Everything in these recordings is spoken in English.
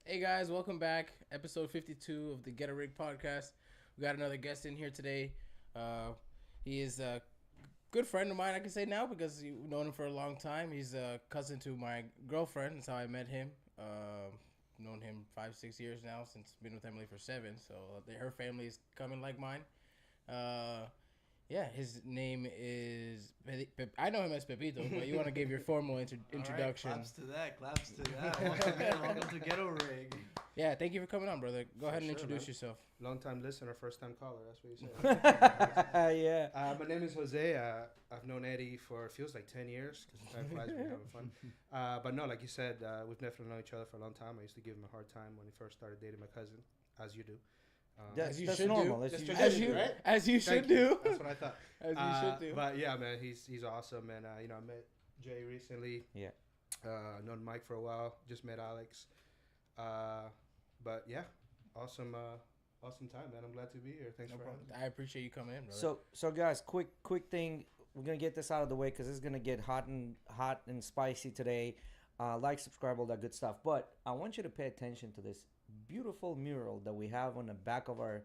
Hey guys, welcome back. Episode 52 of the GhettoRig podcast. We got another guest in here today. He is a good friend of mine, I can say now, because you've known him for a long time. He's a cousin to my girlfriend. That's how I met him. Known him 5, 6 years now, since been with Emily for 7. So her family is coming like mine. Uh, yeah, his name is. I know him as Pepito, but you want to give your formal introduction. All right, claps to that. Once again, welcome to GhettoRig. Yeah, thank you for coming on, brother. Go ahead and sure, introduce man. yourself. Long time listener, first time caller. That's what you said. Yeah. My name is Jose. I've known Eddie for feels like 10 years because time flies when you're having fun. But no, like you said, we've definitely known each other for a long time. I used to give him a hard time when he first started dating my cousin, as you do. That's you should normal. do. That's That's usually- As tradition, you, right? as you Thank should do. That's what I thought. As you should do. But yeah, man, he's awesome. And I met Jay recently. Yeah. Known Mike for a while. Just met Alex. But yeah, awesome time, man. I'm glad to be here. Thanks No for problem. having me. I appreciate you coming in, brother. So guys, quick thing. We're gonna get this out of the way because it's gonna get hot and spicy today. Like, subscribe, all that good stuff. But I want you to pay attention to this beautiful mural that we have on the back of our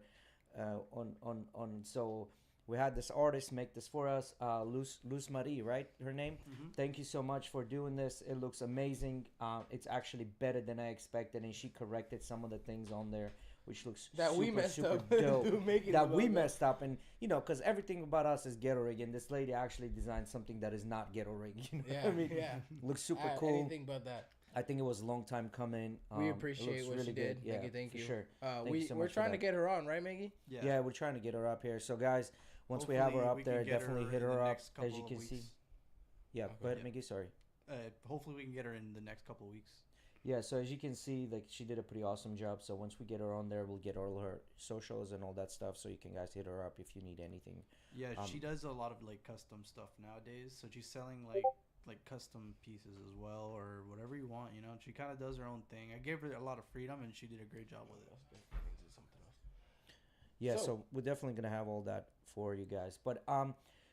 on. So we had this artist make this for us, Luz Marie, right? Her name. Mm-hmm. Thank you so much for doing this. It looks amazing. It's actually better than I expected, and she corrected some of the things on there, which looks That we messed super up. dope. Through making That the we logo. messed up, and because everything about us is GhettoRig, and this lady actually designed something that is not GhettoRig. You know Yeah, what I mean? yeah. Looks super Ah, cool. Anything but that. I think it was a long time coming. We It appreciate looks what really she good. did. Yeah, Thank for you. sure. Thank you so We're much for trying to that. get her on, right, Maggie? Yeah, we're trying to get her up here. So guys, once we have her Hopefully up we there, can get definitely her hit in the her up, next as you couple can of see. weeks. Yeah, Okay. go ahead, Yeah. Mickey. Sorry. Hopefully we can get her in the next couple of weeks. Yeah, so as you can see, like, she did a pretty awesome job. So once we get her on there, we'll get all her socials and all that stuff. So you can guys hit her up if you need anything. Yeah, Um, she does a lot of like custom stuff nowadays. So she's selling like custom pieces as well, or whatever you want. You know, she kind of does her own thing. I gave her a lot of freedom, and she did a great job with it. Yeah, So- so we're definitely gonna have all that for you guys. But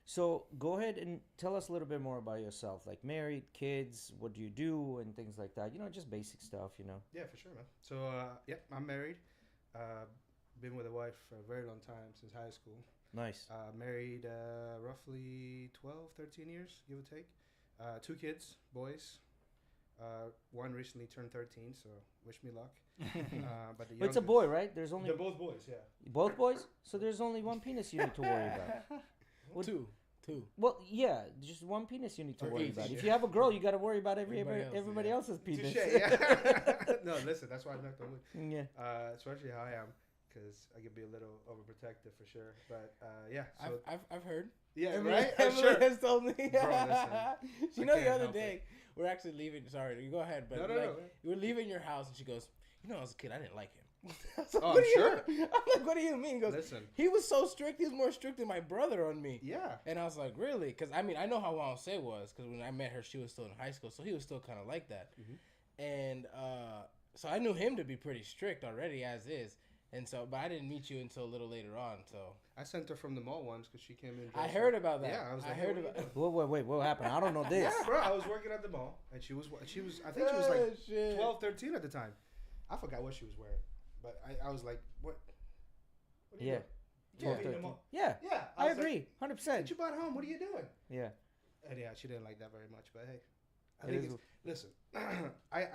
so go ahead and tell us a little bit more about yourself, like married, kids, what do you do, and things like that. Just basic stuff. Yeah, for sure, man. So, I'm married. Been with a wife for a very long time, since high school. Nice. Married roughly 12, 13 years, give or take. 2 kids, boys. One recently turned 13, so wish me luck. But the But it's a youngest- boy, right? There's only They're both boys, yeah. both boys, so there's only one penis you need to worry about. What- Two. Well, yeah, just one penis you need to Or worry each, about. yeah. If you have a girl, you got to worry about everybody yeah. else's penis. Touche, yeah. No, listen, that's why I'm not the one. Yeah. Especially how I am, because I could be a little overprotective for sure. But yeah, so I've heard. yeah, Emily, right. I'm Emily sure. has told me. listen, you I know, the can't other help day we're actually leaving. Sorry, you go ahead. But No, like, no. we're leaving your house, and she goes, as a kid, I didn't like him. I was like, Oh, "What I'm do you sure. mean?" I'm like, what do you mean? He goes, Listen, he was so strict. He was more strict than my brother on me. yeah, And I was like, really? Because, I mean, I know how Juan Jose was. Because when I met her, she was still in high school. So he was still kind of like that. Mhm. And so I knew him to be pretty strict already as is. And so, but I didn't meet you until a little later on. So I sent her from the mall once because she came in. I dressed heard up. about that. Yeah, I was like, I hey, heard what are you about doing? Wait, what happened? I don't know this. Yeah, bro, I was working at the mall, and she was I think she was like Oh, shit. 12, 13 at the time. I forgot what she was wearing, but I was like, what are you Yeah. doing? You 12, can't be in the 13. mall. Yeah, Yeah, I was like, agree, 100%. Get you bought home. What are you doing? Yeah, And yeah, she didn't like that very much. But hey, I It think is- it's, listen, I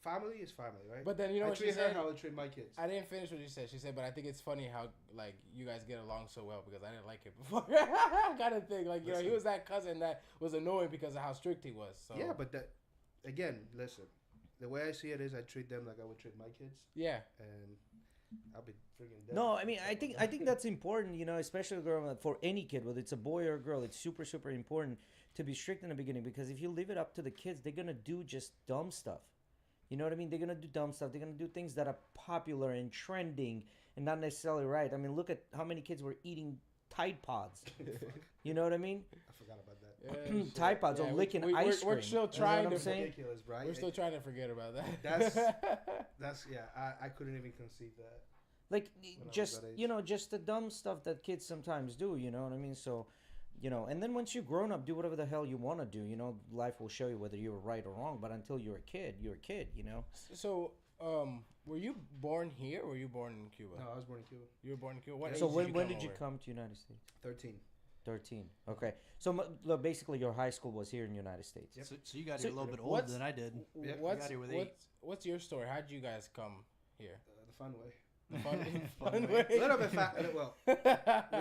family is family, right? But then you know I what she treat her said? how I treat my kids. I didn't finish what she said. She said, but I think it's funny how like you guys get along so well because I didn't like him before. I kind of think like he Listen. was that cousin that was annoying because of how strict he was. So Yeah, but that again, listen. The way I see it is, I treat them like I would treat my kids, yeah, and I'll be freaking dead. no, I mean, I think that's important, especially growing up for any kid, whether it's a boy or a girl. It's super, super important to be strict in the beginning because if you leave it up to the kids, they're gonna do just dumb stuff. You know what I mean? They're gonna do dumb stuff. They're gonna do things that are popular and trending and not necessarily right. I mean, look at how many kids were eating Tide Pods. You know what I mean? I forgot about that. yeah shit. Tide Pods or Yeah, licking we're, ice cream. We're still You know trying what to. I'm saying? Ridiculous, right? We're still trying to forget about that. That's yeah. I couldn't even conceive that. Like I was just that age. just the dumb stuff that kids sometimes do. You know what I mean? So, and then once you're grown up, do whatever the hell you want to do. Life will show you whether you were right or wrong. But until you're a kid, you're a kid. So Were you born here or were you born in Cuba? No, I was born in Cuba. You were born in Cuba. What So age when did you over? come to United States? 13. 13. Okay. So look, basically your high school was here in the United States. Yep. So you got So here a little bit older what's- than I did. Yeah, What's, got here with 8. what's your story? How did you guys come here? The fun way. Fun, Fun fun way. way. A little bit fat. Well, we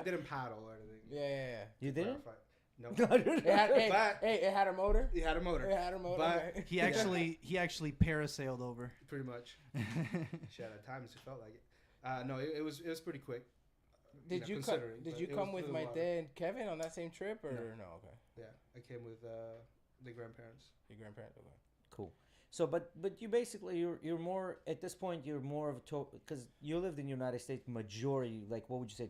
didn't paddle or anything. Yeah. You didn't? Clarify. No. It had, hey, But- hey, it had a motor. He had a motor. It had a motor. But okay. He actually parasailed over. Pretty much. Shit, at times it felt like it. No, it was pretty quick. Did you come? considering, Did but you it come was with a my little dad and Kevin on that same trip or No. no? Okay, Yeah, I came with the grandparents. your grandparents. Okay. Cool. So, but you basically you're more at this point you're more of a because you lived in the United States majority, like what would you say,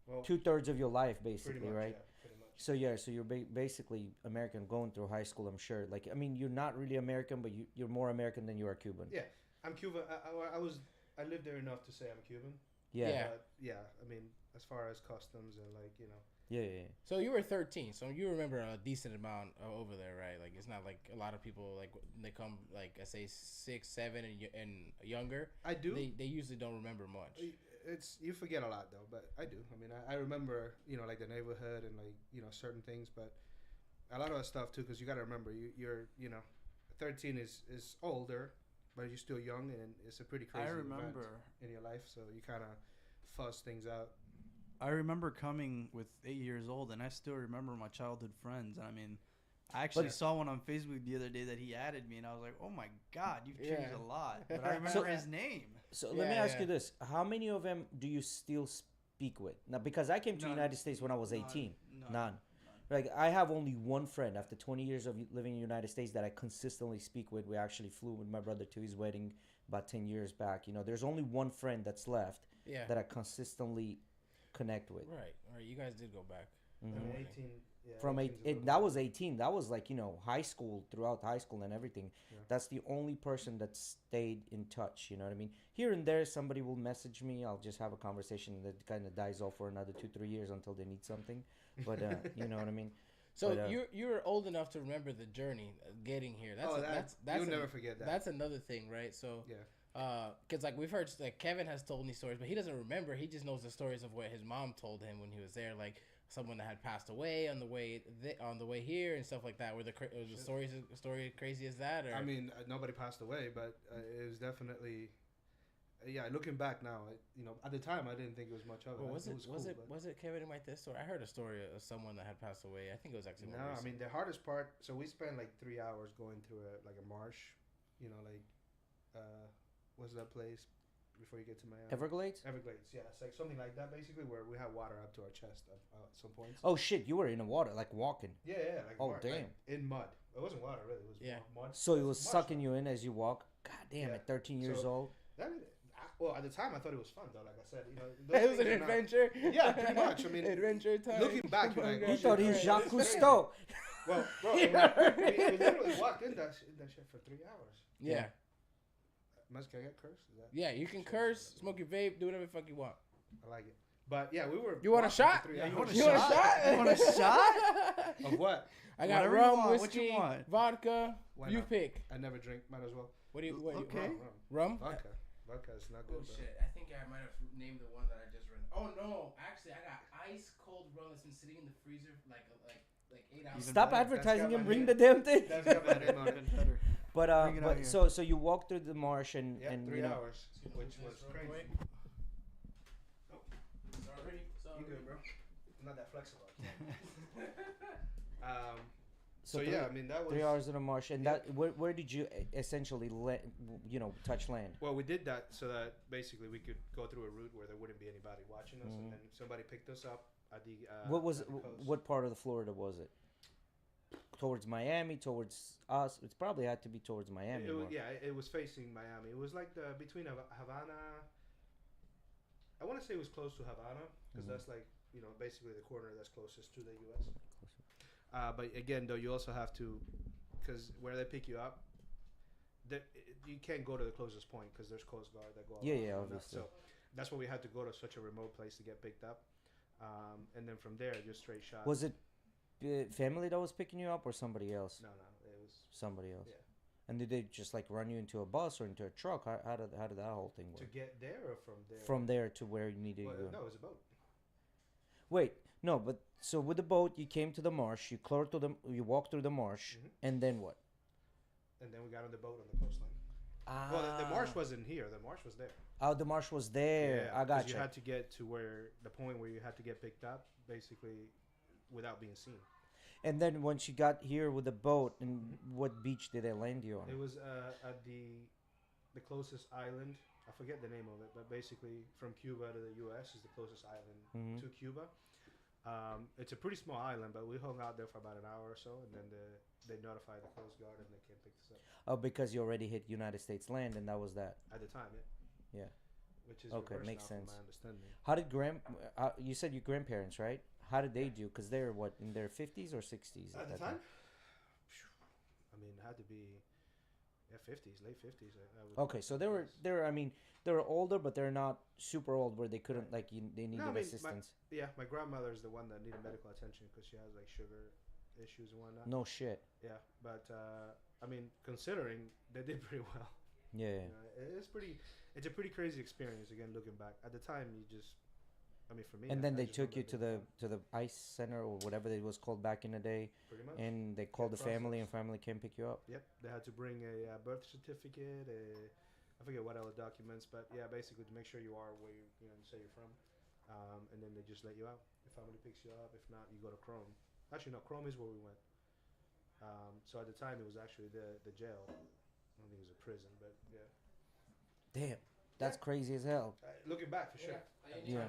Well, 2/3 of your life pretty basically, much, right? Yeah, pretty much. So yeah, so you're basically American going through high school, I'm sure. Like I mean, you're not really American, but you're more American than you are Cuban. Yeah, I'm Cuban. I lived there enough to say I'm Cuban. Yeah. Yeah. But yeah, I mean, as far as customs and like Yeah. So you were 13, so you remember a decent amount over there, right? Like it's not like a lot of people like they come like I say 6, 7 and younger. I do. They usually don't remember much. It's you forget a lot though, but I do. I mean, I remember like the neighborhood and like certain things, but a lot of that stuff too, because you got to remember you're 13 is older, but you're still young, and it's a pretty crazy I event remember. in your life, so you kind of fuzz things out. I remember coming with 8 years old, and I still remember my childhood friends. I mean, I actually saw one on Facebook the other day that he added me, and I was like, "Oh my God, you've changed Yeah. a lot." But I remember So- his name. So let me Yeah, ask yeah. you this: how many of them do you still speak with now? Because I came to the None. United States when I was 18. None. None. Like I have only one friend after 20 years of living in the United States that I consistently speak with. We actually flew with my brother to his wedding about 10 years back. There's only one friend that's left Yeah. that I consistently connect with. Right. You guys did go back. Mhm. I mean, Okay. 18. Yeah, From 18 's a little that bit- was 18. That was like high school, throughout high school and everything. Yeah. That's the only person that stayed in touch. You know what I mean? Here and there, somebody will message me. I'll just have a conversation that kind of dies off for another 2-3 years until they need something. But you know what I mean? So But, you're old enough to remember the journey getting here. That's you'll never forget that. That's another thing, right? So Yeah. because like we've heard, like Kevin has told me stories, but he doesn't remember. He just knows the stories of what his mom told him when he was there, like someone that had passed away on the way here and stuff like that. Were the story crazy as that? Or I mean, nobody passed away, but it was definitely. Yeah, looking back now, at the time I didn't think it was much of it. well, was cool, but- was it Kevin who might this story? I heard a story of someone that had passed away. I think it was actually more No, I recent. mean the hardest part. So we spent like 3 hours going through a marsh, what's that place before you get to Miami? Everglades? Everglades, yeah, it's like something like that basically, where we have water up to our chest at some points. Oh shit! You were in the water, like walking. Yeah, like Oh, water, damn. like in mud. It wasn't water really. It was Yeah. mud. So it was Marsh sucking mud. you in as you walk. God damn! Yeah. At 13 years So- old. Well, at the time I thought it was fun though. Like I said, It was an adventure. Yeah, pretty much. I mean, adventure time. looking back, you're like, He oh, thought shit, he's right, Jacques this is crazy. Cousteau. Well, bro, Yeah. we literally walked in that shit for 3 hours. Yeah. Can I get cursed? Is that? Yeah, you can curse, smoke your vape, do whatever the fuck you want. I like it. But yeah, we were. You want a walking shot? for 3 Yeah, hours. you want a You want a shot? shot? You want a shot? Of what? I got Whatever you rum, want, what you whiskey, want. vodka. Why You not? pick. I never drink. Might as well. What do you? Okay. Rum? Vodka. Vodka is not good. Oh bro. shit! I think I might have named the one that I just read. Oh no! Actually, I got ice cold rum that's been sitting in the freezer for like 8 hours. Even Stop better. advertising That's got and my bring name. the damn thing. That's got my name on it. Even better. But Bring it out here. so you walked through the marsh and Yeah, and 3 hours, Just gonna which move was this real crazy. quick. Sorry. You good, bro? I'm not that flexible. So So three- yeah, I mean that was 3 hours in the marsh, and Yeah. that where did you essentially touch land? Well, we did that so that basically we could go through a route where there wouldn't be anybody watching us, Mhm. and then somebody picked us up at the. What was at the coast. what part of the Florida was it? Towards Miami, towards us. It's probably had to be towards Miami. It was, more. yeah, it was facing Miami. It was like between Havana. I want to say it was close to Havana because Mhm. that's like basically the corner that's closest to the U.S. But again, though, you also have to, because where they pick you up, you can't go to the closest point because there's Coast Guard that go. Yeah, around yeah, and that. obviously. So that's why we had to go to such a remote place to get picked up, and then from there just straight shot. Was it family that was picking you up or somebody else? No, it was. Somebody else. Yeah. And did they just like run you into a bus or into a truck? How did that whole thing To work? get there or from there? From there to where you needed Well, to go. no, it was a boat. Wait, no, but so with the boat, you came to the marsh, you walked through the marsh, Mhm. and then what? And then we got on the boat on the coastline. Well, the marsh wasn't here. The marsh was there. Oh, the marsh was there. I 'cause got you you. had to get to where the point where you had to get picked up, basically, without being seen. And then once you got here with the boat, and Mhm. what beach did they land you on? It was at the closest island. I forget the name of it, but basically from Cuba to the U.S. is the closest island Mhm. to Cuba. It's a pretty small island, but we hung out there for about an hour or so, and then they notified the Coast Guard and they came pick us up. Oh, because you already hit United States land, and that was that. At the time, yeah. Yeah. Which is Okay, reversed makes now, sense. from my understanding. How did you said your grandparents, right? How did they do? Because they're what, in their 50s or 60s At the that time, I mean, it had to be, yeah, 50s, late 50s. I would, Okay, so I mean, they were older, but they're not super old where they couldn't like they needed I mean, assistance. Yeah, my grandmother is the one that needed medical attention because she has like sugar issues and whatnot. No shit. Yeah, but I mean, considering they did pretty well. Yeah. You know, it's a pretty crazy experience. Again, looking back at the time, I mean, for me. And then I they just took you remember to the ice center or whatever it was called back in the day, pretty much. and they called the family, and process. family came pick you up. Yep, they had to bring a birth certificate. I forget what other documents, but yeah, basically to make sure you are where you say you're from, and then they just let you out. If family picks you up, if not, you go to Chrome. Actually, no, Chrome is where we went. So at the time, it was actually the jail. I don't think it was a prison, but yeah. Damn, that's crazy as hell. Looking back, for sure. Yeah.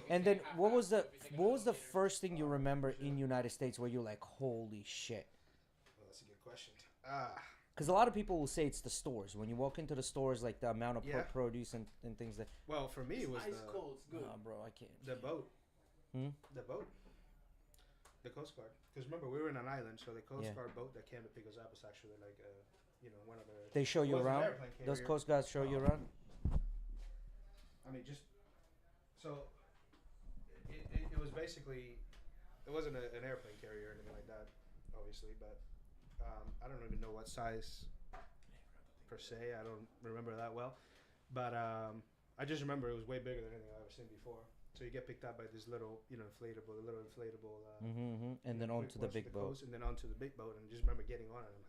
And then what was the first thing you remember in United States where you're like, holy shit? Well, that's a good question. Because a lot of people will say it's the stores. When you walk into the stores, like the amount of Yeah. produce and things that. Well, for me, it was Ice cold. It's good. Nah, bro, I can't. the boat. Hmm? The boat. The Coast Guard. Because remember, we were in an island, so the Coast Yeah. Guard boat that came to pick us up was actually like one of the. They show you Wasn't an around. airplane Those carrier. Coast Guards show you around. I mean, just so it was basically, it wasn't an airplane carrier or anything like that, obviously, but I don't even know what size per se. I don't remember that well, but I just remember it was way bigger than anything I've ever seen before. So you get picked up by this little, inflatable. And then onto the once big boat. coast, and then onto the big boat, and I just remember getting on it. I'm like,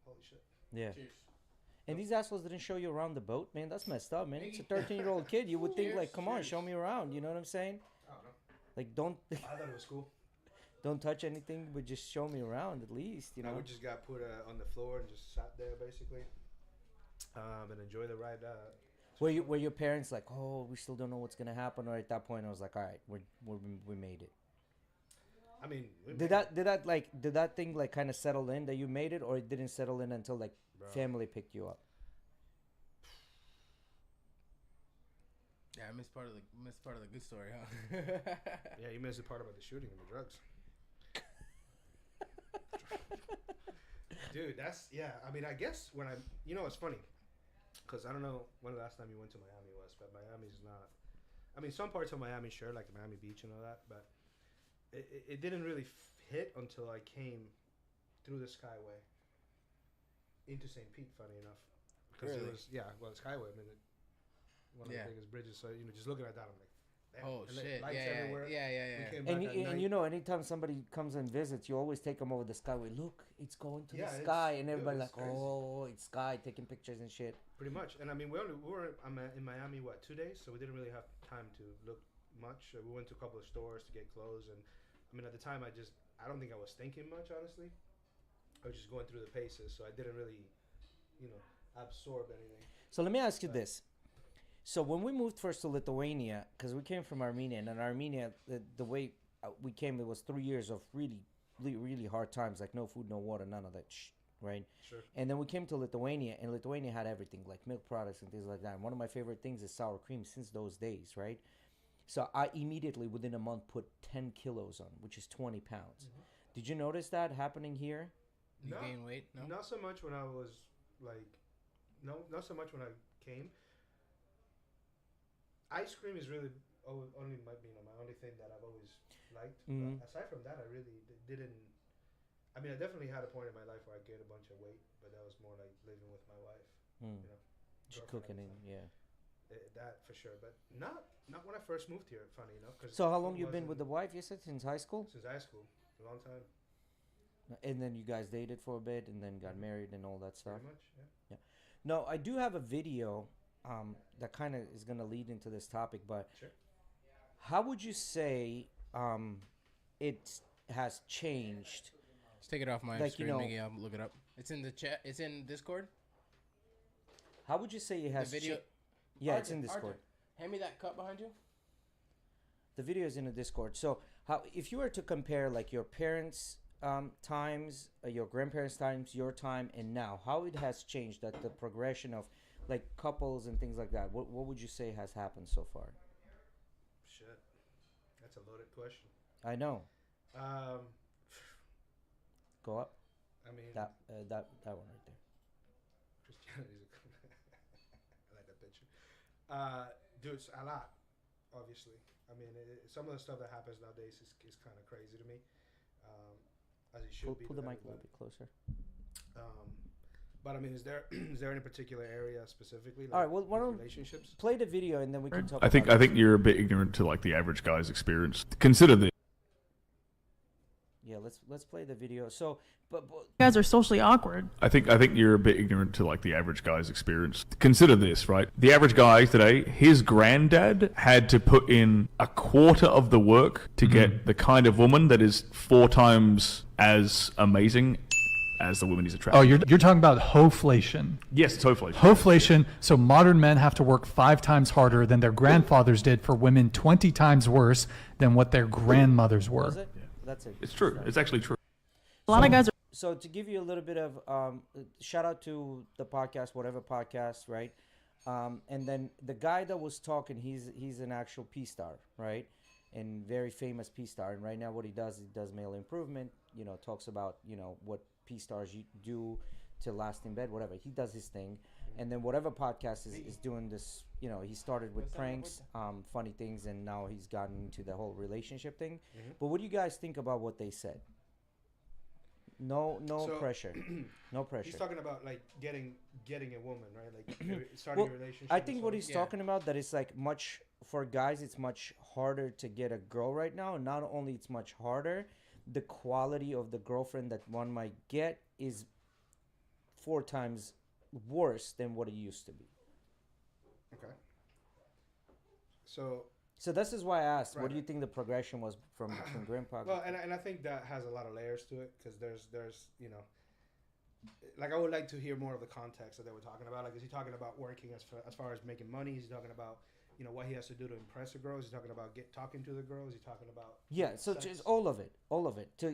holy shit. Yeah. Cheers. And these assholes didn't show you around the boat, man. That's messed up, man. It's a 13-year-old kid. You would think, like, come on, show me around. You know what I'm saying? I don't know. Like, don't I thought it was cool. don't touch anything, but just show me around at least. You know. We just got put on the floor and just sat there basically, and enjoy the ride. Were your parents like, oh, we still don't know what's gonna happen, or at that point I was like, all right, we made it. I mean, Did that thing like kind of settle in that you made it, or it didn't settle in until like Bro. family picked you up? Yeah, I missed part of the good story, huh? Yeah, you missed the part about the shooting and the drugs. Dude, I mean, I guess when it's funny, because I don't know when the last time you went to Miami was, but Miami's not. I mean, some parts of Miami, sure, like Miami Beach and all that, but it didn't really hit until I came through the Skyway into St. Pete. Funny enough, because Really? it was the Skyway. I mean, one of Yeah. the biggest bridges. So just looking at that, I'm like, damn, Oh and shit! lights Yeah, everywhere. yeah. We came And back at you night. know, anytime somebody comes and visits, you always take them over the skyway. Look, it's going to Yeah, the it's- sky, and dude, everybody it's like, crazy. oh, it's sky, taking pictures and shit. Pretty much, and I mean, we were in Miami 2 days, so we didn't really have time to look much. We went to a couple of stores to get clothes, and I mean, at the time, I don't think I was thinking much, honestly. I was just going through the paces, so I didn't really, absorb anything. So let me ask you Right. this. So when we moved first to Lithuania, because we came from Armenia, and in Armenia, the way we came, it was 3 years of really, really, really hard times, like no food, no water, none of that right? Sure. And then we came to Lithuania, and Lithuania had everything, like milk products and things like that. And one of my favorite things is sour cream since those days, right? So I immediately, within a month, put 10 kilos on, which is 20 pounds. Mm-hmm. Did you notice that happening here? You No, gain weight? No. Not so much when I was not so much when I came. Ice cream is really my only thing that I've always liked. Mhm. But aside from that, I really didn't. I mean, I definitely had a point in my life where I gained a bunch of weight, but that was more like living with my wife. Mm. You know, Just girlfriend cooking at in, the time. yeah. That for sure, but not when I first moved here. Funny enough, because So how long you been with the wife? You said since high school, since high school, a long time, and then you guys dated for a bit, and then got Mhm. married and all that stuff. pretty much. Yeah, No, I do have a video that kind of is gonna lead into this topic, but sure. how would you say it has changed? Let's take it off my Like, screen, you know- Miggy. I'll look it up. It's in the chat. It's in Discord. How would you say it has? The video. Yeah, it's in Arthur, Discord. hand me that cup behind you. The video is in the Discord. So, how if you were to compare like your parents' times, your grandparents' times, your time, and now, how it has changed, that the progression of like couples and things like that. What would you say has happened so far? Shit, that's a loaded question. I know. Um, Go up. I mean, That one right there. Christianity's I like that picture. Dude, it's a lot, obviously. I mean, some of the stuff that happens nowadays is kind of crazy to me. As it should be. Pull the with mic a everybody. little bit closer. But I mean, is there any particular area specifically? Like, All right, well, why with don't- relationships? Play the video and then we can talk. I think you're a bit ignorant to like the average guy's experience. Consider this. Yeah, let's play the video. So, but You guys are socially awkward. I think you're a bit ignorant to like the average guy's experience. Consider this, right? The average guy today, his granddad had to put in a quarter of the work to get the kind of woman that is 4 times as amazing as the woman he's attracted. Oh, you're talking about hoflation. Yes, totally. Hoflation. So modern men have to work 5 times harder than their grandfathers did for women 20 times worse than what their grandmothers were. was it? That's it. It's true. It's actually true. A lot of guys are So to give you a little bit of shout out to the podcast, whatever podcast, right? And then the guy that was talking, he's an actual P star, right? And very famous P star. And right now, what he does male improvement. You know, talks about what P stars do to last in bed, whatever. He does his thing, and then whatever podcast is doing this. He started with pranks, funny things, and now he's gotten into the whole relationship thing. But what do you guys think about what they said? No So- pressure. No pressure. He's talking about like getting a woman, right? Like starting Well, a relationship. I think and what so he's Yeah. talking about, that it's like much for guys, it's much harder to get a girl right now. And not only it's much harder, the quality of the girlfriend that one might get is 4 times worse than what it used to be. Okay. So So this is why I asked, what Right. do you think the progression was from grandpa? well, and I think that has a lot of layers to it because there's like I would like to hear more of the context that they were talking about. Like, is he talking about working as far as making money? Is he talking about what he has to do to impress a girl? Is he talking about talking to the girl? Is he talking about Yeah, so sex? just all of it.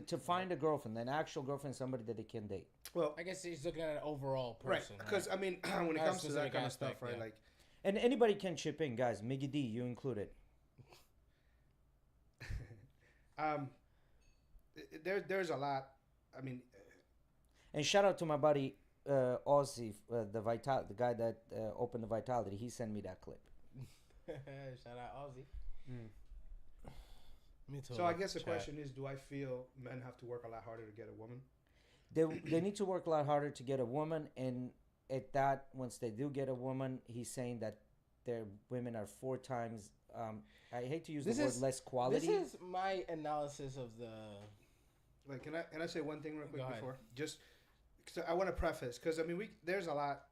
To find a girlfriend, an actual girlfriend, somebody that they can date. Well, I guess he's looking at an overall right, person. because I mean, when it Not a comes to that specific kind of aspect, stuff, right? yeah. Like, And anybody can chip in, guys. Miggy D, you included. there's a lot. I mean, And shout out to my buddy Ozzy, the guy that opened the Vitality. He sent me that clip. Shout out Ozzy. Me too. so I guess the question is, do I feel men have to work a lot harder to get a woman? They need to work a lot harder to get a woman, and at that, once they do get a woman, he's saying that their women are 4 times. I hate to use the word less quality. This is my analysis of the. Like, can I say one thing real quick Go ahead. before? Just cause I want to preface, because I mean, there's a lot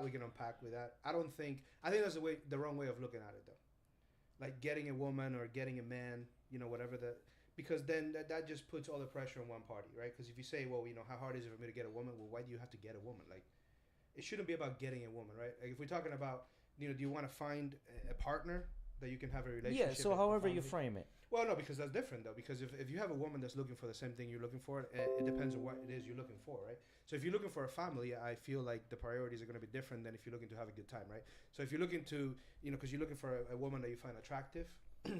we can unpack with that. I think that's the wrong way of looking at it, though. Like getting a woman or getting a man, whatever because then that just puts all the pressure on one party, right? Because if you say, well, how hard is it for me to get a woman? Well, why do you have to get a woman? Like, it shouldn't be about getting a woman, right? Like, if we're talking about, do you want to find a partner that you can have a relationship? Yeah. So and however you family? frame it. Well, no, because that's different, though. Because if you have a woman that's looking for the same thing you're looking for, it depends on what it is you're looking for, right? So if you're looking for a family, I feel like the priorities are going to be different than if you're looking to have a good time, right? So if you're looking to, because you're looking for a woman that you find attractive,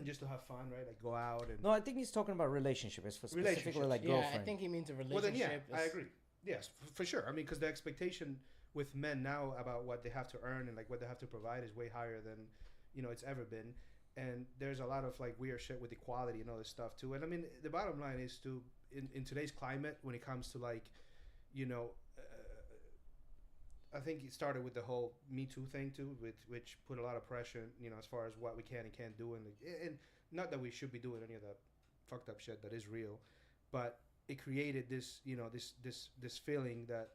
just to have fun, right? Like go out and... No, I think he's talking about relationship. It's specifically Relationships. like Yeah, girlfriend. I think he means a relationship. Well, then, yeah, I agree. Yes, for sure. I mean, because the expectation with men now about what they have to earn and like what they have to provide is way higher than, it's ever been. And there's a lot of like weird shit with equality and all this stuff too. And I mean, the bottom line is in today's climate, when it comes to like, you know, I think it started with the whole Me Too thing too, which put a lot of pressure, you know, as far as what we can and can't do, and not that we should be doing any of the fucked up shit that is real, but it created this, you know, this feeling that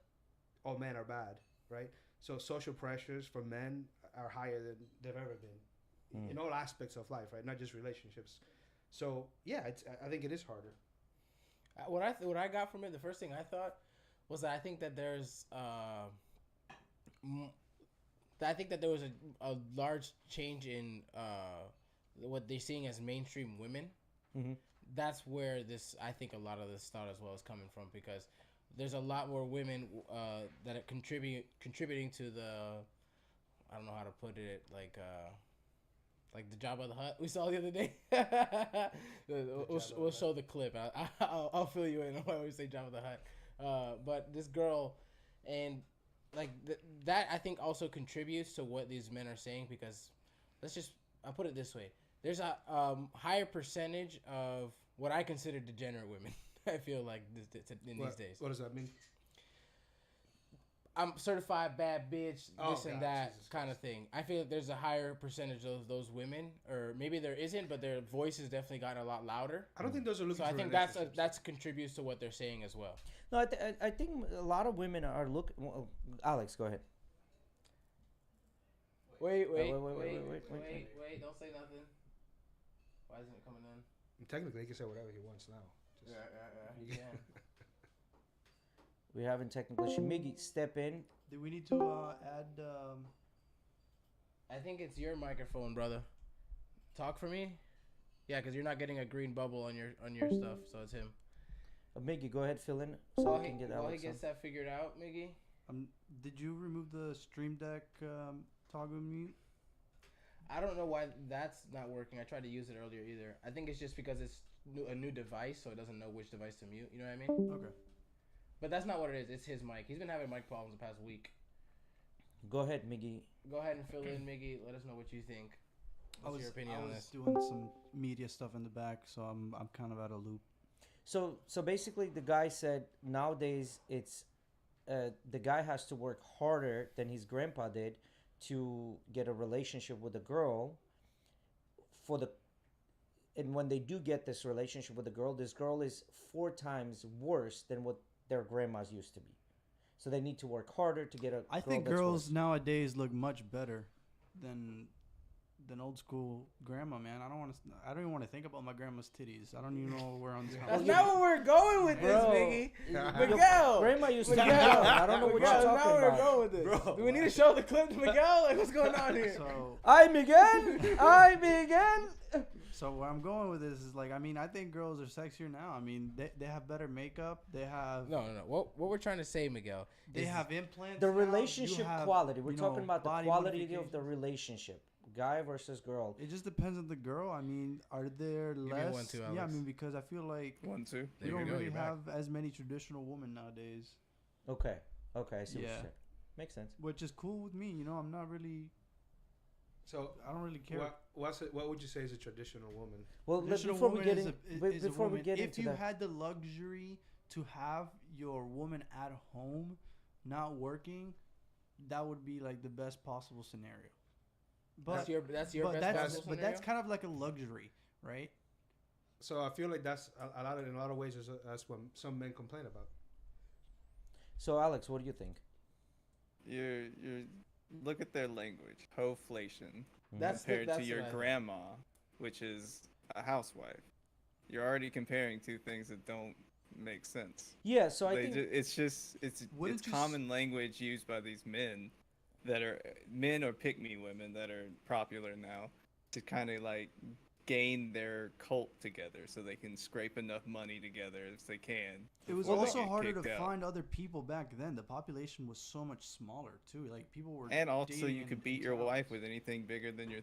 all men are bad, right? So social pressures for men are higher than they've ever been in all aspects of life, right? Not just relationships. So yeah, I think it is harder. What I got from it, the first thing I thought was that I think that there's I think that there was a large change in what they're seeing as mainstream women. Mm-hmm. That's where I think a lot of this thought as well is coming from, because there's a lot more women that are contributing to the, I don't know how to put it, like the Jabba the Hutt we saw the other day. We'll show the clip. I'll fill you in on why we say Jabba the Hutt. But this girl, and like that, I think also contributes to what these men are saying, because I'll put it this way: there's a higher percentage of what I consider degenerate women. I feel like these days. What does that mean? I'm certified bad bitch, this and that Jesus kind of thing. I feel like there's a higher percentage of those women, or maybe there isn't, but their voices definitely gotten a lot louder. I don't think those are looking. So I think that's contributes to what they're saying as well. No, I think a lot of women are looking. Well, Alex, go ahead. Wait! wait. Don't say nothing. Why isn't it coming in? Technically, he can say whatever he wants now. Yeah. We're having technical issue. Miggy, step in. Do we need to add? I think it's your microphone, brother. Talk for me. Yeah, because you're not getting a green bubble on your stuff, so it's him. Miggy, go ahead, fill in so While we can get while Alex he gets that figured out, Miggy. Did you remove the Stream Deck toggle mute? I don't know why that's not working. I tried to use it earlier either. I think it's just because it's a new device, so it doesn't know which device to mute. You know what I mean? Okay. But that's not what it is. It's his mic. He's been having mic problems the past week. Go ahead, Miggy. Go ahead and fill in, Miggy. Let us know what you think. What's your opinion on this? I was doing some media stuff in the back, so I'm kind of out of loop. So basically, the guy said nowadays it's the guy has to work harder than his grandpa did to get a relationship with a girl. And when they do get this relationship with a girl, this girl is 4 times worse than what their grandmas used to be. So they need to work harder to get a. I think girls nowadays look much better than old school grandma, man. I don't even want to think about my grandma's titties. I don't even know where on this. That's not where we're going with this, Miggy. Miguel. Grandma used to be young. I don't know what you're talking about. Now we're going with this. Bro, Do we need to show the clip to Miguel? Like, what's going on here? I began. So where I'm going with this is like, I mean, I think girls are sexier now. I mean, they have better makeup. They have No. What we're trying to say, Miguel, they have implants. The now. relationship You have, quality. We're you talking know, about the body quality of the modifications. relationship, guy versus girl. It just depends on the girl. I mean, are there me less? 1, 2, yeah, I Alex. mean, because I feel like 1, 2. we don't really have as many traditional women nowadays, Okay, I see what you're Yeah. saying. Makes sense. which is cool with me. You know, I'm not really. So I don't really care. what would you say is a traditional woman? Well, Traditional before we woman get is in, is a before we woman. get if into you that, had the luxury to have your woman at home, not working, that would be like the best possible scenario. But that's your but best that's possible but that's scenario? kind of like a luxury, right? So I feel like that's in a lot of ways that's what some men complain about. so Alex, what do you think? You're look at their language, hoflation, That's compared to your what I- grandma, which is a housewife. You're already comparing two things that don't make sense. Yeah, so I think It's Wouldn't you common language used by these men that are men or pick-me women that are popular now to kind of like gain their cult together so they can scrape enough money together as they can. It was before they also get harder to kicked out. find other people back then. The population was so much smaller too. Like people were. And also, dating you in- could beat in your towns. wife with anything bigger than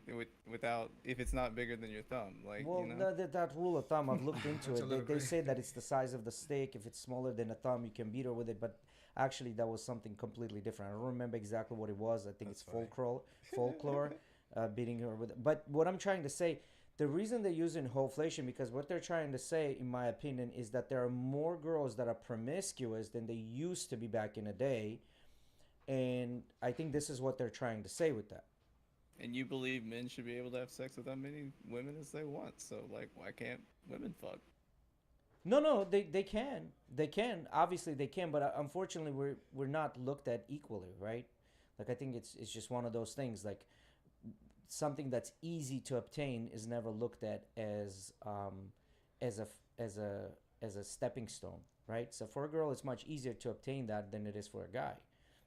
without if it's not bigger than your thumb. Like, well, you know. that rule of thumb, I've looked into That's a it. little They crazy. say that it's the size of the steak. If it's smaller than a thumb, you can beat her with it. But actually, that was something completely different. I don't remember exactly what it was. I think That's it's folklore, beating her with it. But what I'm trying to say, The reason they're using wholeflation, because what they're trying to say, in my opinion, is that there are more girls that are promiscuous than they used to be back in the day. And I think this is what they're trying to say with that. And you believe men should be able to have sex with as many women as they want. So, like, why can't women fuck? No, they can. They can. Obviously, they can. But unfortunately, we're not looked at equally, right? Like, I think it's just one of those things. Like, something that's easy to obtain is never looked at as a stepping stone, right? So for a girl, it's much easier to obtain that than it is for a guy.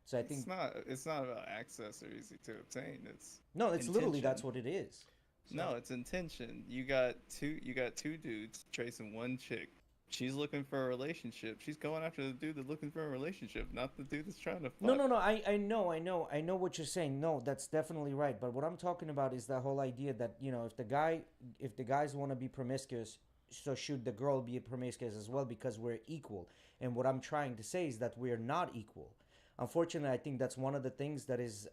So I think it's not about access or easy to obtain. It's literally that's what it is. So, no, it's intention. You got two dudes chasing one chick. She's looking for a relationship. She's going after the dude that's looking for a relarelationship, not the dude that's trying to fuck. No. I know what you're saying. No, that's definitely right. But what I'm talking about is the whole idea that, you know, if the guys want to be promiscuous, so should the girl be promiscuous as well, because we're equal. And what I'm trying to say is that we're not equal. Unfortunately, I think that's one of the things that is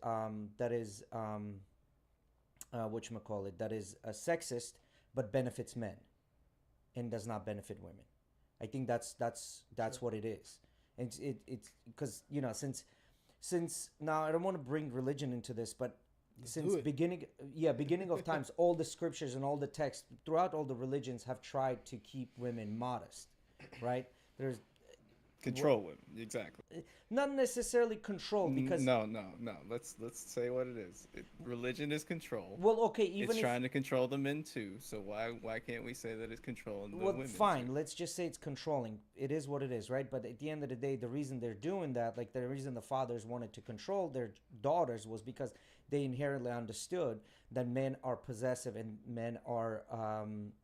whatchamacallit, that is sexist, but benefits men and does not benefit women. I think that's what it is. It's because, you know, since now, I don't want to bring religion into this, but since beginning of times, all the scriptures and all the texts throughout all the religions have tried to keep women modest, right? There's control women, exactly. Not necessarily control, because no. Let's say what it is. Religion is control. Well, okay, even it's trying to control the men too. So why can't we say that it's controlling the women? Fine. Too? Let's just say it's controlling. It is what it is, right? But at the end of the day, the reason they're doing that, like the reason the fathers wanted to control their daughters, was because they inherently understood that men are possessive and men are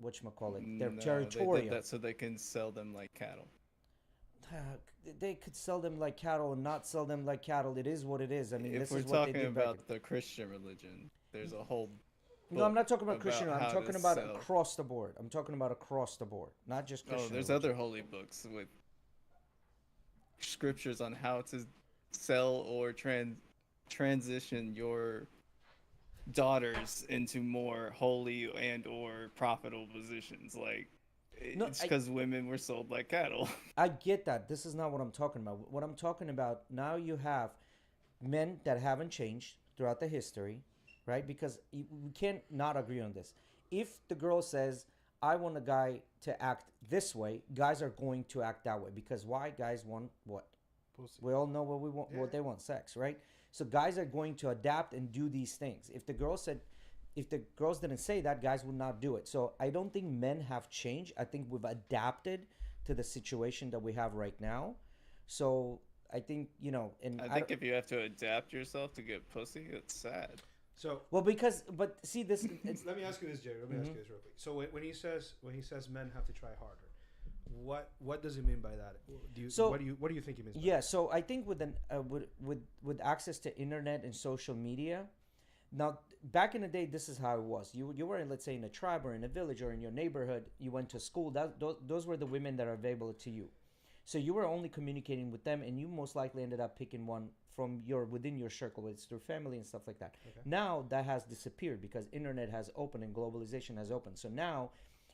they're territorial. They did that so they can sell them like cattle. They could sell them like cattle and not sell them like cattle. It is what it is. I mean, if we're talking about the Christian religion, there's a whole. No, I'm not talking about Christian. I'm talking about across the board. I'm talking about across the board, not just Christian. Oh, there's religion. other holy books with scriptures on how to sell or transition your daughters into more holy and or profitable positions. Like, it's because women were sold like cattle. I get that. This is not what I'm talking about. What I'm talking about now, you have men that haven't changed throughout the history, right? Because we can't not agree on this. If the girl says, I want a guy to act this way, guys are going to act that way. Because why? Guys want what? Pussy. We all know what we want. Yeah. What they want, sex, right? So guys are going to adapt and do these things. If the girls didn't say that, guys would not do it. So I don't think men have changed. I think we've adapted to the situation that we have right now. So I think, you know, and I think if you have to adapt yourself to get pussy, it's sad. So but see this. Let me ask you this, Jerry. Let me ask you this real quick. So when he says men have to try harder, what does he mean by that? What do you think he means by that? So I think with access to internet and social media. Now, back in the day, this is how it was. You were, let's say, in a tribe or in a village or in your neighborhood. You went to school. Those were the women that are available to you. So you were only communicating with them, and you most likely ended up picking one from within your circle. It's through family and stuff like that. Okay. Now that has disappeared because internet has opened and globalization has opened. So now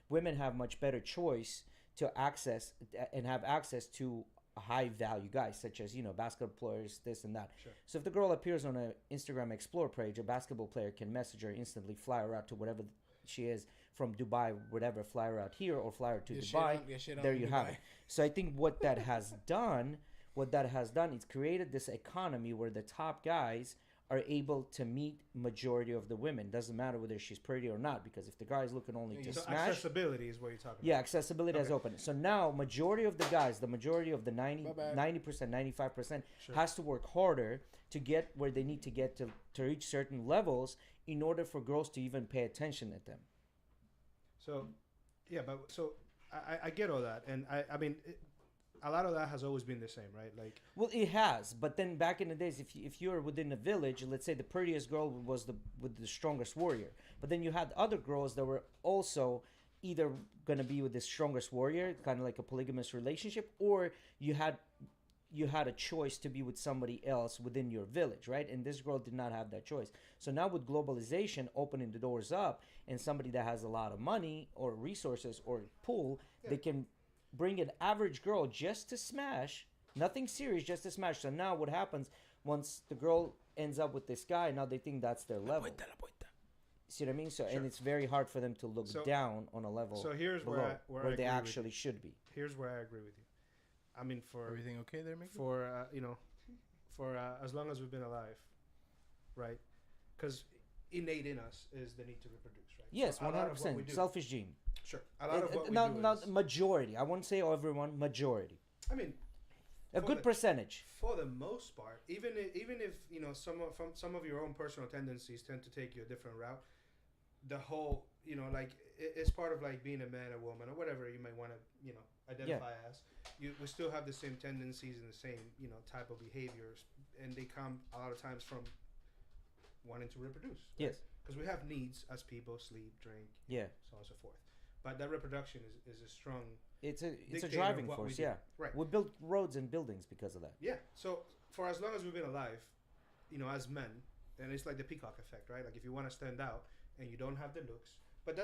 women have much better choice to access and have access to high value guys, such as, you know, basketball players, this and that. Sure. So if the girl appears on an Instagram Explore page, a basketball player can message her instantly, fly her out to whatever she is from Dubai, whatever, fly her out here or fly her to Dubai. There you have it. So I think what that has done is created this economy where the top guys are able to meet majority of the women. Doesn't matter whether she's pretty or not, because if the guy is looking only to smash, accessibility is what you're talking about. Yeah, accessibility has opened. So now majority of the guys, the majority of the 90%, 95% has to work harder to get where they need to get to reach certain levels in order for girls to even pay attention to them. So, yeah, but so I get all that, and I mean. A lot of that has always been the same, right? Like, well, it has, but then back in the days, if you're within a village, let's say the prettiest girl was with the strongest warrior, but then you had other girls that were also either going to be with the strongest warrior, kind of like a polygamous relationship, or you had you had a choice to be with somebody else within your village, right? And this girl did not have that choice. So now with globalization opening the doors up, and somebody that has a lot of money or resources or pool, they can bring an average girl just to smash, nothing serious, just to smash. So now what happens once the girl ends up with this guy? Now they think that's their level. See what I mean? So and it's very hard for them to look down on a level. So here's below, where they agree actually with should be. Here's where I agree with you. I mean, for Everything okay there, Mickey? for as long as we've been alive, right? Because innate in us is the need to reproduce, right? Yes, So a lot of what we 100%. do- Selfish gene. Sure. A lot of what we not do not is, majority. I won't say everyone. Majority. I mean, A for good the- percentage. for the most part, even if you know some of your own personal tendencies tend to take you a different route, the whole like it's part of like being a man, a woman, or whatever you might want to identify as. We still have the same tendencies and the same type of behaviors, and they come a lot of times from wanting to reproduce. Right? Yes. Because we have needs as people: sleep, drink, Yeah. so on and so forth. But that reproduction is a strong It's a dictator of driving what we force. do. Yeah. Right. We built roads and buildings because of that. Yeah. So for as long as we've been alive, as men, and it's like the peacock effect, right? Like if you want to stand out and you don't have the looks, but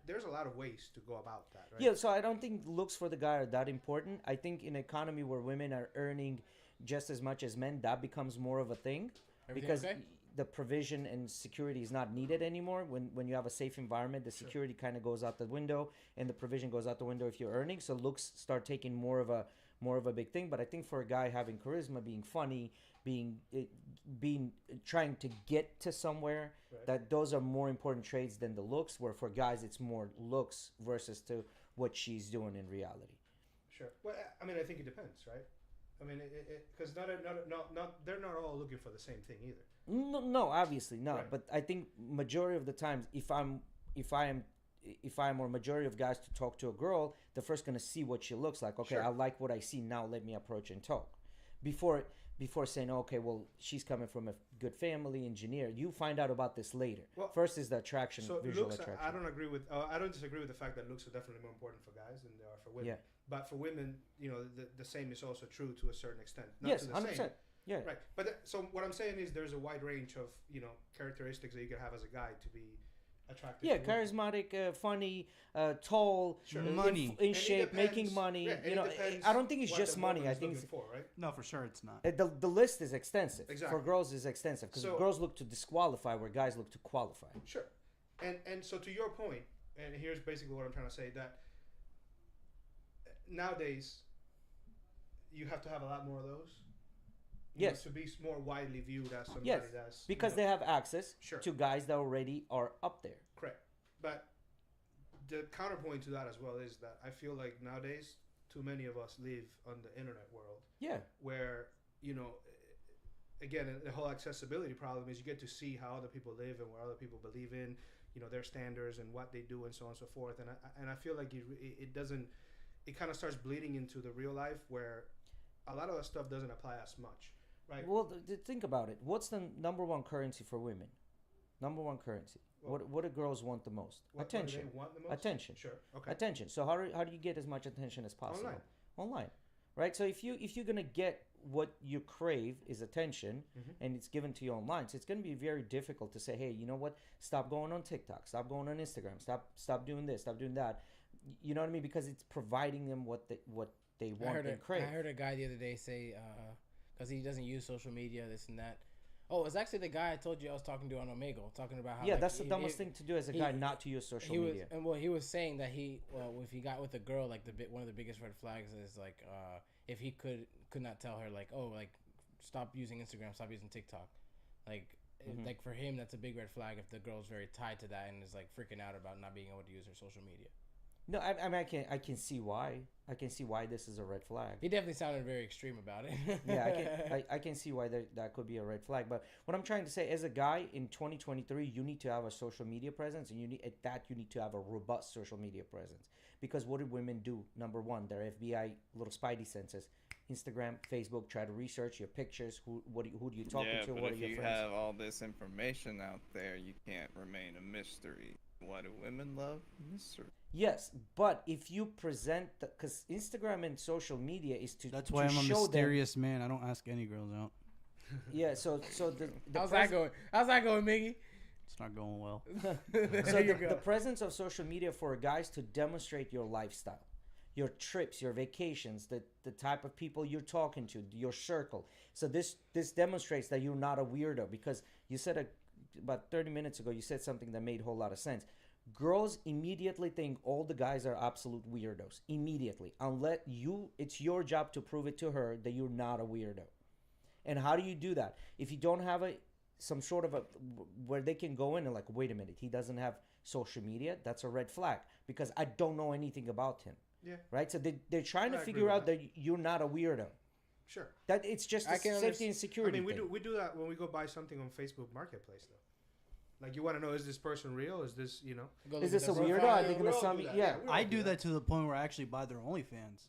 there's a lot of ways to go about that, right? Yeah, so I don't think looks for the guy are that important. I think in an economy where women are earning just as much as men, that becomes more of a thing. Everything Because okay? the provision and security is not needed anymore. When you have a safe environment, the security kind of goes out the window and the provision goes out the window if you're earning. So looks start taking more of a big thing. But I think for a guy having charisma, being funny, being trying to get to somewhere, Right. that those are more important traits than the looks. Where for guys, it's more looks versus to what she's doing in reality. Sure. Well, I mean, I think it depends, right? I mean, because not they're not all looking for the same thing either. No, obviously not. Right. But I think majority of the times, if I'm or majority of guys to talk to a girl, they're first gonna see what she looks like. Okay, Sure. I like what I see. Now let me approach and talk. Before saying, okay, well, she's coming from a good family, engineer. You find out about this later. Well, first is the attraction, So visual looks, attraction. I don't agree with. I don't disagree with the fact that looks are definitely more important for guys than they are for women. Yeah. But for women, the same is also true to a certain extent. Not Yes, to the 100%. same. Yeah. Right. But so what I'm saying is there's a wide range of characteristics that you can have as a guy to be attractive. Yeah, to women. charismatic, funny, tall, Sure. Money. in And it shape, making depends- money. yeah, and it depends I don't think it's what just the money. woman I is think looking it's, for, right? No, for sure it's not. the list is extensive. For Exactly. girls is extensive because So- girls look to disqualify where guys look to qualify. Sure. And so to your point, and here's basically what I'm trying to say, that nowadays you have to have a lot more of those. Yes. To be more widely viewed as somebody Yes, that's because they have access Sure. to guys that already are up there. correct. But the counterpoint to that as well is that I feel like nowadays too many of us live on the internet world Yeah. where again the whole accessibility problem is you get to see how other people live and what other people believe in, their standards and what they do and so on and so forth, and I feel like it doesn't, it kind of starts bleeding into the real life where a lot of that stuff doesn't apply as much, right? Well, think about it. What's the number one currency for women? Number one currency. Well, What do girls want the most? What do Attention. they want the most? Attention. Sure. Okay. Attention. So how do you get as much attention as possible? Online. Right? So if you're gonna get what you crave is attention, Mhm. and it's given to you online, so it's gonna be very difficult to say, hey, you know what? Stop going on TikTok. Stop going on Instagram. Stop doing this. Stop doing that. You know what I mean? Because it's providing them what they want and crave. I heard a guy the other day say, because he doesn't use social media, this and that. Oh, it's actually the guy I told you I was talking to on Omegle, talking about how. Yeah, like, that's the dumbest thing to do as a guy, not to use social media. He was saying that if he got with a girl, like one of the biggest red flags is like, if he could not tell her like, oh, like stop using Instagram, stop using TikTok, like. Like for him, that's a big red flag if the girl's very tied to that and is like freaking out about not being able to use her social media. No, I mean I can see why. I can see why this is a red flag. He definitely sounded very extreme about it. Yeah, I can see why that could be a red flag. But what I'm trying to say, as a guy in 2023, you need to have a social media presence, and you need to have a robust social media presence. Because what do women do? Number one, their FBI little spidey senses Instagram, Facebook, try to research your pictures, who do you talking Yeah, to, but what are if your you friends. have all this information out there, you can't remain a mystery. Why do women love mystery? Yes, but if you present, because Instagram and social media is to That's to why I'm a show mysterious man. I don't ask any girls out. them. Yeah, so the How's that going? How's that going, Miggy? It's not going well. There So you the go. presence of social media for guys to demonstrate your lifestyle, your trips, your vacations, the type of people you're talking to, your circle. So this demonstrates that you're not a weirdo, because you said about 30 minutes ago, you said something that made a whole lot of sense. Girls immediately think all the guys are absolute weirdos. Immediately. Unless it's your job to prove it to her that you're not a weirdo. And how do you do that? If you don't have some sort of where they can go in and like, wait a minute, he doesn't have social media, that's a red flag, because I don't know anything about him. Yeah. Right? So they're trying to I agree figure with out that you're not a weirdo. Sure. That it's just I a can safety and I security mean, thing. we do that when we go buy something on Facebook Marketplace, though. Like, you want to know, is this person real? Is this, you know? Go Is look this at a the weirdo? profile. Are they gonna sell me? Yeah. we all I do that to the point where I actually buy their OnlyFans.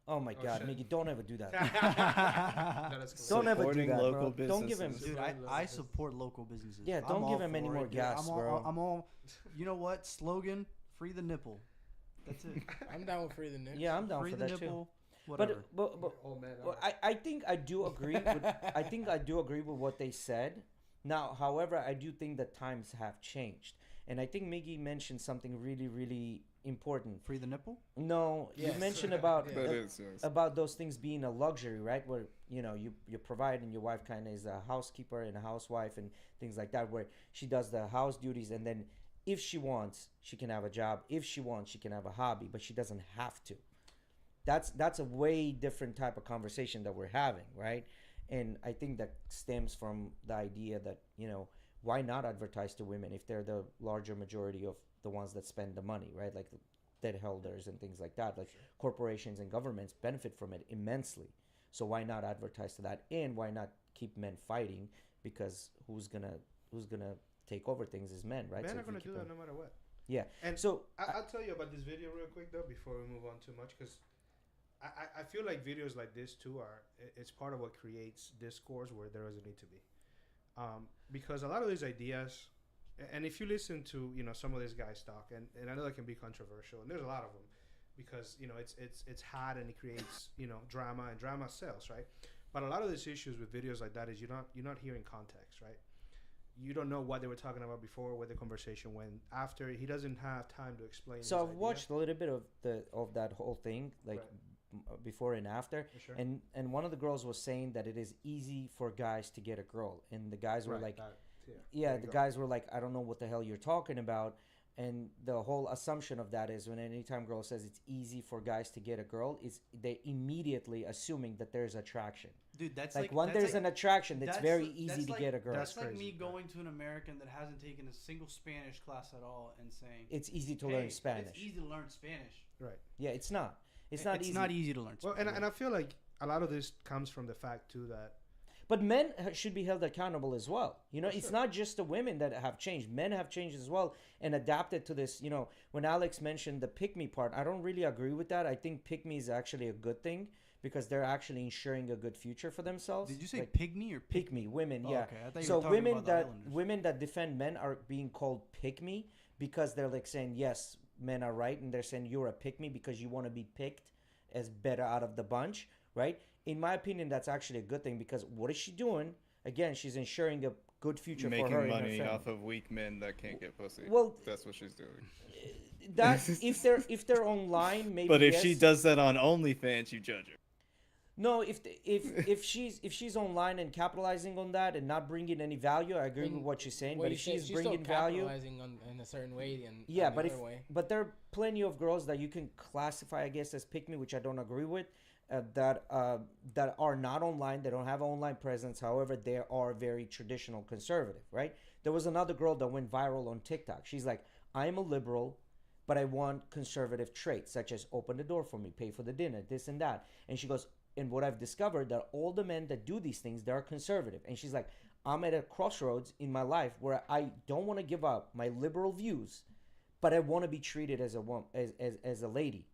Oh my Oh, God, shit. Mickey, don't ever do that. That is cool. Don't ever do Supporting that, local bro. Don't give him. businesses. Dude, I support local businesses. Yeah, I'm don't all give him any for more it, dude. gas, bro. I'm all. You know what? Slogan: free the nipple. That's it. I'm down with free the Knicks. Yeah, I'm down free for the that too. nipple. Whatever. But Oh, man. well, I think I do agree. I think I do agree with what they said. Now, however, I do think that times have changed, and I think Miggy mentioned something really, really important. Free the nipple. No, Yes. you mentioned about Yeah. That is, yes. about those things being a luxury, right? Where you provide, and your wife kind of is a housekeeper and a housewife and things like that, where she does the house duties, and then if she wants, she can have a job. If she wants, she can have a hobby, but she doesn't have to. That's a way different type of conversation that we're having, right? And I think that stems from the idea that, why not advertise to women if they're the larger majority of the ones that spend the money, right? Like the debt holders and things like that. Like corporations and governments benefit from it immensely. So why not advertise to that? And why not keep men fighting? Because who's gonna take over things is men, right? Men So are if you going to do keep that them- no matter what. Yeah. And So I'll tell you about this video real quick, though, before we move on too much, because I feel like videos like this, too, it's part of what creates discourse where there doesn't need to be. Because a lot of these ideas, and if you listen to, some of these guys talk, and I know it can be controversial, and there's a lot of them, because, it's hot and it creates, drama, and drama sells, right? But a lot of these issues with videos like that is you're not hearing context, right? You don't know what they were talking about before, where the conversation went after. He doesn't have time to explain. So his I've idea. watched a little bit of that whole thing, like before and after, For sure. and one of the girls was saying that it is easy for guys to get a girl, and the guys were Right, like, that, yeah, yeah, there you the go. guys were like, I don't know what the hell you're talking about. And the whole assumption of that is when anytime girl says it's easy for guys to get a girl, is they immediately assuming that there's attraction. Dude, that's Like when there's an attraction, it's very easy to get a girl. That's like crazy, me right. going to an American that hasn't taken a single Spanish class at all and saying It's easy to "Hey, learn Spanish. It's easy to learn Spanish. Right. Yeah, it's not. It's not easy. It's not easy to learn Well, Spanish. and I feel like a lot of this comes from the fact too that But men should be held accountable as well. It's sure. not just the women that have changed. Men have changed as well and adapted to this. When Alex mentioned the pick me part, I don't really agree with that. I think pick me is actually a good thing because they're actually ensuring a good future for themselves. Did you say Like, pygmy or pick me? Women, Oh, yeah. okay. I thought you So were talking women about the that Islanders. women that defend men are being called pick me because they're like saying yes, men are right, and they're saying you're a pick me because you want to be picked as better out of the bunch, right? In my opinion, that's actually a good thing because what is she doing? Again, she's ensuring a good future Making for her and her money family. off of weak men that can't get pussy. Well, That's what she's doing. that if they're online, maybe. But if she yes. does that on OnlyFans, you judge her. No, if she's online and capitalizing on that and not bringing any value, I agree with what she's saying. But if she's bringing value, capitalizing on in a certain way, and yeah, on the but other way. but there are plenty of girls that you can classify, I guess, as pick me, which I don't agree with. That are not online. They don't have an online presence. However, they are very traditional conservative, right? There was another girl that went viral on TikTok. She's like, I'm a liberal, but I want conservative traits such as open the door for me, pay for the dinner, this and that. And she goes, and what I've discovered that all the men that do these things, they're conservative. And she's like, I'm at a crossroads in my life where I don't want to give up my liberal views, but I want to be treated as a woman, as a lady.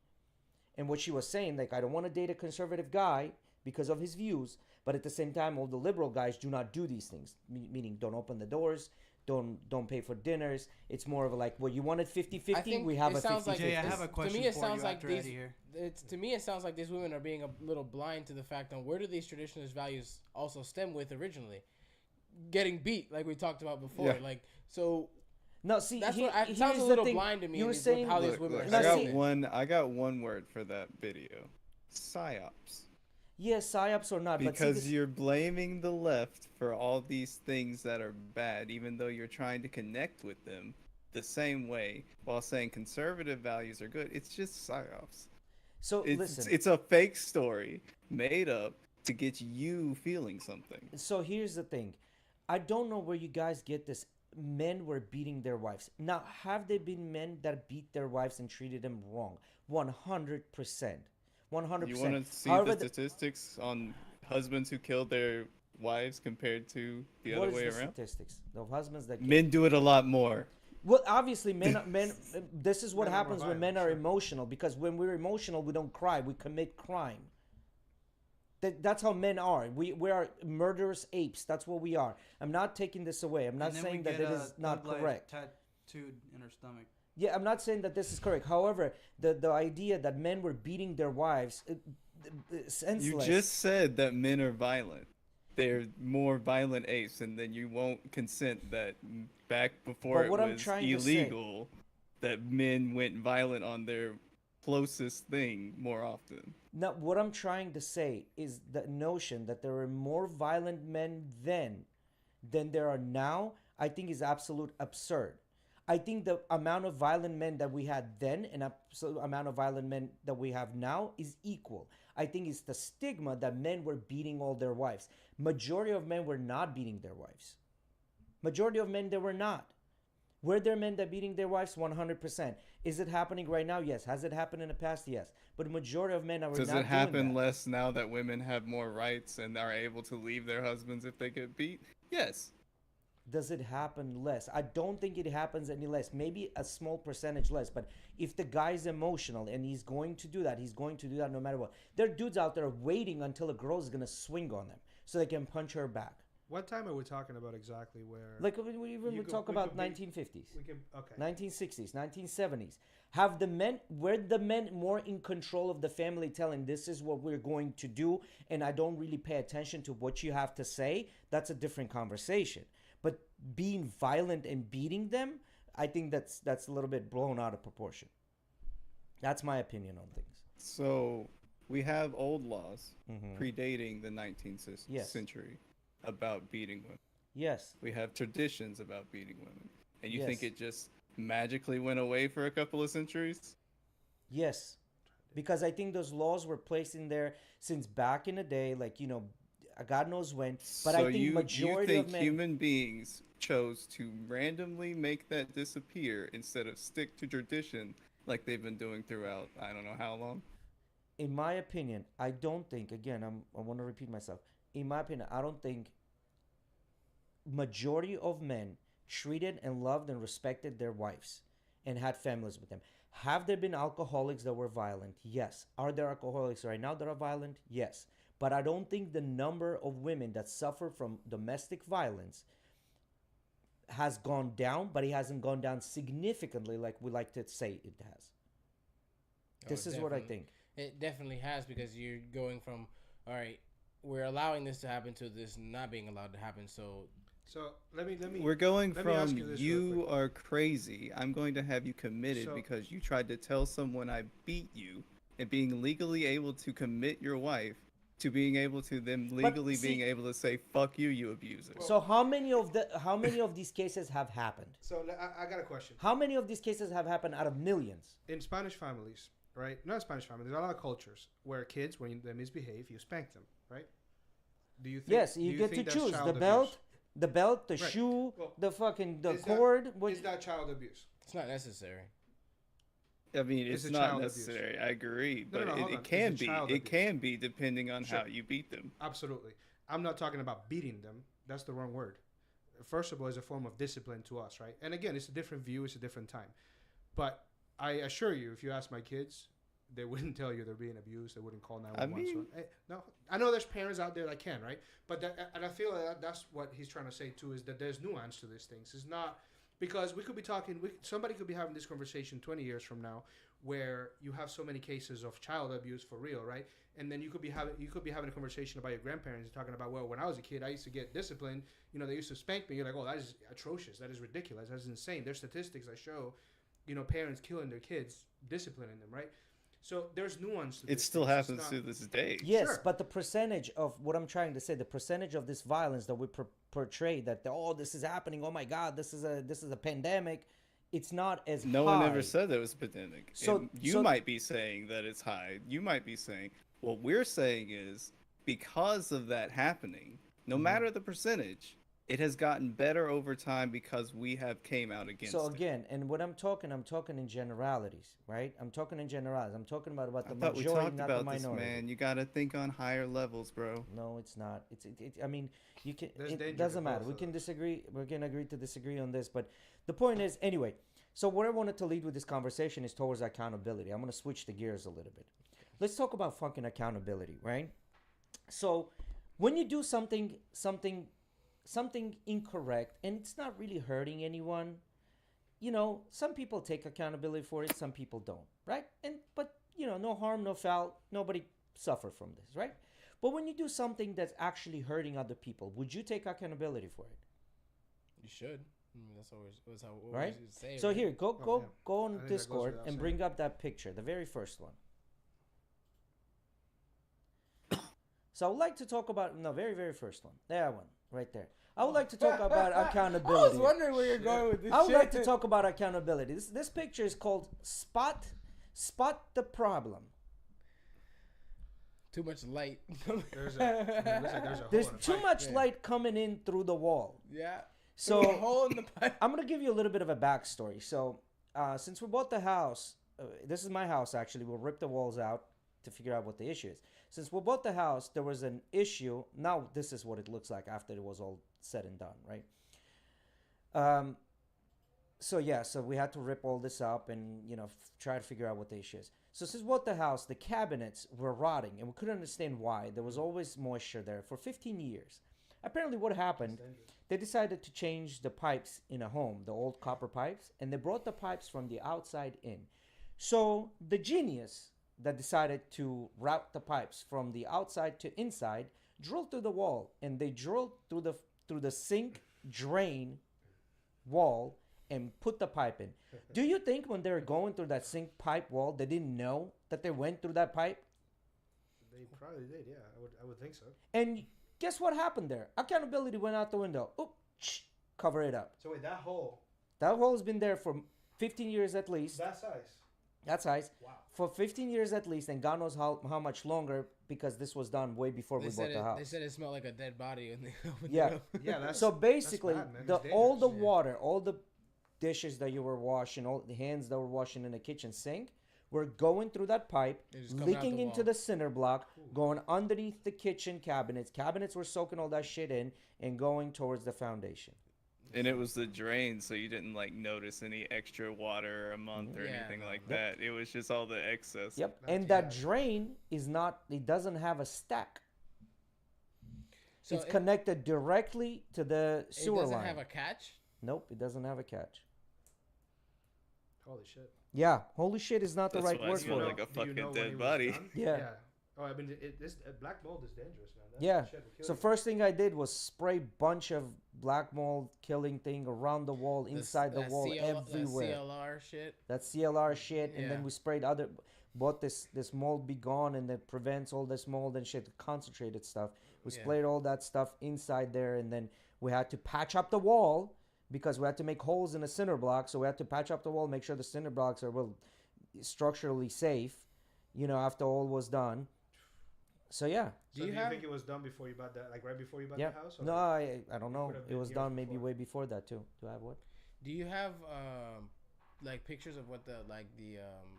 And what she was saying, like, I don't want to date a conservative guy because of his views. But at the same time, all the liberal guys do not do these things, meaning don't open the doors, don't pay for dinners. It's more of a like, well, you wanted 50-50, we have a 50-50. Jay, I have a question to me, it for sounds you like after these. Eddie here. To me, it sounds like these women are being a little blind to the fact on where do these traditionalist values also stem with originally, getting beat like we talked about before. Yeah. Like so. No, see, That's he- what it here's sounds a the little thing. blind to me. You were with saying how these Look, women look, are No, saying see- it. I got one word for that video. Psyops. yes, psyops or not, but see, Because this- you're blaming the left for all these things that are bad, even though you're trying to connect with them the same way while saying conservative values are good. It's just psyops. so listen. It's a fake story made up to get you feeling something. So here's the thing. I don't know where you guys get this. Men were beating their wives. Now, have there been men that beat their wives and treated them wrong? 100%. 100%. You want to see However, the statistics on husbands who killed their wives compared to the what other is way the around? statistics? The husbands that Men do it a lot more. Well, obviously, men. This is what Men are more happens when violent, men are sure. emotional. Because when we're emotional, we don't cry. We commit crime. That's how men are. We are murderous apes. That's what we are. I'm not taking this away. I'm not And then we saying that get it is not Thug Life correct. tattooed in her stomach. Yeah, I'm not saying that this is correct. However, the idea that men were beating their wives, senseless. You just said that men are violent. They're more violent apes, and then you won't consent that back before But what it I'm was trying to say- illegal, that men went violent on their closest thing more often. Now, what I'm trying to say is the notion that there are more violent men then than there are now, I think is absolute absurd. I think the amount of violent men that we had then and absolute amount of violent men that we have now is equal. I think it's the stigma that men were beating all their wives. Majority of men were not beating their wives. Majority of men, they were not. Were there men that beating their wives? 100%. Is it happening right now? Yes. Has it happened in the past? Yes. But the majority of men are Does not it happen doing that. less now that women have more rights and are able to leave their husbands if they get beat? Yes. Does it happen less? I don't think it happens any less. Maybe a small percentage less. But if the guy's emotional and he's going to do that, he's going to do that no matter what. There are dudes out there waiting until a girl is going to swing on them so they can punch her back. What time are we talking about exactly? Where Like we You could- talk we about could be- 1950s. we can okay. 1960s, 1970s. Have the men, were the men more in control of the family telling this is what we're going to do and I don't really pay attention to what you have to say? That's a different conversation. But being violent and beating them, I think that's a little bit blown out of proportion. That's my opinion on things. So we have old laws Mhm. predating the 19th Yes. century about beating women. Yes. We have traditions about beating women. And you think Yes. it just magically went away for a couple of centuries? Yes. Because I think those laws were placed in there since back in the day, like, God knows when. But so I think you majority think of men. human beings chose to randomly make that disappear instead of stick to tradition like they've been doing throughout I don't know how long? In my opinion, I don't think, again, I want to repeat myself. In my opinion, I don't think majority of men treated and loved and respected their wives and had families with them. Have there been alcoholics that were violent? Yes. Are there alcoholics right now that are violent? Yes. But I don't think the number of women that suffer from domestic violence has gone down, but it hasn't gone down significantly like we like to say it has. This is what I Definitely. think. It definitely has because you're going from, all right, we're allowing this to happen to this not being allowed to happen. So So let me. We're going let me ask from you this real you quick. are crazy. I'm going to have you committed So- because you tried to tell someone I beat you and being legally able to commit your wife to being able to them legally see- being able to say fuck you, you abuser. So how many of these cases have happened? So I got a question. How many of these cases have happened out of millions? In Spanish families, right? Not Spanish families. There's a lot of cultures where kids, when they misbehave, you spank them, right? Do you think? Yes, do you get to think that's choose child the belt, abuse? the Right. shoe, Well, the fucking the is that- cord. Is that child abuse? it's not necessary. I mean, It's it's a not child abuse. necessary. I agree, No, but no, hold on. it can It's a be. child It abuse. can be depending on Sure. how you beat them. Absolutely. I'm not talking about beating them. That's the wrong word. First of all, it's a form of discipline to us, right? And again, it's a different view. It's a different time. But I assure you, if you ask my kids, they wouldn't tell you they're being abused. They wouldn't call 911. mean- no, I know there's parents out there that can, right? But and I feel that that's what he's trying to say too, is that there's nuance to these things. It's not because we could be talking. Somebody could be having this conversation 20 years from now, where you have so many cases of child abuse for real, right? And then you could be having a conversation about your grandparents and talking about, well, when I was a kid, I used to get disciplined. You know, they used to spank me. You're like, oh, that is atrocious. That is ridiculous. That is insane. There's statistics that show, you know, parents killing their kids, disciplining them, right? So there's nuance to It this still thing. It's happens not- to this day. Yes, Sure. but the percentage of what I'm trying to say, the percentage of this violence that we portray, that this is happening. Oh my God, this is a pandemic. It's not as No high. one ever said that it was a pandemic. So- And you so- might be saying that it's high. You might be saying what we're saying is because of that happening, no matter the percentage, it has gotten better over time because we have came out against So it. again, and what I'm talking in generalities, right? I'm talking in generalities. I'm talking about I the thought we majority, talked not the about this, minority. man. You got to think on higher levels, bro. No, it's not. I mean, you can. There's It danger doesn't to matter. both We of can them. disagree. We can agree to disagree on this, but the point is, anyway. So what I wanted to lead with this conversation is towards accountability. I'm gonna switch the gears a little bit. Let's talk about fucking accountability, right? So when you do something incorrect and it's not really hurting anyone, you know, some people take accountability for it, some people don't, right? But you know, no harm, no foul, nobody suffer from this, right? But when you do something that's actually hurting other people, would you take accountability for it? You should. I mean, that's always how we Right? say. So right? here, go yeah. go I think on that goes Discord without and saying. bring up that picture, the very first one. So I would like to talk about very, very first one. That one, right there. I would like to talk about I accountability. was wondering where you're going with this. I would like shit. to talk about accountability. This picture is called Spot the Problem. Too much light. There's a There's hole in the too pipe. much yeah. light coming in through the wall. Yeah. So Through a hole in the pipe. I'm gonna give you a little bit of a backstory. So, since we bought the house, this is my house actually. We'll rip the walls out to figure out what the issue is. Since we bought the house, there was an issue. Now this is what it looks like after it was all said and done, right? So we had to rip all this up and try to figure out what the issue is. So since we bought the house, the cabinets were rotting, and we couldn't understand why. There was always moisture there for 15 years. Apparently, what happened? They decided to change the pipes in a home, the old copper pipes, and they brought the pipes from the outside in. So the genius that decided to route the pipes from the outside to inside drilled through the wall, and they drilled through the sink drain wall and put the pipe in. Do you think when they were going through that sink pipe wall, they didn't know that they went through that pipe? They probably did, yeah. I would think so. And guess what happened there? Accountability went out the window. Oop, cover it up. So wait, that hole, That hole's been there for 15 years at least. that size. That size. Wow. For 15 years at least, and God knows how much longer, because this was done way before we bought the house. They said it smelled like a dead body when they opened Yeah. it up. Yeah, that's So basically, that's bad, man. It's all the dangerous. water, all the dishes that you were washing, all the hands that were washing in the kitchen sink, were going through that pipe, It was coming out leaking the into wall. the cinder block, going underneath the kitchen cabinets. Cabinets were soaking all that shit in and going towards the foundation. And it was the drain, so you didn't like notice any extra water a month or Yeah, anything no. like that. It was just all the excess. Yep. That's- And that yeah. drain is not, it doesn't have a stack. So It's it connected directly to the sewer doesn't line. have a catch. Nope, it doesn't have a catch. Holy shit. Yeah, holy shit is not the That's right why it word smelled for it. like a Do you fucking know when dead he was body. done? Yeah. Oh, I mean, this black mold is dangerous, man. That Yeah. shit will kill So you. first thing I did was spray bunch of black mold killing thing around the wall, inside the That wall, CL everywhere. That CLR shit. That CLR shit, and then Yeah. we sprayed bought this mold be gone, and that prevents all this mold and shit, concentrated stuff. We Yeah. sprayed all that stuff inside there, and then we had to patch up the wall because we had to make holes in the cinder block. So we had to patch up the wall, make sure the cinder blocks are structurally safe. After all was done. So yeah. So do you think it was done before you bought that, like right before you bought Yeah. the house? Or No, I don't know. could have It been was years done maybe before. way before that too. Do I have what? Do you have like pictures of what the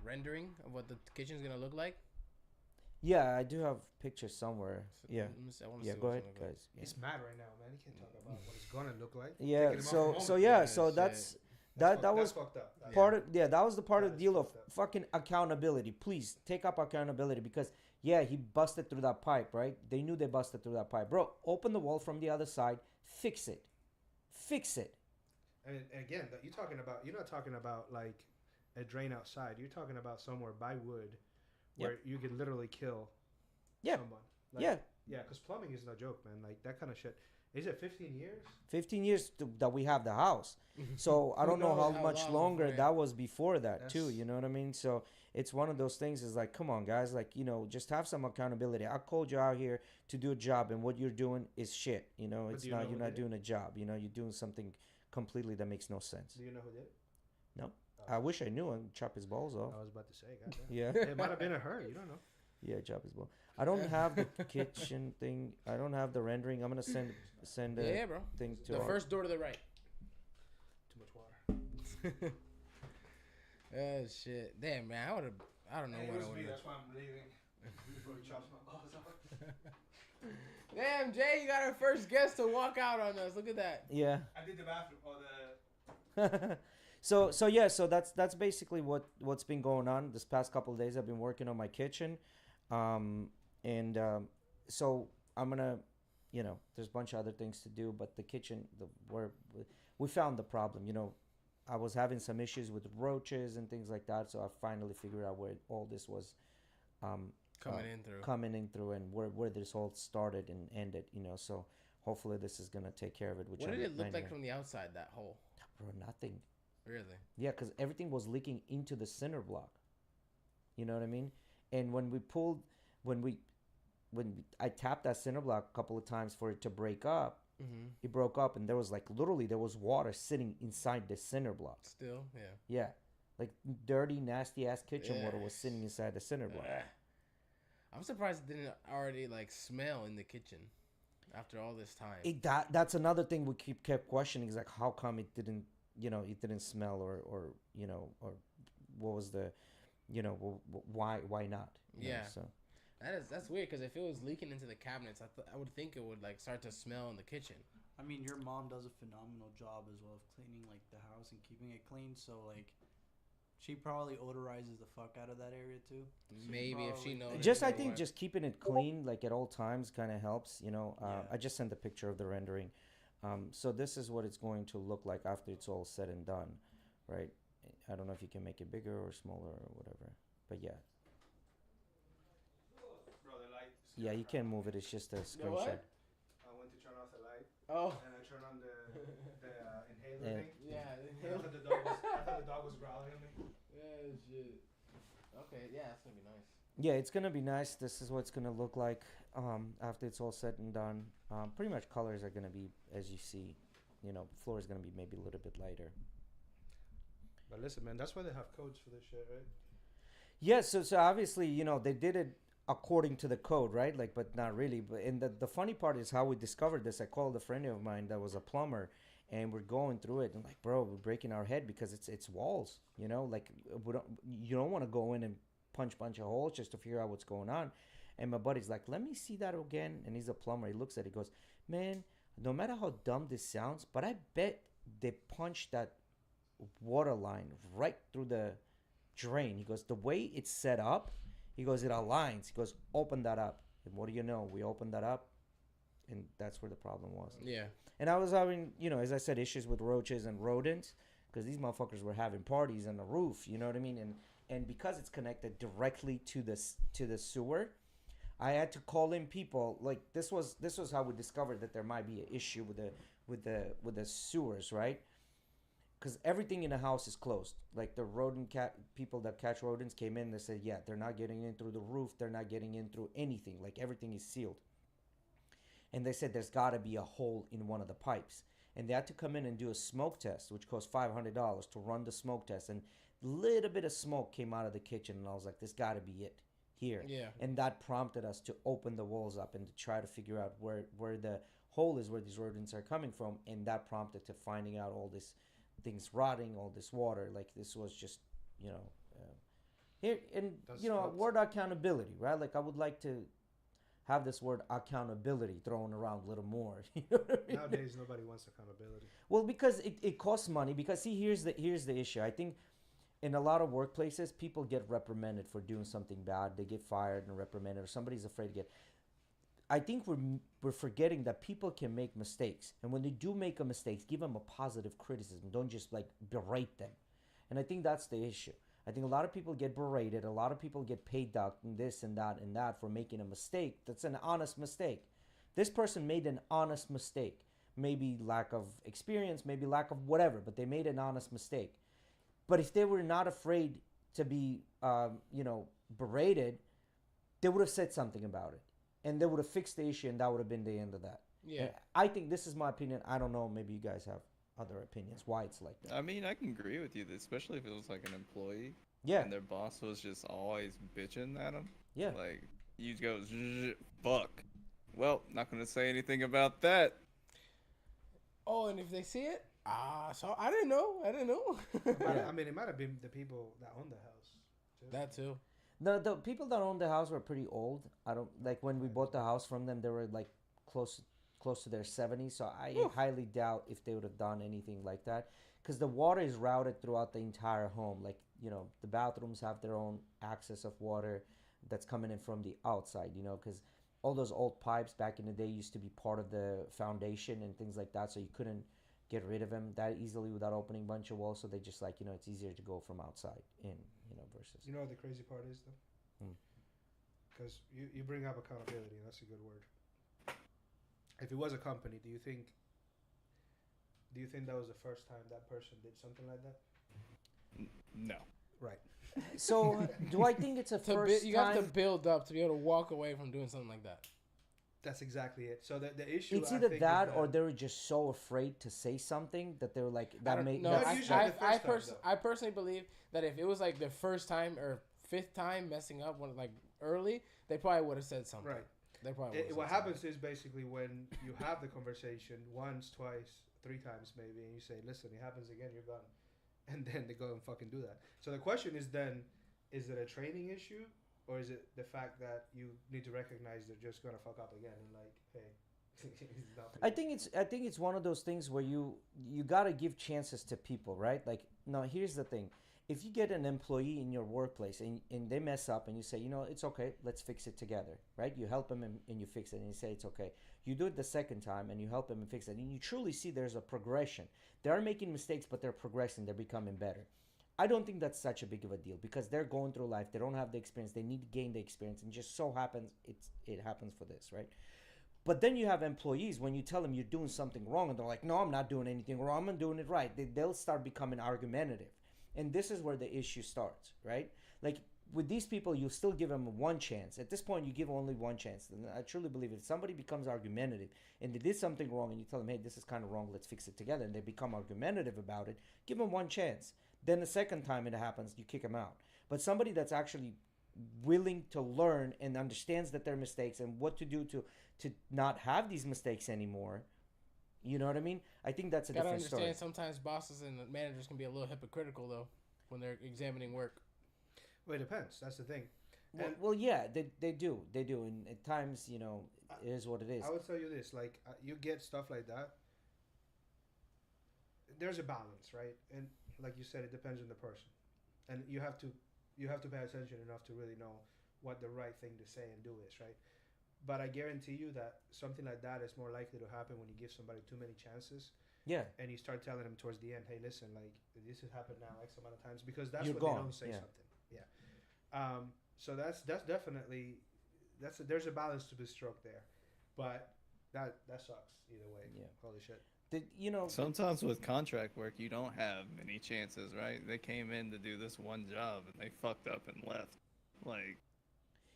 rendering of what the kitchen's gonna look like? Yeah, I do have pictures somewhere. Yeah. Let me see- I wanna Yeah, see go what ahead, it's gonna look like. guys. Yeah. He's mad right now, man. He can't talk about what it's gonna look like. Yeah, Taking him off so the so moment. yeah, Yeah, so shit. that's That's that was fucked up. That's part of that was the part of That the is deal of fucked up. fucking accountability. Please take up accountability, because Yeah, he busted through that pipe, right? They knew they busted through that pipe. Bro, open the wall from the other side. Fix it. Fix it. And again, you're not talking about like a drain outside. You're talking about somewhere by wood where you could literally kill someone. Like, yeah. Yeah, because plumbing is no joke, man. Like that kind of shit. Is it 15 years? 15 years that we have the house. So I don't know how much longer that was before that too. You know what I mean? So it's one of those things is like, come on, guys. Like, you know, just have some accountability. I called you out here to do a job and what you're doing is shit. You know, it's not, you're not doing a job. You know, you're doing something completely that makes no sense. Do you know who did it? No. I wish I knew him. Chop his balls off. I was about to say, goddamn. Yeah. It might have been a her. You don't know. Yeah, chop his balls. I don't have the kitchen thing. I don't have the rendering. I'm gonna send a bro. thing to the first door to the right. Too much water. Oh shit! Damn, man. I don't know what I would have. That's why I'm leaving. Before he chops my balls off. Damn, Jay, you got our first guest to walk out on us. Look at that. Yeah. I did the bathroom or the. So that's basically what's been going on this past couple of days. I've been working on my kitchen, so I'm gonna, you know, there's a bunch of other things to do, but the kitchen, we found the problem. You know, I was having some issues with roaches and things like that, so I finally figured out where all this was coming in through, and where this all started and ended. You know, so hopefully this is gonna take care of it. What did it look like from the outside? That hole? Bro, nothing. Really? Yeah, because everything was leaking into the cinder block. You know what I mean? And when I tapped that cinder block a couple of times for it to break up, it broke up, and there was there was water sitting inside the cinder block. Still, yeah. Yeah, like dirty, nasty ass kitchen water was sitting inside the cinder block. I'm surprised it didn't already smell in the kitchen after all this time. That's another thing we kept questioning is like, how come it didn't? You know, it didn't smell, or you know, or what was the, you know, why not? You know, so that's weird because if it was leaking into the cabinets, I would think it would start to smell in the kitchen. I mean, your mom does a phenomenal job as well of cleaning the house and keeping it clean. So she probably odorizes the fuck out of that area too. Maybe if she knows. I think just keeping it clean at all times kind of helps. You know, I just sent a picture of the rendering. So this is what it's going to look like after it's all said and done, right? I don't know if you can make it bigger or smaller or whatever, but yeah. Bro, the light. Yeah, you can't move it. It's just a screenshot. I went to turn off the light. Oh. And I turned on the inhaler thing. Yeah. I thought the dog was growling at me. Yeah, shit. Okay, yeah, it's gonna be nice. Yeah, it's gonna be nice. This is what it's gonna look like after it's all said and done. Pretty much colors are gonna be as you see. You know, floor is gonna be maybe a little bit lighter. But listen, man, that's why they have codes for this shit, right? Yeah, so obviously, you know, they did it according to the code, right? But not really. But and the funny part is how we discovered this. I called a friend of mine that was a plumber, and we're going through it, and bro, we're breaking our head because it's walls. You know, you don't want to go in and punch a bunch of holes just to figure out what's going on. And my buddy's like, let me see that again. And he's a plumber. He looks at it, he goes, man, no matter how dumb this sounds, but I bet they punched that water line right through the drain. He goes, the way it's set up, he goes, it aligns. He goes, open that up. And what do you know? We opened that up, and that's where the problem was. Yeah. And I was having, you know, as I said, issues with roaches and rodents because these motherfuckers were having parties on the roof. You know what I mean? And because it's connected directly to the sewer, I had to call in people. This was how we discovered that there might be an issue with the sewers, right? Because everything in the house is closed. Like the rodent people that catch rodents came in. They said, yeah, they're not getting in through the roof. They're not getting in through anything. Like everything is sealed. And they said there's got to be a hole in one of the pipes. And they had to come in and do a smoke test, which cost $500 to run the smoke test. And a little bit of smoke came out of the kitchen. And I was like, this got to be it here. Yeah. And that prompted us to open the walls up and to try to figure out where the hole is, where these rodents are coming from. And that prompted to finding out all this things rotting, all this water. Like this was just, you know, here. And, word accountability, right? Like I would like to have this word accountability thrown around a little more. You know what I mean? Nowadays, nobody wants accountability. Well, because it costs money. Because see, here's the issue. I think, in a lot of workplaces, people get reprimanded for doing something bad. They get fired and reprimanded, or somebody's afraid to get. I think we're forgetting that people can make mistakes, and when they do make a mistake, give them a positive criticism. Don't just like berate them, and I think that's the issue. I think a lot of people get berated. A lot of people get paid out and this and that for making a mistake. That's an honest mistake. This person made an honest mistake. Maybe lack of experience, maybe lack of whatever, but they made an honest mistake. But if they were not afraid to be, berated, they would have said something about it. And they would have fixed the issue, and that would have been the end of that. Yeah. And I think this is my opinion. I don't know. Maybe you guys have other opinions why it's like that. I mean, I can agree with you, especially if it was like an employee. Yeah. And their boss was just always bitching at them. Yeah. Like, you go, fuck. Well, not going to say anything about that. Oh, and if they see it, so I didn't know. I mean, it might have been the people that own the house. Too. That too. The people that owned the house were pretty old. I don't like when we bought the house from them. They were like close to their 70s. So I highly doubt if they would have done anything like that, because the water is routed throughout the entire home. Like, the bathrooms have their own access of water that's coming in from the outside. Because all those old pipes back in the day used to be part of the foundation and things like that. So you couldn't get rid of them that easily without opening a bunch of walls. So they just it's easier to go from outside in, versus. You know what the crazy part is, though? Because you bring up accountability, and that's a good word. If it was a company, do you think that was the first time that person did something like that? No. Right. So do I think it's a first you time? have to build up to be able to walk away from doing something like that. That's exactly it. So the issue. It's I either think, that, is or they were just so afraid to say something that they were like that made. No, That's usually the first time, I personally believe that if it was like the first time or fifth time messing up when like early, they probably would have said something. Right. They probably. What happens is basically when you have the conversation once, twice, 3 times maybe, and you say, "Listen, it happens again, you're gone," and then they go and fucking do that. So the question is then, is it a training issue? Or is it the fact that you need to recognize they're just gonna fuck up again and like, hey, it's not for you. I think it's one of those things where you gotta give chances to people, right? Like, no, here's the thing: if you get an employee in your workplace and they mess up, and you say, it's okay, let's fix it together, right? You help them and you fix it, and you say it's okay. You do it the second time and you help them and fix it, and you truly see there's a progression. They are making mistakes, but they're progressing. They're becoming better. I don't think that's such a big of a deal, because they're going through life. They don't have the experience. They need to gain the experience, and just so happens it happens for this, right? But then you have employees, when you tell them you're doing something wrong, and they're like, no, I'm not doing anything wrong. I'm doing it right. They'll start becoming argumentative. And this is where the issue starts, right? Like, with these people, you still give them one chance. At this point, you give only one chance. And I truly believe if somebody becomes argumentative and they did something wrong, and you tell them, hey, this is kind of wrong, let's fix it together, and they become argumentative about it, give them one chance. Then the second time it happens, you kick them out. But somebody that's actually willing to learn and understands that they're mistakes and what to do to not have these mistakes anymore, you know what I mean? I think that's a different story. Gotta understand, sometimes bosses and managers can be a little hypocritical, though, when they're examining work. Well, it depends. That's the thing. Well, yeah, they do. And at times, it is what it is. I would tell you this, like, you get stuff like that. There's a balance, right? And like you said, it depends on the person, and you have to pay attention enough to really know what the right thing to say and do is, right? But I guarantee you that something like that is more likely to happen when you give somebody too many chances. Yeah. And you start telling them towards the end, hey, listen, like, this has happened now X amount of times, because that's You're when gone. they don't say Yeah. something. Yeah. So that's definitely there's a balance to be struck there, but that sucks either way. Yeah. Holy shit. Sometimes with contract work, you don't have many chances, right? They came in to do this one job and they fucked up and left. Like,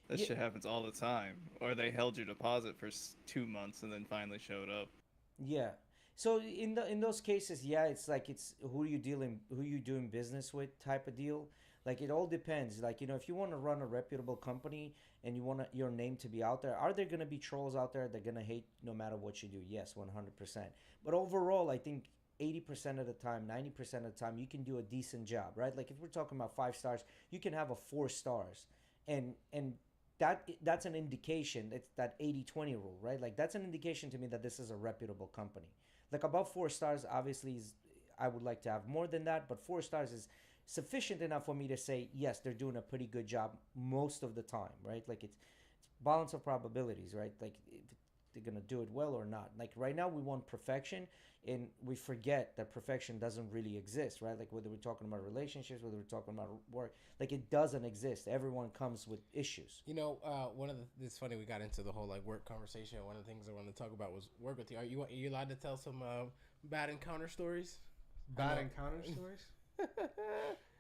that shit happens all the time. Or they held your deposit for 2 months and then finally showed up. Yeah. So in those cases, yeah, it's like it's who you doing business with type of deal. Like, it all depends. Like, if you want to run a reputable company and you want your name to be out there, are there going to be trolls out there that are going to hate no matter what you do? Yes, 100%. But overall, I think 80% of the time, 90% of the time, you can do a decent job, right? Like, if we're talking about 5 stars, you can have a 4 stars. And that's an indication. It's that 80-20 rule, right? Like, that's an indication to me that this is a reputable company. Like, above 4 stars, obviously, I would like to have more than that, but 4 stars is sufficient enough for me to say yes, they're doing a pretty good job most of the time, right? Like it's balance of probabilities, right? Like if they're gonna do it well or not. Like right now we want perfection, and we forget that perfection doesn't really exist, right? Like whether we're talking about relationships, whether we're talking about work, like it doesn't exist. Everyone comes with issues. You know, it's funny we got into the whole like work conversation. One of the things I wanted to talk about was work with you. Are you allowed to tell some bad encounter stories? Bad encounter stories.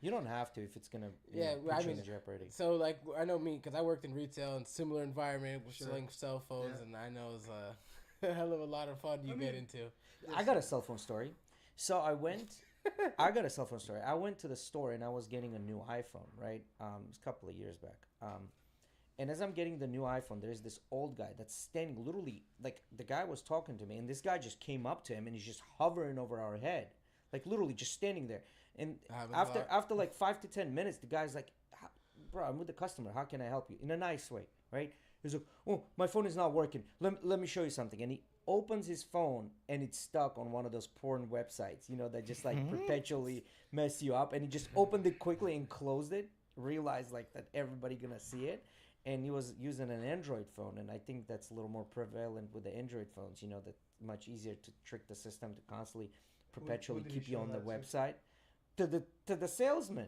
You don't have to if it's gonna put you in jeopardy. So like I know me because I worked in retail and similar environment with selling cell phones, and I know it's a hell of a lot of fun get into. I got a cell phone story. So I got a cell phone story. I went to the store and I was getting a new iPhone, right? It was a couple of years back. And as I'm getting the new iPhone, there's this old guy that's standing literally, like the guy was talking to me, and this guy just came up to him and he's just hovering over our head, like literally just standing there. And after like 5 to 10 minutes, the guy's like, bro, I'm with the customer. How can I help you? In a nice way, right? He's like, oh, my phone is not working. Let me show you something. And he opens his phone and it's stuck on one of those porn websites, you know, that just like perpetually mess you up. And he just opened it quickly and closed it, realized like that everybody gonna see it. And he was using an Android phone. And I think that's a little more prevalent with the Android phones, you know, that much easier to trick the system to constantly perpetually keep you on the website. To the salesman.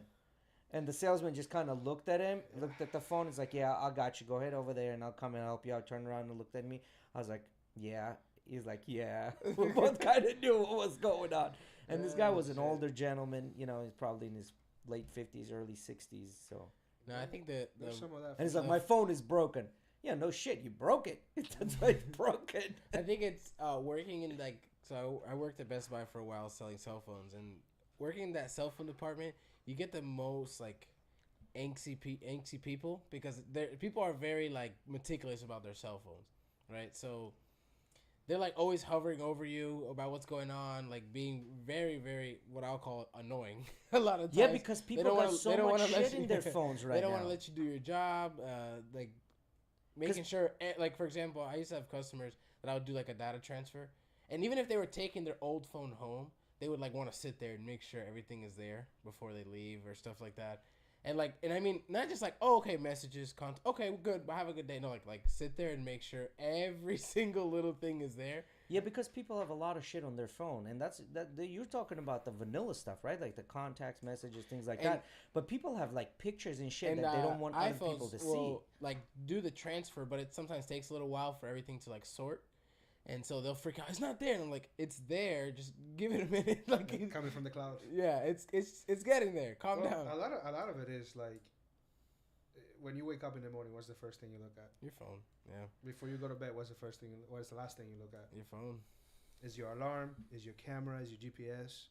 And the salesman just kind of looked at him, looked at the phone. He's like, yeah, I got you. Go ahead over there and I'll come and help you out. Turned around and looked at me. I was like, yeah. He's like, yeah. We both kind of knew what was going on. And this guy was an older gentleman. You know, he's probably in his late 50s, early 60s. So. No, I think that. And he's like, my phone is broken. Yeah, no shit. You broke it. That's why it's broken. I think it's working in like, so I worked at Best Buy for a while selling cell phones, and working in that cell phone department, you get the most like angsty people because people are very like meticulous about their cell phones, right? So they're like always hovering over you about what's going on, like being very, very what I'll call annoying a lot of times. Yeah, because people got so much shit in their phones right now. They don't want to let you do your job, like making sure, like for example, I used to have customers that I would do like a data transfer, and even if they were taking their old phone home, they would like want to sit there and make sure everything is there before they leave or stuff like that. And like, and I mean, not just like, oh, okay, messages, content, okay, good, have a good day. No, like sit there and make sure every single little thing is there. Yeah, because people have a lot of shit on their phone, and you're talking about the vanilla stuff, right? Like the contacts, messages, things like that. But people have like pictures and shit that they don't want other people to see. Like do the transfer, but it sometimes takes a little while for everything to like sort. And so they'll freak out. It's not there. And I'm like, it's there. Just give it a minute. Like coming from the clouds. Yeah, it's getting there. Calm down. A lot of it is like when you wake up in the morning. What's the first thing you look at? Your phone. Yeah. Before you go to bed, what's the last thing you look at? Your phone. Is your alarm? Is your camera? Is your GPS?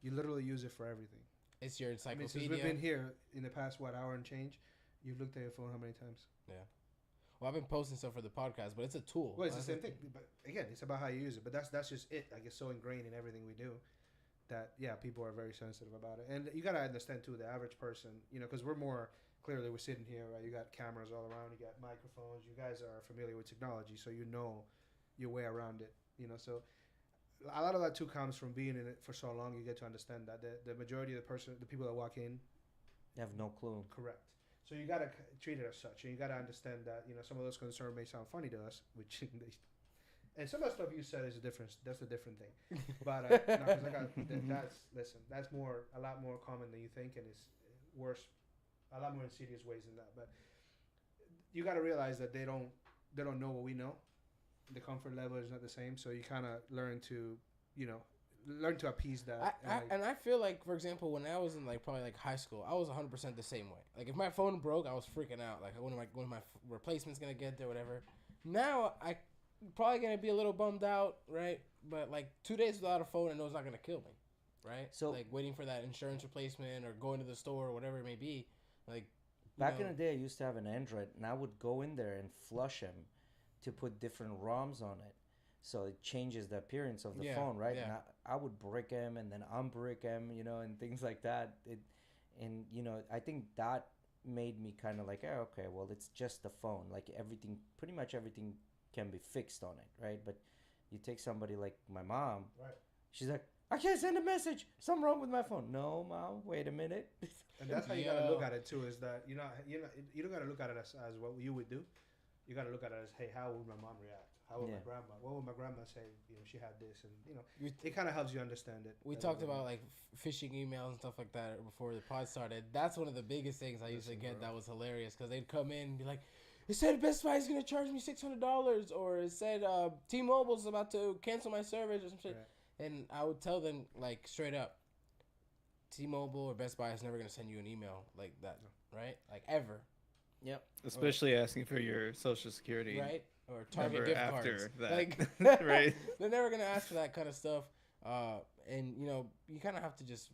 You literally use it for everything. It's your encyclopedia. I mean, since we've been here in the past hour and change, you've looked at your phone how many times? Yeah. Well, I've been posting stuff for the podcast, but it's a tool. Well, it's the same thing. But again, it's about how you use it. But that's just it. Like it's so ingrained in everything we do that, yeah, people are very sensitive about it. And you got to understand, too, the average person, you know, because we're sitting here, right? You got cameras all around. You got microphones. You guys are familiar with technology, so you know your way around it, you know. So a lot of that, too, comes from being in it for so long. You get to understand that the majority of the people that walk in have no clue. Correct. So you gotta treat it as such, and you gotta understand that, you know, some of those concerns may sound funny to us, which and some of the stuff you said is a difference. That's a different thing. But that's a lot more common than you think, and it's worse, a lot more insidious ways than that. But you gotta realize that they don't know what we know. The comfort level is not the same, so you kind of learn to appease that. And I feel like, for example, when I was in like probably like high school, I was 100% the same way. Like if my phone broke, I was freaking out. Like when my replacement's gonna get there, whatever. Now I probably gonna be a little bummed out, right? But like 2 days without a phone, I know it's not gonna kill me, right? So like waiting for that insurance replacement or going to the store or whatever it may be. Like back in the day, I used to have an Android, and I would go in there and flush them to put different ROMs on it. So it changes the appearance of the phone, right? Yeah. And I would brick them and then unbrick them, you know, and things like that. And you know, I think that made me kind of like, oh, okay, well, it's just the phone. Like pretty much everything can be fixed on it, right? But you take somebody like my mom, right? She's like, I can't send a message. Something wrong with my phone. No, Mom. Wait a minute. And that's how you gotta look at it too. Is that you don't gotta look at it as what you would do. You gotta look at it as, hey, how would my mom react? How would my grandma? What would my grandma say? She had this, and it kind of helps you understand it. We talked about like phishing emails and stuff like that before the pod started. That's one of the biggest things I used to get. That was hilarious because they'd come in and be like, "It said Best Buy is gonna charge me $600," or it said T-Mobile's about to cancel my service or some shit. Right. And I would tell them like straight up, T-Mobile or Best Buy is never gonna send you an email like that, right? Like ever. Yep. Especially asking for your social security. Right. Or Target gift cards. That. Like, right. They're never gonna ask for that kind of stuff. And you kind of have to just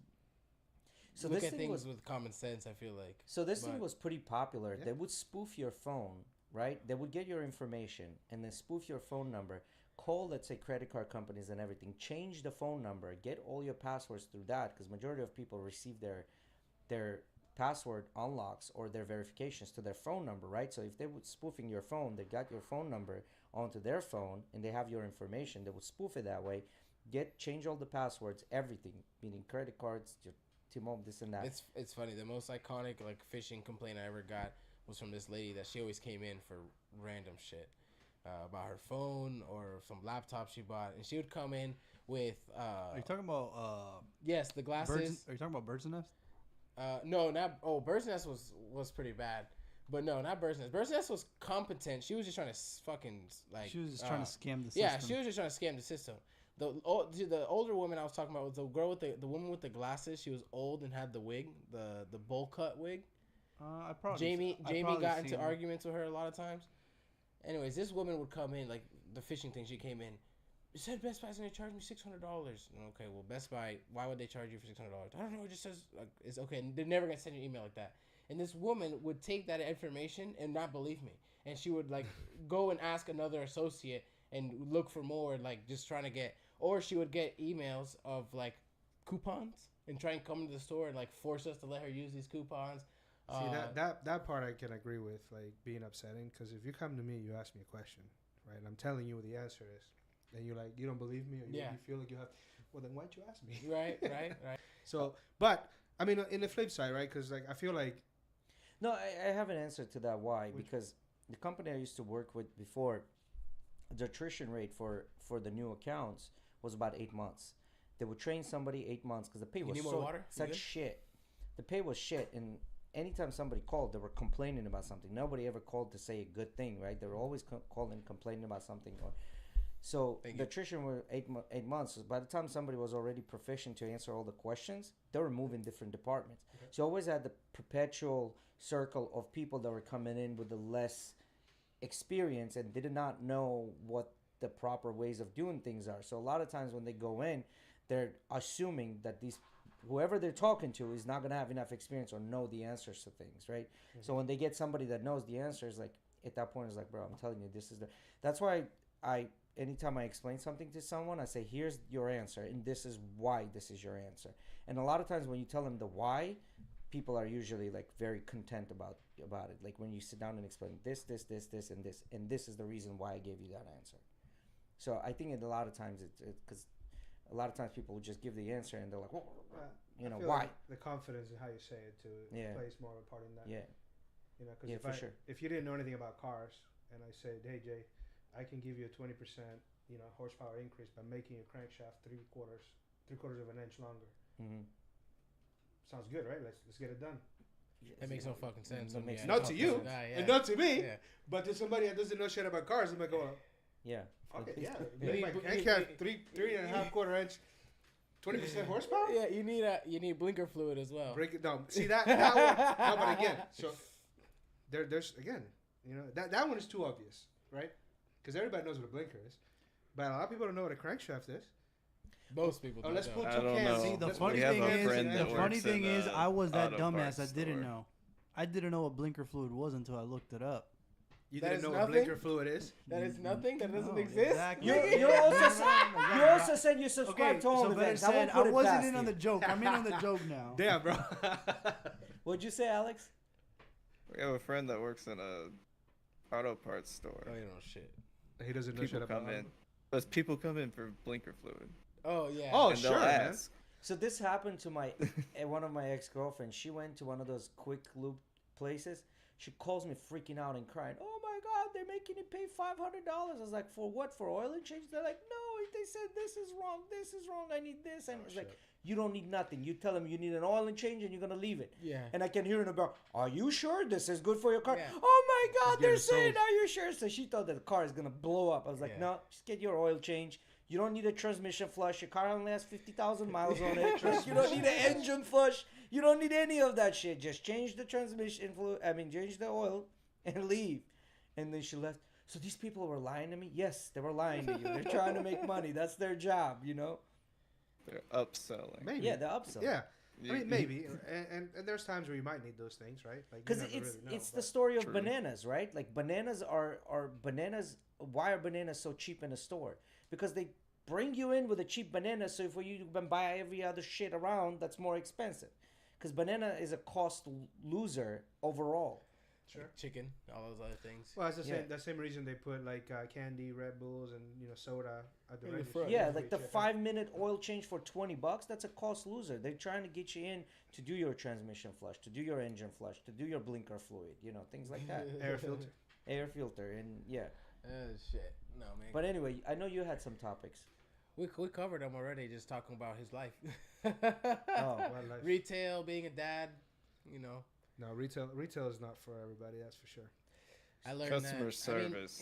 look at things with common sense. I feel like. So this thing was pretty popular. Yeah. They would spoof your phone, right? They would get your information and then spoof your phone number. Call, let's say, credit card companies and everything. Change the phone number. Get all your passwords through that, because majority of people receive their password unlocks or their verifications to their phone number, right? So if they would spoofing your phone, they got your phone number onto their phone and they have your information, they would spoof it that way. Change all the passwords, everything, meaning credit cards, T-Mobile, this and that. It's funny. The most iconic like phishing complaint I ever got was from this lady that she always came in for random shit. About her phone or some laptop she bought, and she would come in with Are you talking about yes, the glasses. Are you talking about Bird's Nest? No, not Bird's Nest was pretty bad, but no, not Bird's Nest. Bird's Nest was competent. She was just trying to fucking like. She was just trying to scam the system. Yeah, she was just trying to scam the system. The older woman I was talking about was the girl with the woman with the glasses. She was old and had the wig, the bowl cut wig. Jamie got into arguments with her a lot of times. Anyways, this woman would come in, like the phishing thing, she came in. It said Best Buy's going to charge me $600. Okay, well, Best Buy, why would they charge you for $600? I don't know, it just says, like, it's okay. And they're never going to send you an email like that. And this woman would take that information and not believe me. And she would, like, go and ask another associate and look for more, like, just trying to get, or she would get emails of, like, coupons and try and come to the store and, like, force us to let her use these coupons. See, that part I can agree with, like, being upsetting, because if you come to me, you ask me a question, right, and I'm telling you what the answer is, and you're like, you don't believe me, or you feel like you have, well, then why'd you ask me? Right. So, but, I mean, in the flip side, right, because, like, I feel like... No, I have an answer to that why, because the company I used to work with before, the attrition rate for the new accounts was about 8 months. They would train somebody 8 months, because the pay was such shit. The pay was shit, and... Anytime somebody called, they were complaining about something. Nobody ever called to say a good thing, right? They were always calling, complaining about something. So the attrition was 8 months. By the time somebody was already proficient to answer all the questions, they were moving different departments. Okay. So you always had the perpetual circle of people that were coming in with the less experience and did not know what the proper ways of doing things are. So a lot of times when they go in, they're assuming that whoever they're talking to is not going to have enough experience or know the answers to things, right? Mm-hmm. So when they get somebody that knows the answers, like at that point, it's like, bro, I'm telling you, that's why anytime I explain something to someone, I say, here's your answer, and this is why this is your answer. And a lot of times when you tell them the why, people are usually like very content about it. Like when you sit down and explain this, and this, and this is the reason why I gave you that answer. So I think a lot of times because a lot of times people will just give the answer and they're like, well, why? Like the confidence in how you say it plays more of a part in that. Yeah. Because if you didn't know anything about cars and I said, hey, Jay, I can give you a 20%, horsepower increase by making your crankshaft three quarters of an inch longer. Mm-hmm. Sounds good, right? Let's get it done. That makes no fucking sense. Not to you, and not to me, but to somebody that doesn't know shit about cars, I'm like, oh, yeah. Fuck it, yeah. My crankshaft 3.5 quarter inch, 20% horsepower. Yeah, you need blinker fluid as well. Break it down. See that one? No, but again, so there's again, that one is too obvious, right? Because everybody knows what a blinker is, but a lot of people don't know what a crankshaft is. Most people don't know. I don't know. See, the funny thing is, I was that dumbass that didn't know. I didn't know what blinker fluid was until I looked it up. You didn't know what blinker fluid is? That is nothing? That doesn't exist? Exactly. You also said you subscribe to all events. I wasn't in on the joke. I'm in on the joke now. Damn, bro. What'd you say, Alex? We have a friend that works in a auto parts store. Oh, you know shit. He doesn't know shit about it. People come in for blinker fluid. Oh yeah. Oh, and they'll sure, man. ask. So this happened to my one of my ex-girlfriends. She went to one of those quick lube places. She calls me freaking out and crying. Oh my God, they're making you pay $500. I was like, for what? For oil and change? They're like, no. They said this is wrong. This is wrong. I need this. And it's like, you don't need nothing. You tell them you need an oil and change, and you're gonna leave it. Yeah. And I can hear in the back, are you sure this is good for your car? Yeah. Oh my God, they're getting saying, sold. are you sure? So she thought that the car is gonna blow up. I was like, Yeah. no, just get your oil change. You don't need a transmission flush. Your car only has 50,000 miles on it. Like, you don't need an engine flush. You don't need any of that shit. Just change the transmission fluid. Change the oil and leave. And then she left. So these people were lying to me? Yes, they were lying to you. They're trying to make money. That's their job, you know? They're upselling. Maybe. Yeah, the upsell. Yeah. You- I mean, maybe. And there's times where you might need those things, right? Like, you Because never it's really know, it's the but- story of True. bananas, right? Like bananas are bananas. Why are bananas so cheap in a store? Because they bring you in with a cheap banana, so for you to buy every other shit around that's more expensive. Because banana is a cost loser overall. Sure. Chicken, all those other things. Well, it's the Yeah. same. The same reason they put like candy, Red Bulls, and soda at the In the register. front. Yeah, for like the your chicken. 5-minute oil change for $20. That's a cost loser. They're trying to get you in to do your transmission flush, to do your engine flush, to do your blinker fluid. Things like that. air filter. Air filter, and yeah. Oh shit. No man. But anyway, I know you had some topics. we covered them already. Just talking about his life. Oh, Wildlife. Retail, being a dad. No, retail is not for everybody. That's for sure. I learned Customer that. service.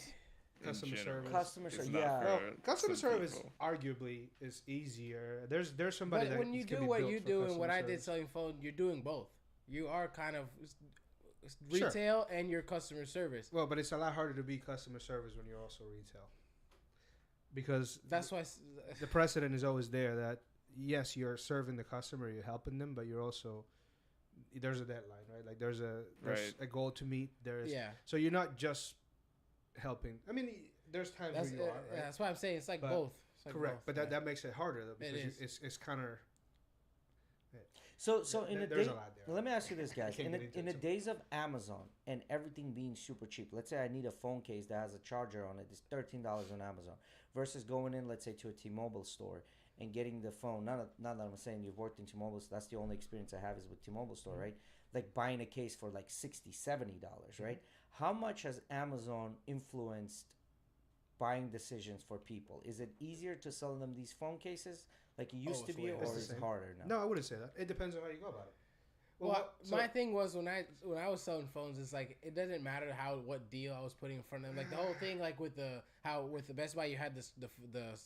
in Customer general service. Customer is service, not yeah. for Well, customer some service people. arguably is easier. There's somebody But that when you can do be what built you for do and what customer I did service. selling phone, you're doing both. You are kind of Sure. retail and your customer service. Well, but it's a lot harder to be customer service when you're also retail. Because That's why. the precedent is always there that yes, you're serving the customer, you're helping them, but you're also there's a deadline, right? Like there's Right. a goal to meet. There's Yeah. so you're not just helping. I mean, there's times That's, where you are, right? yeah, that's why I'm saying it's like But- both. It's like Correct, both, but yeah. that makes it harder though because is. it's kind of So in a there's day, a lot there. let me ask you this, guys. can't In get into the it, so- days of Amazon and everything being super cheap, let's say I need a phone case that has a charger on it. It's $13 on Amazon versus going in, let's say, to a T-Mobile store and getting the phone. Not that I'm saying you've worked in T-Mobile, so that's the only experience I have is with T-Mobile store, right? Like buying a case for like $60, $70, right? How much has Amazon influenced buying decisions for people? Is it easier to sell them these phone cases like it used to it's be, way or It's the is it same. harder now? No, I wouldn't say that. It depends on how you go about it. Well, so- my thing was when I was selling phones, it's like it doesn't matter what deal I was putting in front of them. Like the whole thing, like with the Best Buy, you had the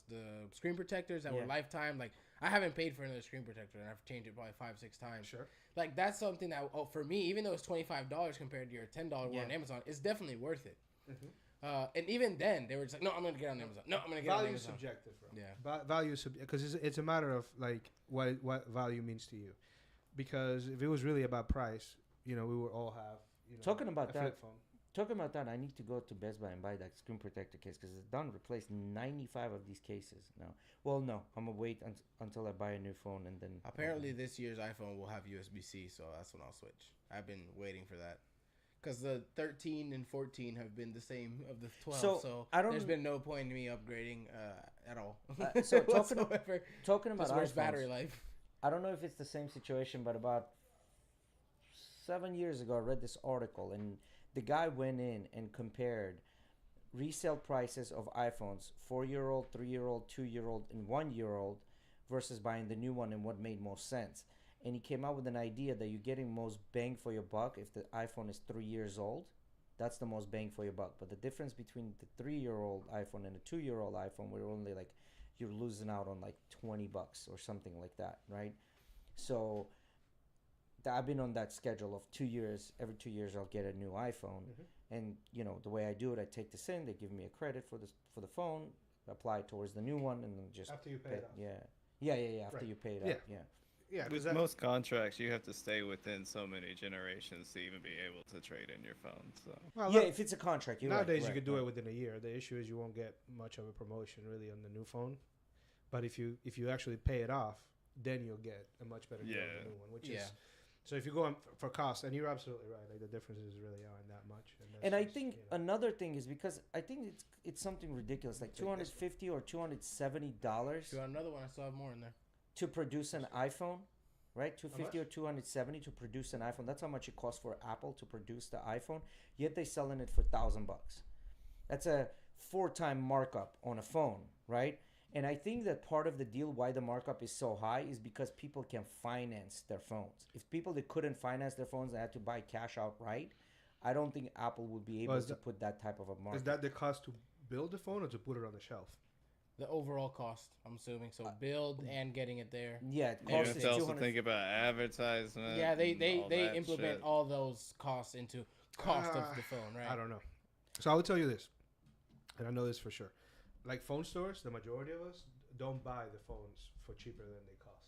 screen protectors that were Yeah. lifetime. Like I haven't paid for another screen protector, and I've changed it probably 5-6 times. Sure. Like that's something that for me, even though it's $25 compared to your $10 one on Yeah. Amazon, it's definitely worth it. Mhm. And even then, they were just like, "No, I'm gonna get on Amazon. No, I'm gonna get on Value is Amazon." subjective, bro. Yeah. Value is because it's a matter of like what value means to you. Because if it was really about price, we would all have Talking about a that, flip phone. Talking about that, I need to go to Best Buy and buy that screen protector case because it's done replaced 95 of these cases now. Well, no, I'm gonna wait until I buy a new phone and then. Apparently, this year's iPhone will have USB-C, so that's when I'll switch. I've been waiting for that. Because the 13 and 14 have been the same of the 12, So, so I don't- there's been no point in me upgrading at all. So talking whatsoever. talking about Just worse iPhones, battery life. I don't know if it's the same situation, but about 7 years ago, I read this article, and the guy went in and compared resale prices of iPhones, 4-year-old, 3-year-old, 2-year-old, and 1-year-old versus buying the new one and what made most sense. And he came out with an idea that you're getting most bang for your buck if the iPhone is 3 years old. That's the most bang for your buck. But the difference between the 3-year-old iPhone and a 2-year-old iPhone, we're only like, you're losing out on like $20 or something like that, right? So I've been on that schedule of 2 years. Every 2 years, I'll get a new iPhone. And the way I do it, I take this in. They give me a credit for the phone, apply it towards the new one, and then just After you pay it off. Yeah. After Right. you pay it Yeah. off, yeah. Yeah, With because most contracts, you have to stay within so many generations to even be able to trade in your phone. So Yeah, if it's a contract, you're nowadays right, you could do right. it within a year. The issue is you won't get much of a promotion really on the new phone. But if you actually pay it off, then you'll get a much better deal on Yeah. the new one, which Yeah. is So if you go on for cost, and you're absolutely right, like the differences really aren't that much. That's And I just, think you know. another thing is because I think it's something ridiculous, like $250 or $270 If you want another one, I still have more in there. to produce an iPhone, right? How 250 or 270 to produce an iPhone. That's how much it costs for Apple to produce the iPhone. Yet they selling it for $1,000. That's a 4-time markup on a phone, right? And I think that part of the deal why the markup is so high is because people can finance their phones. If people that couldn't finance their phones, they had to buy cash outright. I don't think Apple would be able to put that type of a markup. Is that the cost to build the phone or to put it on the shelf? The overall cost, I'm assuming. So build and getting it there. Yeah, it You costs have is to also 200. think about advertisement. Yeah, they and all that implement shit. all those costs into cost of the phone, right? I don't know. So I will tell you this, and I know this for sure. Like phone stores, the majority of us don't buy the phones for cheaper than they cost.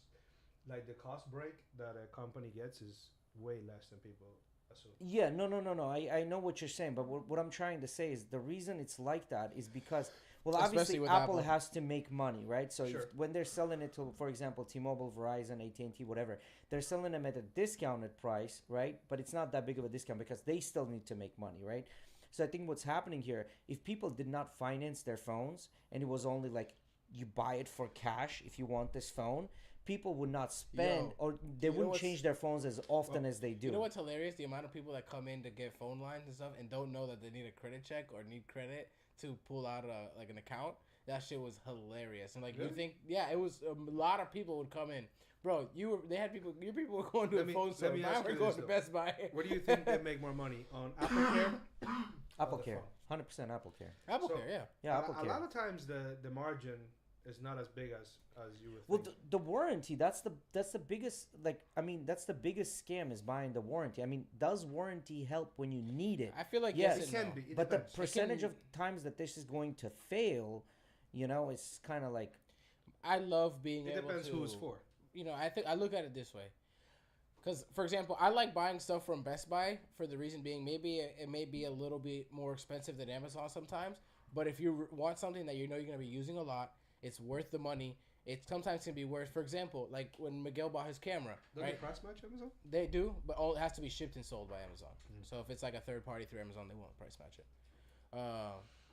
Like the cost break that a company gets is way less than people assume. Yeah, no. I know what you're saying, but what I'm trying to say is the reason it's like that is because, well, Especially obviously with Apple Apple. has to make money, right? So Sure. when they're selling it to, for example, T-Mobile, Verizon, AT&T, whatever, they're selling them at a discounted price, right? But it's not that big of a discount because they still need to make money, right? So I think what's happening here, if people did not finance their phones and it was only like you buy it for cash if you want this phone, people would not spend or they you know wouldn't what's- change their phones as often as they do. You know what's hilarious? The amount of people that come in to get phone lines and stuff and don't know that they need a credit check or need credit to pull out like an account. That shit was hilarious. And like you think, yeah, it was a lot of people would come in. Bro, your people were going to Let a me- phone let store. me Mine ask were you going this, to though. Best Buy. Where do you think they make more money on Apple Care? Apple the Care, phone? 100% Apple Care. Apple So- Care, yeah. Yeah, Apple a Care. lot of times the margin is not as big as you would Well, think. the warranty, that's the biggest, like, I mean, that's the biggest scam is buying the warranty. I mean, does warranty help when you need it? I feel like Yes. yes, It and can no. be. It But the depends. percentage can- of times that this is going to fail, you know, it's kind of like, I love being It able depends to. who it's for. You know, I look at it this way. Because, for example, I like buying stuff from Best Buy for the reason being maybe it may be a little bit more expensive than Amazon sometimes. But if you want something that you know you're going to be using a lot, it's worth the money. It sometimes can be worth. For example, like when Miguel bought his camera, Does right? it price match Amazon? They do, but it has to be shipped and sold by Amazon. So if it's like a third party through Amazon, they won't price match it.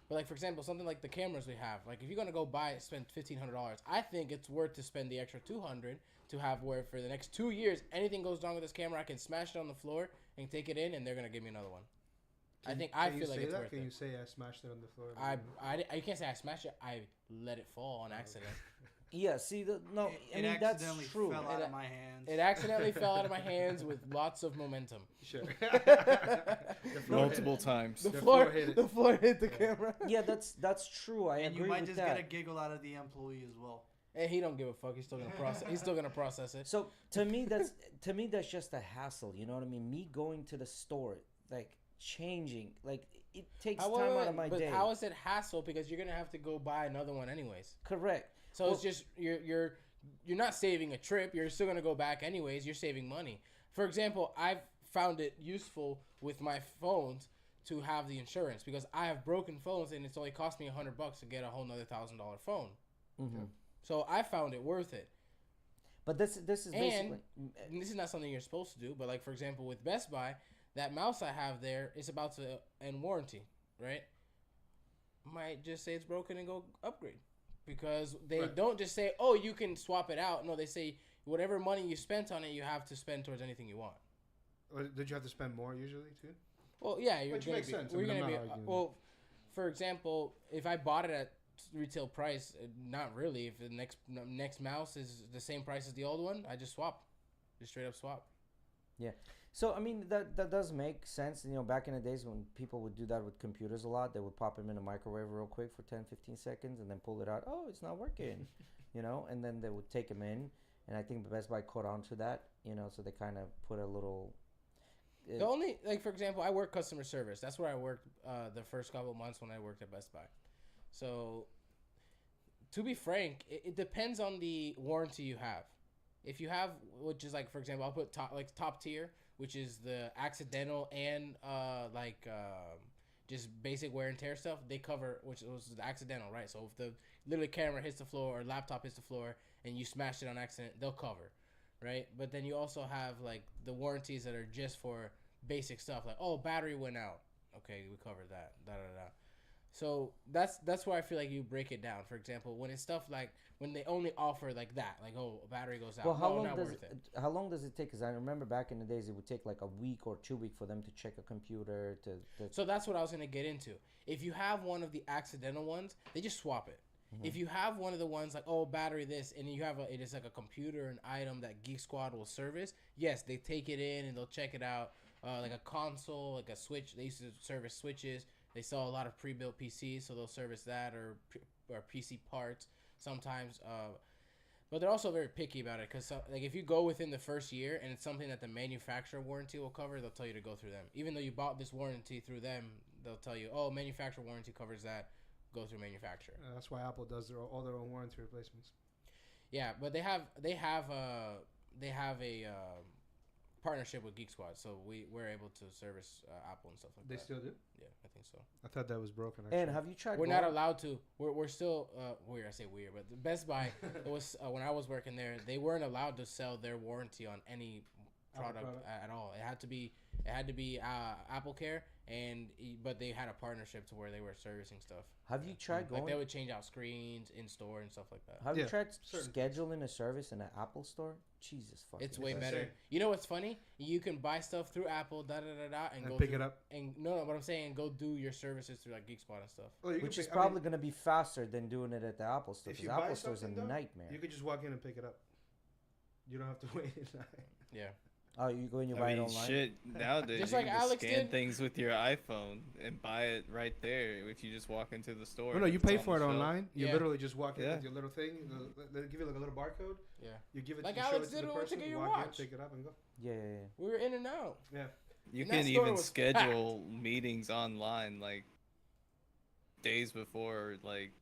But like for example, something like the cameras we have, like if you're gonna go buy it, spend $1,500, I think it's worth to spend the extra $200 to have where for the next 2 years, anything goes wrong with this camera, I can smash it on the floor and take it in, and they're gonna give me another one. I feel like it's worth Can you it. say I smashed it on the floor? I can't say I smashed it. I let it fall on accident. yeah, see, no, I mean, that's accidentally true. fell out of my hands. It accidentally fell out of my hands with lots of momentum. Sure. Multiple times. The The floor, floor hit it. the floor hit the camera. Yeah, that's true. I and agree you might with just that. get a giggle out of the employee as well. And he don't give a fuck. He's still gonna process. He's still gonna process it. So to me, that's just a hassle. You know what I mean? Me going to the store, like changing, like it takes time out of my but day. how is it hassle? Because you're gonna have to go buy another one anyways. Correct. So it's just you're not saving a trip. You're still gonna go back anyways. You're saving money. For example, I've found it useful with my phones to have the insurance because I have broken phones and it's only cost me $100 to get a whole nother $1,000 phone. Mm-hmm. So I found it worth it. But this is basically And this is not something you're supposed to do, but like for example with Best Buy, that mouse I have there is about to end warranty, right? Might just say it's broken and go upgrade. Because they Right. don't just say, oh, you can swap it out. No, they say whatever money you spent on it, you have to spend towards anything you want. Or did you have to spend more usually too? Well, yeah, you're Which gonna makes be. sense. I We're mean, I'm gonna be. not arguing Well, for example, if I bought it at retail price, not really. If the next mouse is the same price as the old one, I just swap, just straight up swap. yeah. So I mean that does make sense. You know, back in the days when people would do that with computers a lot, they would pop them in a microwave real quick for 10, 15 seconds and then pull it out. Oh, it's not working. You know, and then they would take them in, and I think Best Buy caught on to that. You know, so they kind of put a little. The only, like, for example, I work customer service. That's where I worked the first couple of months when I worked at Best Buy. So, to be frank, it depends on the warranty you have. If you have, which is like, for example, I'll put top tier, which is the accidental and just basic wear and tear stuff. They cover, which was the accidental, right? So if the literally camera hits the floor or laptop hits the floor and you smashed it on accident, they'll cover. right? But then you also have like the warranties that are just for basic stuff, like battery went out. Okay, we covered that. Da da da. So that's where I feel like you break it down. For example, when it's stuff like when they only offer like that, like a battery goes out. Well, how long does it take? Because I remember back in the days, it would take like a week or 2 weeks for them to check a computer. So that's what I was gonna get into. If you have one of the accidental ones, they just swap it. If you have one of the ones like battery this, and you have it is like a computer, an item that Geek Squad will service. Yes, they take it in and they'll check it out. Like a console, like a switch. They used to service switches. They sell a lot of pre-built PCs, so they'll service that or PC parts sometimes. But they're also very picky about it because like if you go within the first year and it's something that the manufacturer warranty will cover, they'll tell you to go through them. Even though you bought this warranty through them, they'll tell you, manufacturer warranty covers that. Go through manufacturer. That's why Apple does all their own warranty replacements. Yeah, but they have a partnership with Geek Squad, so we're able to service Apple and stuff like that. They still do? Yeah, I think so. I thought that was broken. Actually. And have you tried? We're not allowed to. We're still weird. I say weird, but the Best Buy it was when I was working there. They weren't allowed to sell their warranty on any product at all. It had to be Apple Care, but they had a partnership to where they were servicing stuff. Have you tried going? Like they would change out screens in store and stuff like that. Have you tried scheduling a service in an Apple store? Jesus fucking. It's way better. You know what's funny? You can buy stuff through Apple, and go pick it up. And no, what I'm saying, go do your services through like Geek Squad and stuff. Which is probably going to be faster than doing it at the Apple store. Because Apple store is a nightmare. You could just walk in and pick it up. You don't have to wait in line. Yeah. Oh, you go and you buy it online? Shit, nowadays just you like can just Alex scan did. things with your iPhone and buy it right there if you just walk into the store. No, you pay for it online. You literally just walk in Yeah. with your little thing. They give you like a little barcode. Yeah. You give it Like you Alex show it did to the when we person, took you your walk watch. in, pick it up and go. Yeah. We were in and out. Yeah. You And that can store even was schedule meetings online like days before, or, like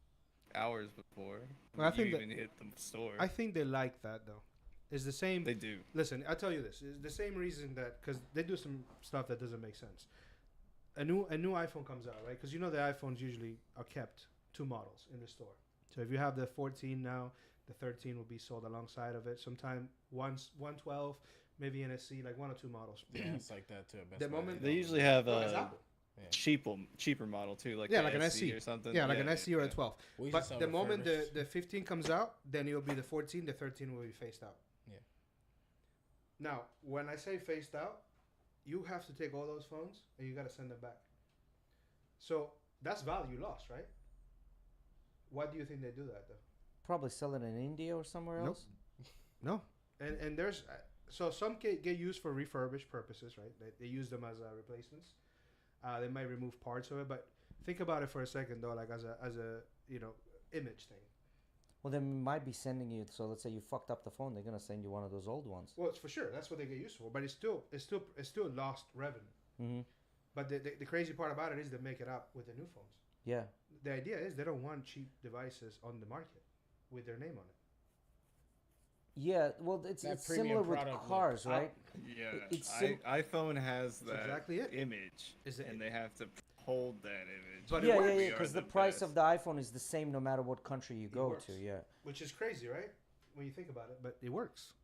hours before. Well, I think you even hit the store. I think they like that though. It's the same. They do. Listen, I'll tell you this. It's the same reason that because they do some stuff that doesn't make sense. A new iPhone comes out, right? Because you know the iPhones usually are kept 2 models in the store. So if you have the 14 now, the 13 will be sold alongside of it. Sometime 112, maybe NSC, like 1 or 2 models. Yeah, it's like that too. The moment They usually have it's a Apple. cheaper model too, like Yeah, the like an SC or something. Yeah, like an SC or a 12. We used to But sell the moment refurbished. the 15 comes out, then it'll be the 14. The 13 will be phased out. Yeah. Now, when I say phased out, you have to take all those phones and you got to send them back. So that's value lost, right? Why do you think they do that though? Probably sell it in India or somewhere Nope. else. No. And there's so some get used for refurbished purposes, right? They use them as replacements. They might remove parts of it, but think about it for a second though, like as a image thing. Well, they might be sending you. So let's say you fucked up the phone, they're gonna send you one of those old ones. Well, it's for sure. That's what they get used for. But it's still lost revenue. Mm-hmm. But the crazy part about it is they make it up with the new phones. Yeah. The idea is they don't want cheap devices on the market with their name on it. Yeah. Well, it's similar with cars, right? Yeah. iPhone has that exactly it. image, and they have to hold that image. But yeah, because the price of the iPhone is the same no matter what country you go to. Yeah. Which is crazy, right? When you think about it, but it works.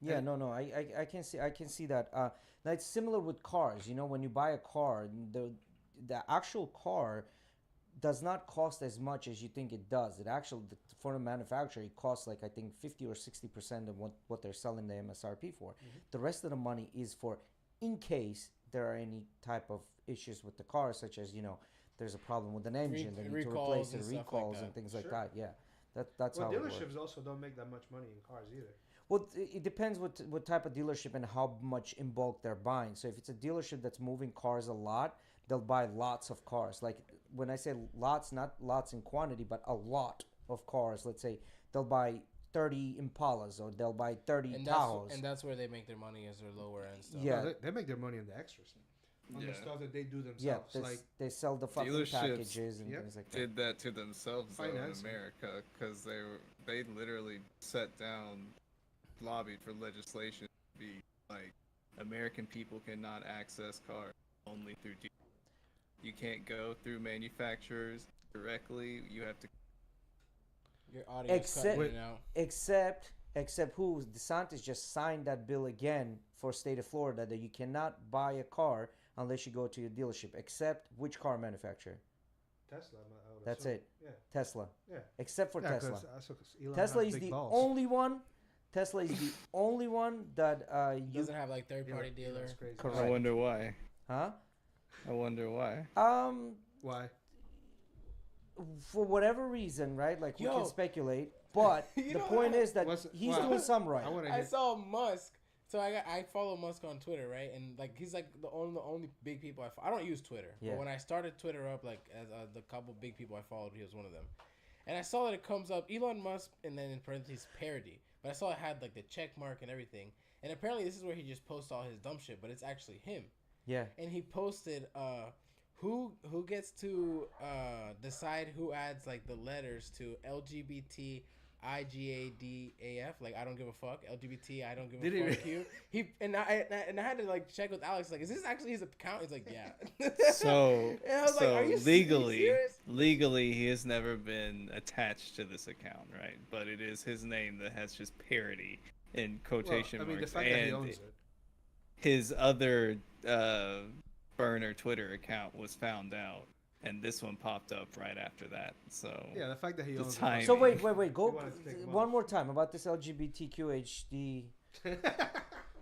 Yeah, no, I can see that. Now it's similar with cars. You know, when you buy a car, the actual car does not cost as much as you think it does. It actually, for the manufacturer, it costs like I think 50 or 60% of what they're selling the MSRP for. Mm-hmm. The rest of the money is for in case there are any type of issues with the car, such as there's a problem with an engine, they need to replace it, recalls and things like that. Yeah, that's how. Dealerships also don't make that much money in cars either. Well, it depends what type of dealership and how much in bulk they're buying. So if it's a dealership that's moving cars a lot, they'll buy lots of cars. Like when I say lots, not lots in quantity, but a lot of cars. Let's say they'll buy 30 Impalas or they'll buy 30 Tahoes. And that's where they make their money as their lower end stuff. Yeah. No, they make their money on the extras. On the stuff that they do themselves. Yeah, like they sell the fucking packages and things like that. Did that to themselves though, in Financing. America, because they literally set down, lobbied for legislation to be like American people cannot access cars only through dealers. You can't go through manufacturers directly. You have to. Your audio is cutting out. Except Except who DeSantis just signed that bill again for state of Florida that you cannot buy a car unless you go to your dealership. Except which car manufacturer? Tesla. I would That's assume. it. Yeah. Tesla. Yeah. Except for Yeah, 'cause Tesla. I saw- 'cause Elon Tesla has is big the balls. only one. Tesla is the only one that you Doesn't have like third party dealer. Elon's crazy. Correct. I wonder why. huh? I wonder why. Why? For whatever reason, right? Like we Yo. can speculate, but You the know point what? is that What's- he's wow. doing some right. I want to I hear. saw Musk. So I follow Musk on Twitter, right? And like he's like the only big people I follow. I don't use Twitter, Yeah. but when I started Twitter up, like as the couple big people I followed, he was one of them. And I saw that it comes up Elon Musk and then in parentheses parody. But I saw it had like the check mark and everything. And apparently this is where he just posts all his dumb shit, but it's actually him. Yeah. And he posted who gets to decide who adds like the letters to LGBT IGADAF, like I don't give a fuck. LGBT, I don't give Did a he fuck. You. He and I had to like check with Alex, like, is this actually his account? He's like, yeah. So, And I was like, are you legally, serious? he has never been attached to this account, right? But it is his name that has just parody in quotation I mean, the marks, fact that he and owns it. his other burner Twitter account was found out, and this one popped up right after that. So Yeah, the fact that he The owns time- it. So wait. He Go wanted to take him one off. more time about this LGBTQHD.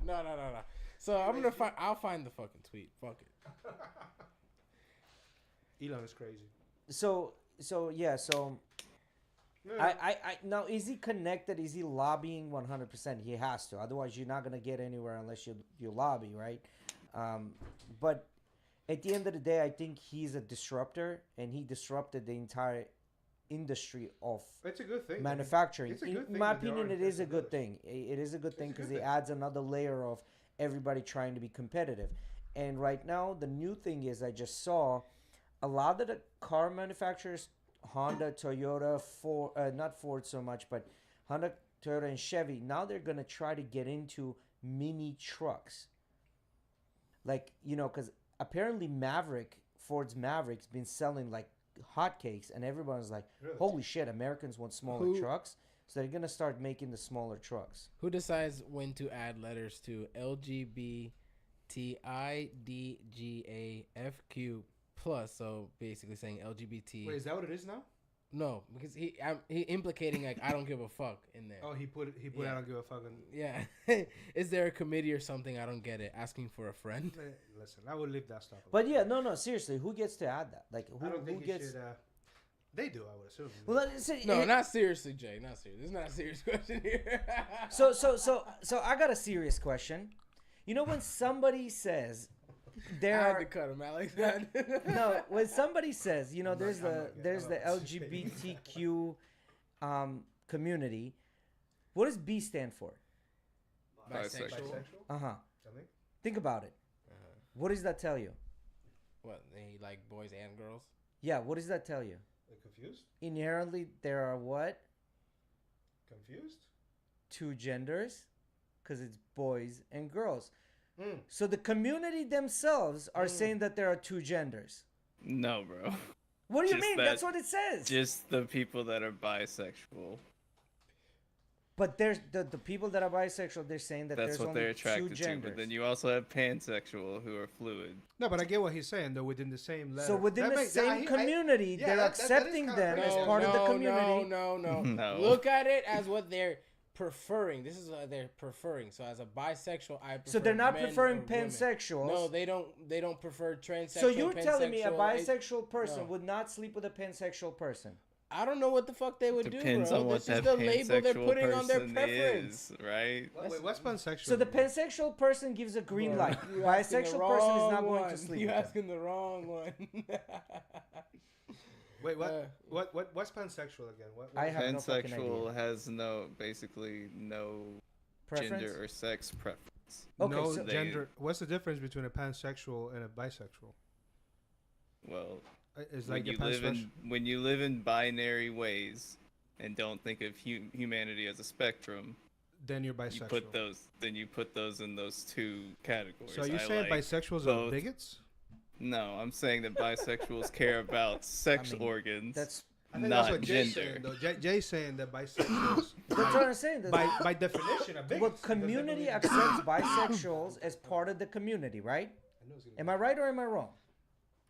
No. So I'm gonna find. I'll find the fucking tweet. Fuck it. Elon is crazy. So yeah. So I now is he connected? Is he lobbying 100%? He has to. Otherwise, you're not gonna get anywhere unless you lobby, right? But at the end of the day, I think he's a disruptor, and he disrupted the entire industry of It's a good thing. manufacturing. It's a In good thing my that there opinion, are it is a good accessibility. thing. It is a good thing a because good it thing. adds another layer of everybody trying to be competitive. And right now, the new thing is I just saw a lot of the car manufacturers, Honda, Toyota, Ford, not Ford so much, but Honda, Toyota, and Chevy. Now they're gonna try to get into mini trucks. Like because apparently Ford's Maverick's been selling like hotcakes, and everyone's like, Really? "Holy shit! Americans want smaller Who- trucks." So they're gonna start making the smaller trucks. Who decides when to add letters to LGBTIDGAFQ plus? So basically saying LGBT. Wait, is that what it is now? No, because he implicating like I don't give a fuck in there. Oh, he put Yeah. I don't give a fucking. Yeah. Is there a committee or something? I don't get it. Asking for a friend. Listen, I would leave that stuff. But yeah, no, seriously, who gets to add that? Like I don't who think he gets? should. They do, I would assume. Well, let's say, No, not seriously, Jay. Not serious. This is not a serious question here. So I got a serious question. You know when somebody says I there had are to cut him, Alex. no, when somebody says, there's I'm the not LGBTQ community. What does B stand for? Bisexual. Bisexual? Something? Think about it. What does that tell you? What? They like boys and girls? Yeah, what does that tell you? Like confused? Inherently, there are what? Confused? Two genders, because it's boys and girls. Mm. So the community themselves are saying that there are two genders. no, bro. What do you Just mean? that- That's what it says. Just the people that are bisexual. But there's the people that are bisexual. They're saying that That's there's what only they're two attracted to. genders. But then you also have pansexual who are fluid. No, but I get what he's saying, though, within the same letter. So within the same community, yeah, they're that is accepting kinda them crazy. as No, part of the community. No. No. Look at it as what they're preferring. This is what they're preferring. So as a bisexual, I prefer So they're not men preferring or women. pansexuals. No, they don't prefer transsexual. So you're telling me a pansexual. bisexual person no. would not sleep with a pansexual person? I don't know what the fuck they would Depends do, bro. on what This is that the label they're pansexual putting on their person preference. is, right? Wait, what's pansexual? So the pansexual person gives a green Bro, light. you asking the Bisexual person is wrong not going one. to sleep. You with them. asking the wrong one. Wait, Uh, what's pansexual again? What I have no fucking Pansexual idea. has basically no Preference? gender or sex preference. Okay, no so- gender. What's the difference between a pansexual and a bisexual? Well, Is when like you a live pansexual. when you live in binary ways and don't think of humanity as a spectrum, Then you're you bisexual. put those in those two categories. So are you I saying like bisexuals both. are bigots? No, I'm saying that bisexuals care about sex I mean, organs. That's I think not that's what Jay's gender. saying, though. Jay's saying that bisexuals, That's what I'm saying. by definition, are bigots. But community accepts bisexuals as part of the community, right? Am I right or am I wrong?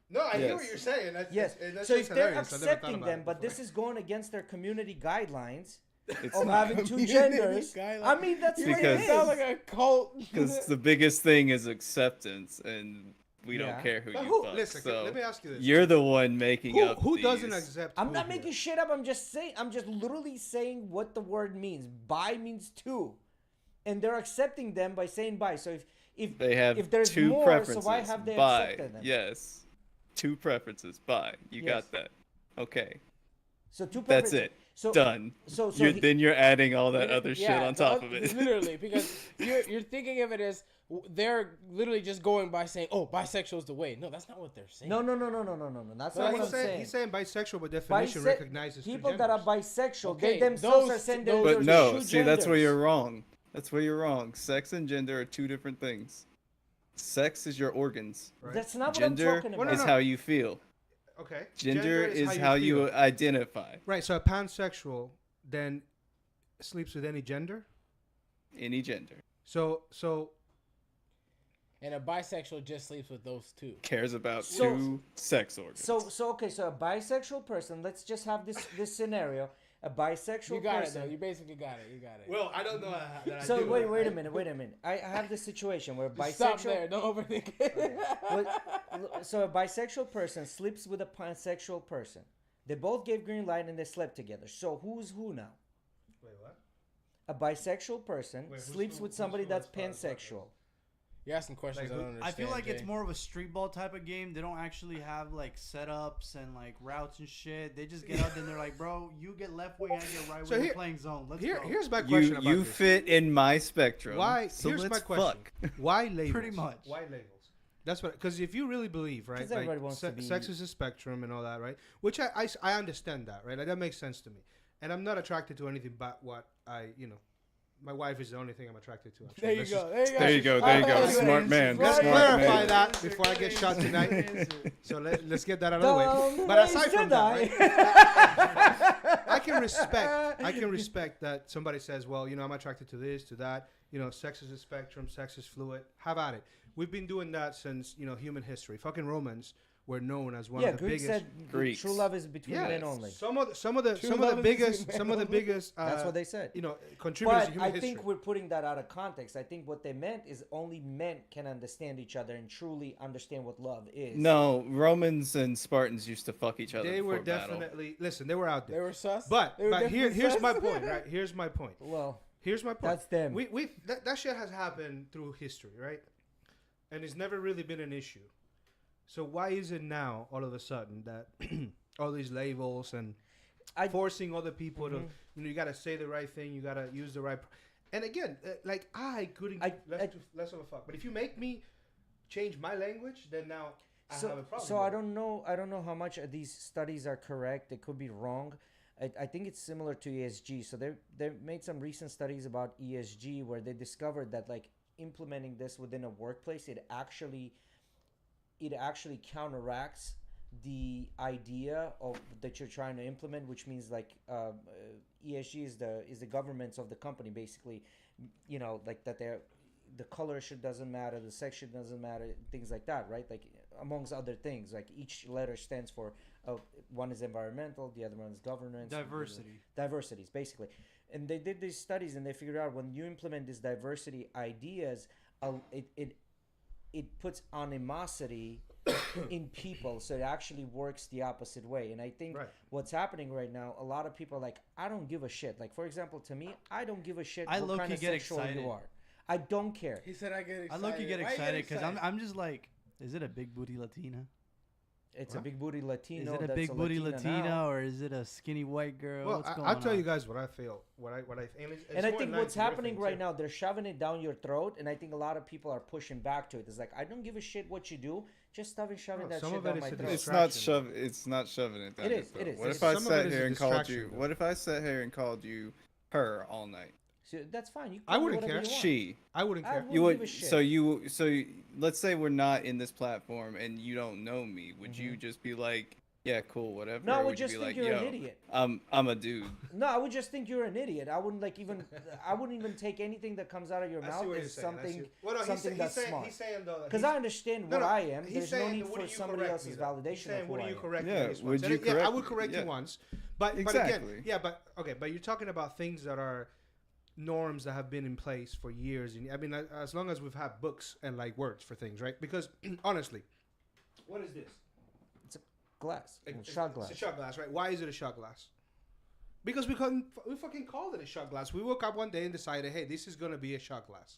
No, I hear Yes. what you're saying. Yes. That's So just if they're hilarious. I've never thought accepting about them, it but before. this is going against their community guidelines It's of not. having two Community genders. guidelines. I mean, that's what Because- it sound is. like a cult. Because the biggest thing is acceptance, and we Yeah. don't care who But you fuck. listen, so let me ask you this. you're the one making up. Who doesn't these. accept? I'm who not here? making shit up. I'm just saying. I'm just literally saying what the word means. Bi means two, and they're accepting them by saying bi. So if They have if there's two more, preferences. so why have they Bi, accepted them? yes. Two preferences. Bi. You Yes. got that. Okay. So two. That's preferences. it. So Done. So Then you're adding all that other shit on top of it. Literally, because you're thinking of it as they're literally just going by saying, "Oh, bisexual is the way." No, that's not what they're saying. No. That's No, not what I'm he's saying. saying bisexual, by definition, Bise- recognizes people two that are genders. bisexual, Okay, they themselves those- are saying those- there's But no, two see, that's where genders. you're wrong. That's where you're wrong. Sex and gender are two different things. Sex is your organs. Right? That's not what I'm Gender talking Well, about. no, is how you feel. Okay. Gender is how feel. you identify. Right. So a pansexual then sleeps with any gender. Any gender. So And a bisexual just sleeps with those two. Cares about So- two sex organs. So okay, so a bisexual person. Let's just have this scenario. A bisexual You got person. it, though. You basically got it. You got it. well, I don't know that I So do. wait a minute. I have this situation where Just stop bisexual. there. Don't overthink it. So a bisexual person sleeps with a pansexual person. They both gave green light and they slept together. So who's who now? Wait, what? A bisexual person Wait, who's sleeps who- with who's somebody who that's as far as what pansexual. You're asking questions Like, I don't I understand. feel like it's Jay. more of a street ball type of game. They don't actually have like setups and like routes and shit. They just get out there and they're like, bro, you get left wing, I get right So wing. here- We're playing zone. Let's Here, go. here's my question you about you this. fit in my spectrum. Why? So Here's let's my question. fuck. Why labels? Pretty much. Why labels? That's what. Because if you really believe, right, 'Cause everybody wants to be- sex is a spectrum and all that, right? Which I understand that, right? Like that makes sense to me. And I'm not attracted to anything but what my wife is the only thing I'm attracted to. Actually. There you Let's go. just- There you go. There you go. There you go. Oh, Smart man. Let's Smart clarify man. that before I get shot tonight. So let's get that out of the way. Dumb But aside from Jedi. that, right, I can respect that somebody says, well, I'm attracted to this, to that. Sex is a spectrum, sex is fluid. Have at it. We've been doing that since human history. Fucking Romans were known as one Yeah, of the Greeks biggest. said Greeks. true love is between Yeah, men only. some of the True love is biggest between some men of the only. biggest. That's what they said. Contributors But to human I history. think we're putting that out of context. I think what they meant is only men can understand each other and truly understand what love is. No, Romans and Spartans used to fuck each other. They were before battle. definitely listen. They were out They there. were sus. But They were definitely here's sus. my point. Right. Here's my point. Well, Here's my point. That's them. We that shit has happened through history, right? And it's never really been an issue. So why is it now all of a sudden that all these labels and forcing other people to you got to say the right thing, you got to use the right and again, like I couldn't less of a fuck. But if you make me change my language, then now I have a problem. So I don't know how much of these studies are correct. They could be wrong. I think it's similar to ESG. So they made some recent studies about ESG where they discovered that like implementing this within a workplace, it actually counteracts the idea of that you're trying to implement, which means like ESG is the governance of the company, basically. Like that the color doesn't matter, the section doesn't matter, things like that, right? Like amongst other things, like each letter stands for one is environmental, the other one is governance, diversities basically. And they did these studies and they figured out when you implement these diversity ideas, it puts animosity in people, so it actually works the opposite way. And I think what's happening right now, a lot of people are like, I don't give a shit. Like for example, to me, I don't give a shit what kind of sexual you are. I don't care. He said I get excited. I low-key get Why you excited because excited? I'm just like, is it a big booty Latina? It's a big booty Latino. Is it a that's big booty Latina now. or is it a skinny white girl? Well, What's going I'll tell on? you guys what I feel. And I think what's happening right now, they're shoving it down your throat, and I think a lot of people are pushing back to it. It's like, I don't give a shit what you do, just stop and shoving that some shit of it down is my a throat. It's not shoving it down. It your is, throat. it is. What It's- if I some of it sat is a here and called distraction, you? though. What if I sat here and called you her all night? So that's fine. You can I do wouldn't whatever care. you want. She. I wouldn't care. You wouldn't would. give a shit. So let's say we're not in this platform and you don't know me. Would you just be like, yeah, cool, whatever. No, I or would would you just be think like, you're an yo, idiot. I'm a dude. No, I would just think you're an idiot. I wouldn't I wouldn't even take anything that comes out of your I see mouth what you're as saying. I something, see- well, no, something that's smart. He's saying though. Because I understand No, what no, I am. he's There's no saying, need would for you somebody correct else's me, though? He's validation saying, of who would I you am. correct Yeah, me this would once? you And yeah, I correct would me? correct you Yeah. once, but Exactly. again, yeah, but okay, but you're talking about things that are norms that have been in place for years, and I mean, as long as we've had books and like words for things, right? Because honestly, what is this? Glass. It's Shot glass. It's a shot glass, right? Why is it a shot glass? Because we fucking called it a shot glass. We woke up one day and decided, hey, this is gonna be a shot glass.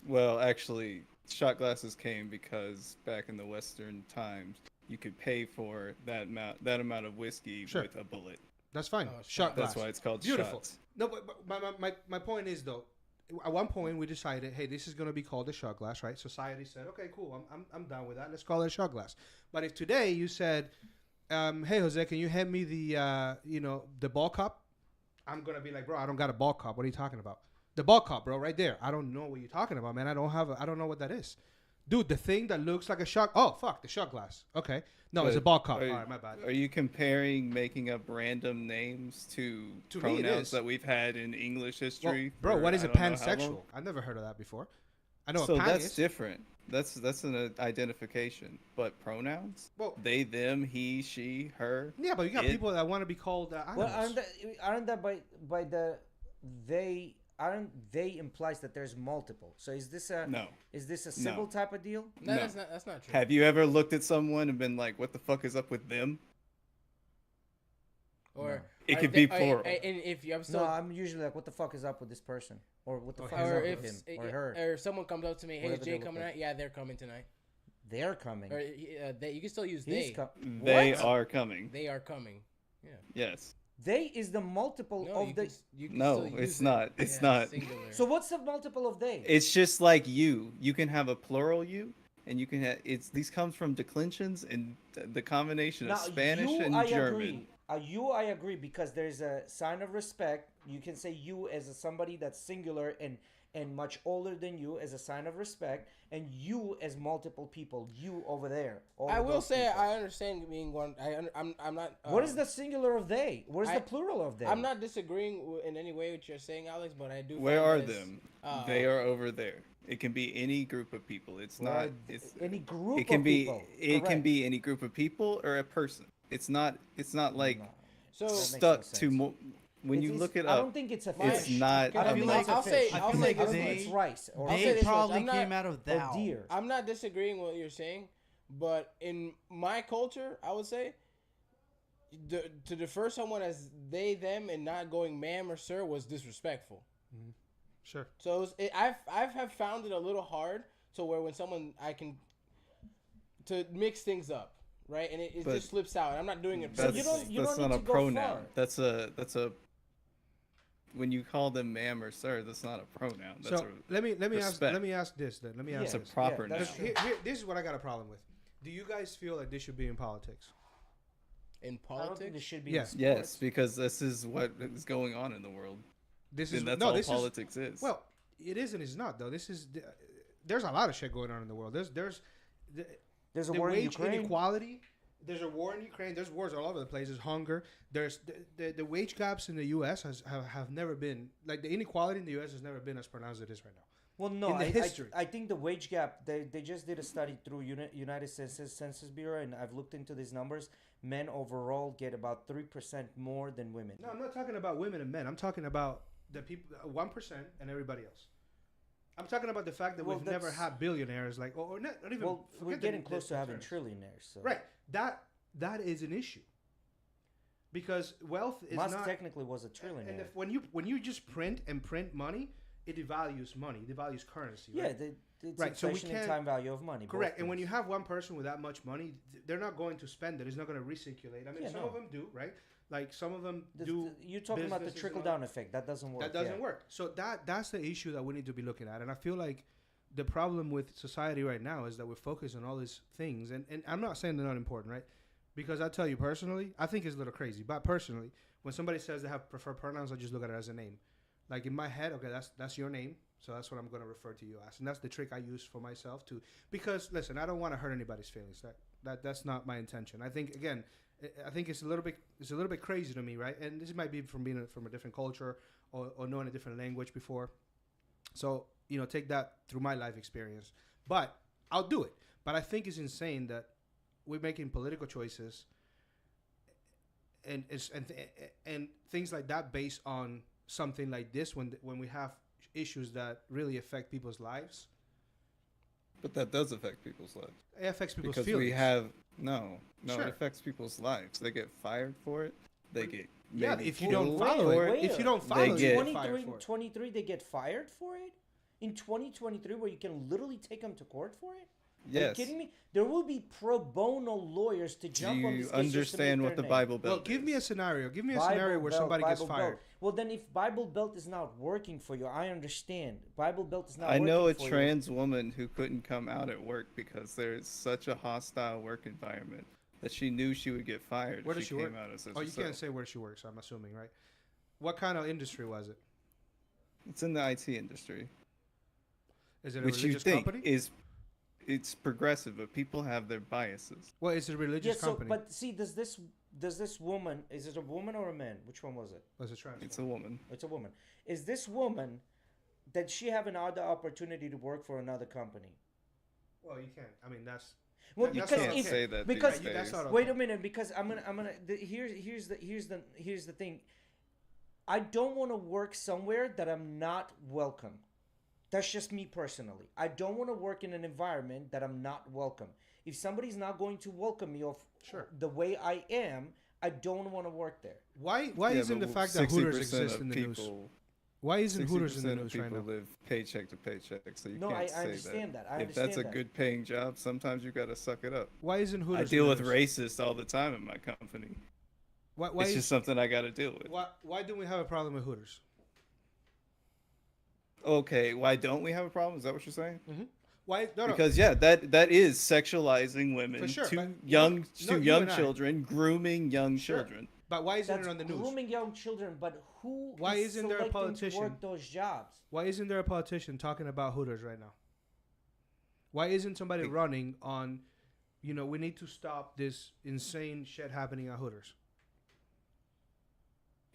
Well, actually, shot glasses came because back in the Western times, you could pay for that amount of whiskey Sure. with a bullet. That's fine. Oh, shot glass. That's why it's called Beautiful. shots. No, but my point is though, at one point we decided, hey, this is gonna be called a shot glass, right? Society said, okay, cool, I'm down with that. Let's call it a shot glass. But if today you said, hey Jose, can you hand me the the ball cup? I'm gonna be like, bro, I don't got a ball cup. What are you talking about? The ball cup, bro, right there. I don't know what you're talking about, man. I don't know what that is. Dude, the thing that looks like a shot. Oh, fuck, the shot glass. Okay. No, it's a But ball cup. are- All right, my bad. Are you comparing making up random names to To me, it pronouns is. that we've had in English Well, history? bro, for what is I a don't know how pansexual? long? I've never heard of that before. I know So a pan that's is. different. That's an identification. But pronouns? Well, They, them, he, she, her. yeah, but you got it- people that want to be called animals. Well, aren't that by the they aren't they implies that there's multiple. So is this a No. civil type of deal? No, No. that's not true. Have you ever looked at someone and been like, "What the fuck is up with them?" Or It are could they- be plural. And if you, I'm still, No, I'm usually like, what the fuck is up with this person, or what the fuck is or up if with him or her? or if someone comes up to me, hey, is Whatever Jay they look coming like. out? Yeah, they're coming tonight. They're coming. Or they, you can still use He's they. They What? are coming. They are coming. Yeah. Yes. They is the multiple No, of the. you can No, still use it's it. not. It's Yeah, not. Singular. So what's the multiple of they? It's just like you. You can have a plural you, and you can have. These comes from declensions and the combination of Spanish you, and I German. agree. I agree because there's a sign of respect. You can say you as somebody that's singular and much older than you as a sign of respect, and you as multiple people. You over there. all I of will those say people. I understand being one. I'm not. What is the singular of they? What is I- the plural of they? I'm not disagreeing in any way with what you're saying, Alex, but I do. Where find are that it's, them? They are over there. It can be any group of people. It's Well, not. It's any group It can of be. people. It can Correct. be any group of people or a person. It's not. It's not like No. So makes stuck no to. sense. When you It's- look it I up, don't think it's a it's fish. not. Can I I don't be think like- it's a I'll say- fish. I'll I say think this it's much. rice or I'll say They this much, probably I'm not- came out of thou. deer. I'm not disagreeing with what you're saying, but in my culture, I would say to defer someone as they them and not going ma'am or sir was disrespectful. Sure. So I've have found it a little hard to where when someone I can to mix things up, right, and it But just slips out. And I'm not doing it. That's, purposely. you that's don't not need a to go pronoun. far. That's a. When you call them ma'am or sir, that's not a pronoun. That's So let me respect. ask this then. Let me ask It's a this. proper that's noun. true. This is what I got a problem with. Do you guys feel like this should be in politics? In I don't think politics, this should be. Yeah. in sports. Yes, because this is what is going on in the world. This is And that's no. all This politics is. well, it is and it's not though. This is there's a lot of shit going on in the world. There's There's a the war in wage Ukraine. inequality. There's a war in Ukraine. There's wars all over the place. There's hunger. There's the wage gaps in the U.S. have never been like the inequality in the U.S. has never been as pronounced as it is right now. Well, no, in the I history. think the wage gap. They just did a study through United Census Bureau, and I've looked into these numbers. Men overall get about 3% more than women. No, I'm not talking about women and men. I'm talking about the people 1% and everybody else. I'm talking about the fact that Well, we've never that's- had billionaires like or not even. Well, we're forget the- getting close the to having terms. trillionaires. So. Right. That is an issue. Because wealth is Musk not technically was a trillionaire. and if, when you just print money, it devalues money. It devalues currency. Yeah, Right? it's Right, so we inflation and can't- time value of money. both Correct. And when things. you have one person with that much money, they're not going to spend it. It's not going to recirculate. I mean, Yeah, some no. of them do, right? Like some of them This- do. you're talking about the businesses and trickle all down that. effect. That doesn't work. That doesn't yeah. work. So that's the issue that we need to be looking at. And I feel like the problem with society right now is that we're focused on all these things. And I'm not saying they're not important, right? Because I tell you personally, I think it's a little crazy. But personally, when somebody says they have preferred pronouns, I just look at it as a name. Like in my head, okay, that's your name. So that's what I'm going to refer to you as. And that's the trick I use for myself too. Because listen, I don't want to hurt anybody's feelings. That's not my intention. I think again, I think it's a little bit crazy to me, right? And this might be from being from a different culture or knowing a different language before. So, take that through my life experience. But I'll do it. But I think it's insane that we're making political choices and things like that based on something like this when we have issues that really affect people's lives. But that does affect people's lives. It affects people's Because feelings. we have Sure. it affects people's lives. They get fired for it. They get if you killed don't follow for it, if you don't follow they it, get- you get fired for it. 23, they get fired for it? In 2023, where you can literally take them to court for it? Are you Yes. kidding me? There will be pro bono lawyers to Do jump on you this case just to understand make what their the name. Bible Belt Well, give me a scenario. Give me a Bible scenario where Belt, somebody gets Bible fired. Belt. Well, then if Bible Belt is not working for you, I understand. Bible Belt is not I working know a for you. trans woman who couldn't come out at work because there's such a hostile work environment that she knew she would get fired. Where if does she she came work? out as Oh, you herself. can't say where she works, I'm assuming, right? What kind of industry was it? It's in the IT industry, Is it a which you religious think company? it's progressive, but people have their biases. Well, it's a religious Yeah, so, company. but see, does this woman, is it a woman or a man? Which one was it? Was it trans? It's a woman. It's a woman. Is this woman, did she have another opportunity to work for another company? Well, you can't. I mean, that's. Well, that's because not Can't if, okay. say that because these that's days. not wait a minute, because here's the thing. I don't want to work somewhere that I'm not welcome. That's just me personally. I don't want to work in an environment that I'm not welcome. If somebody's not going to welcome me Sure. the way I am, I don't want to work there. Why Yeah, isn't the but fact that Hooters 60% exist of in the news? people- Why isn't Hooters in the 60% of news right people now? live paycheck to paycheck, so you No, can't I say understand that. I if that's understand a that. good paying job, sometimes you gotta suck it up. Why isn't Hooters? I in deal the with news? racists all the time in my company. Why It's is, just something I gotta deal with. why do we have a problem with Hooters? Okay, why don't we have a problem? Is that what you're saying? Why? No. Because yeah, that is sexualizing women For sure, to but young you young and I. children, grooming young Sure. children. But why isn't That's it on the news? grooming young children, but who Why is isn't there a selecting to politician? work those jobs? Why isn't there a politician talking about Hooters right now? Why isn't somebody running on, we need to stop this insane shit happening at Hooters?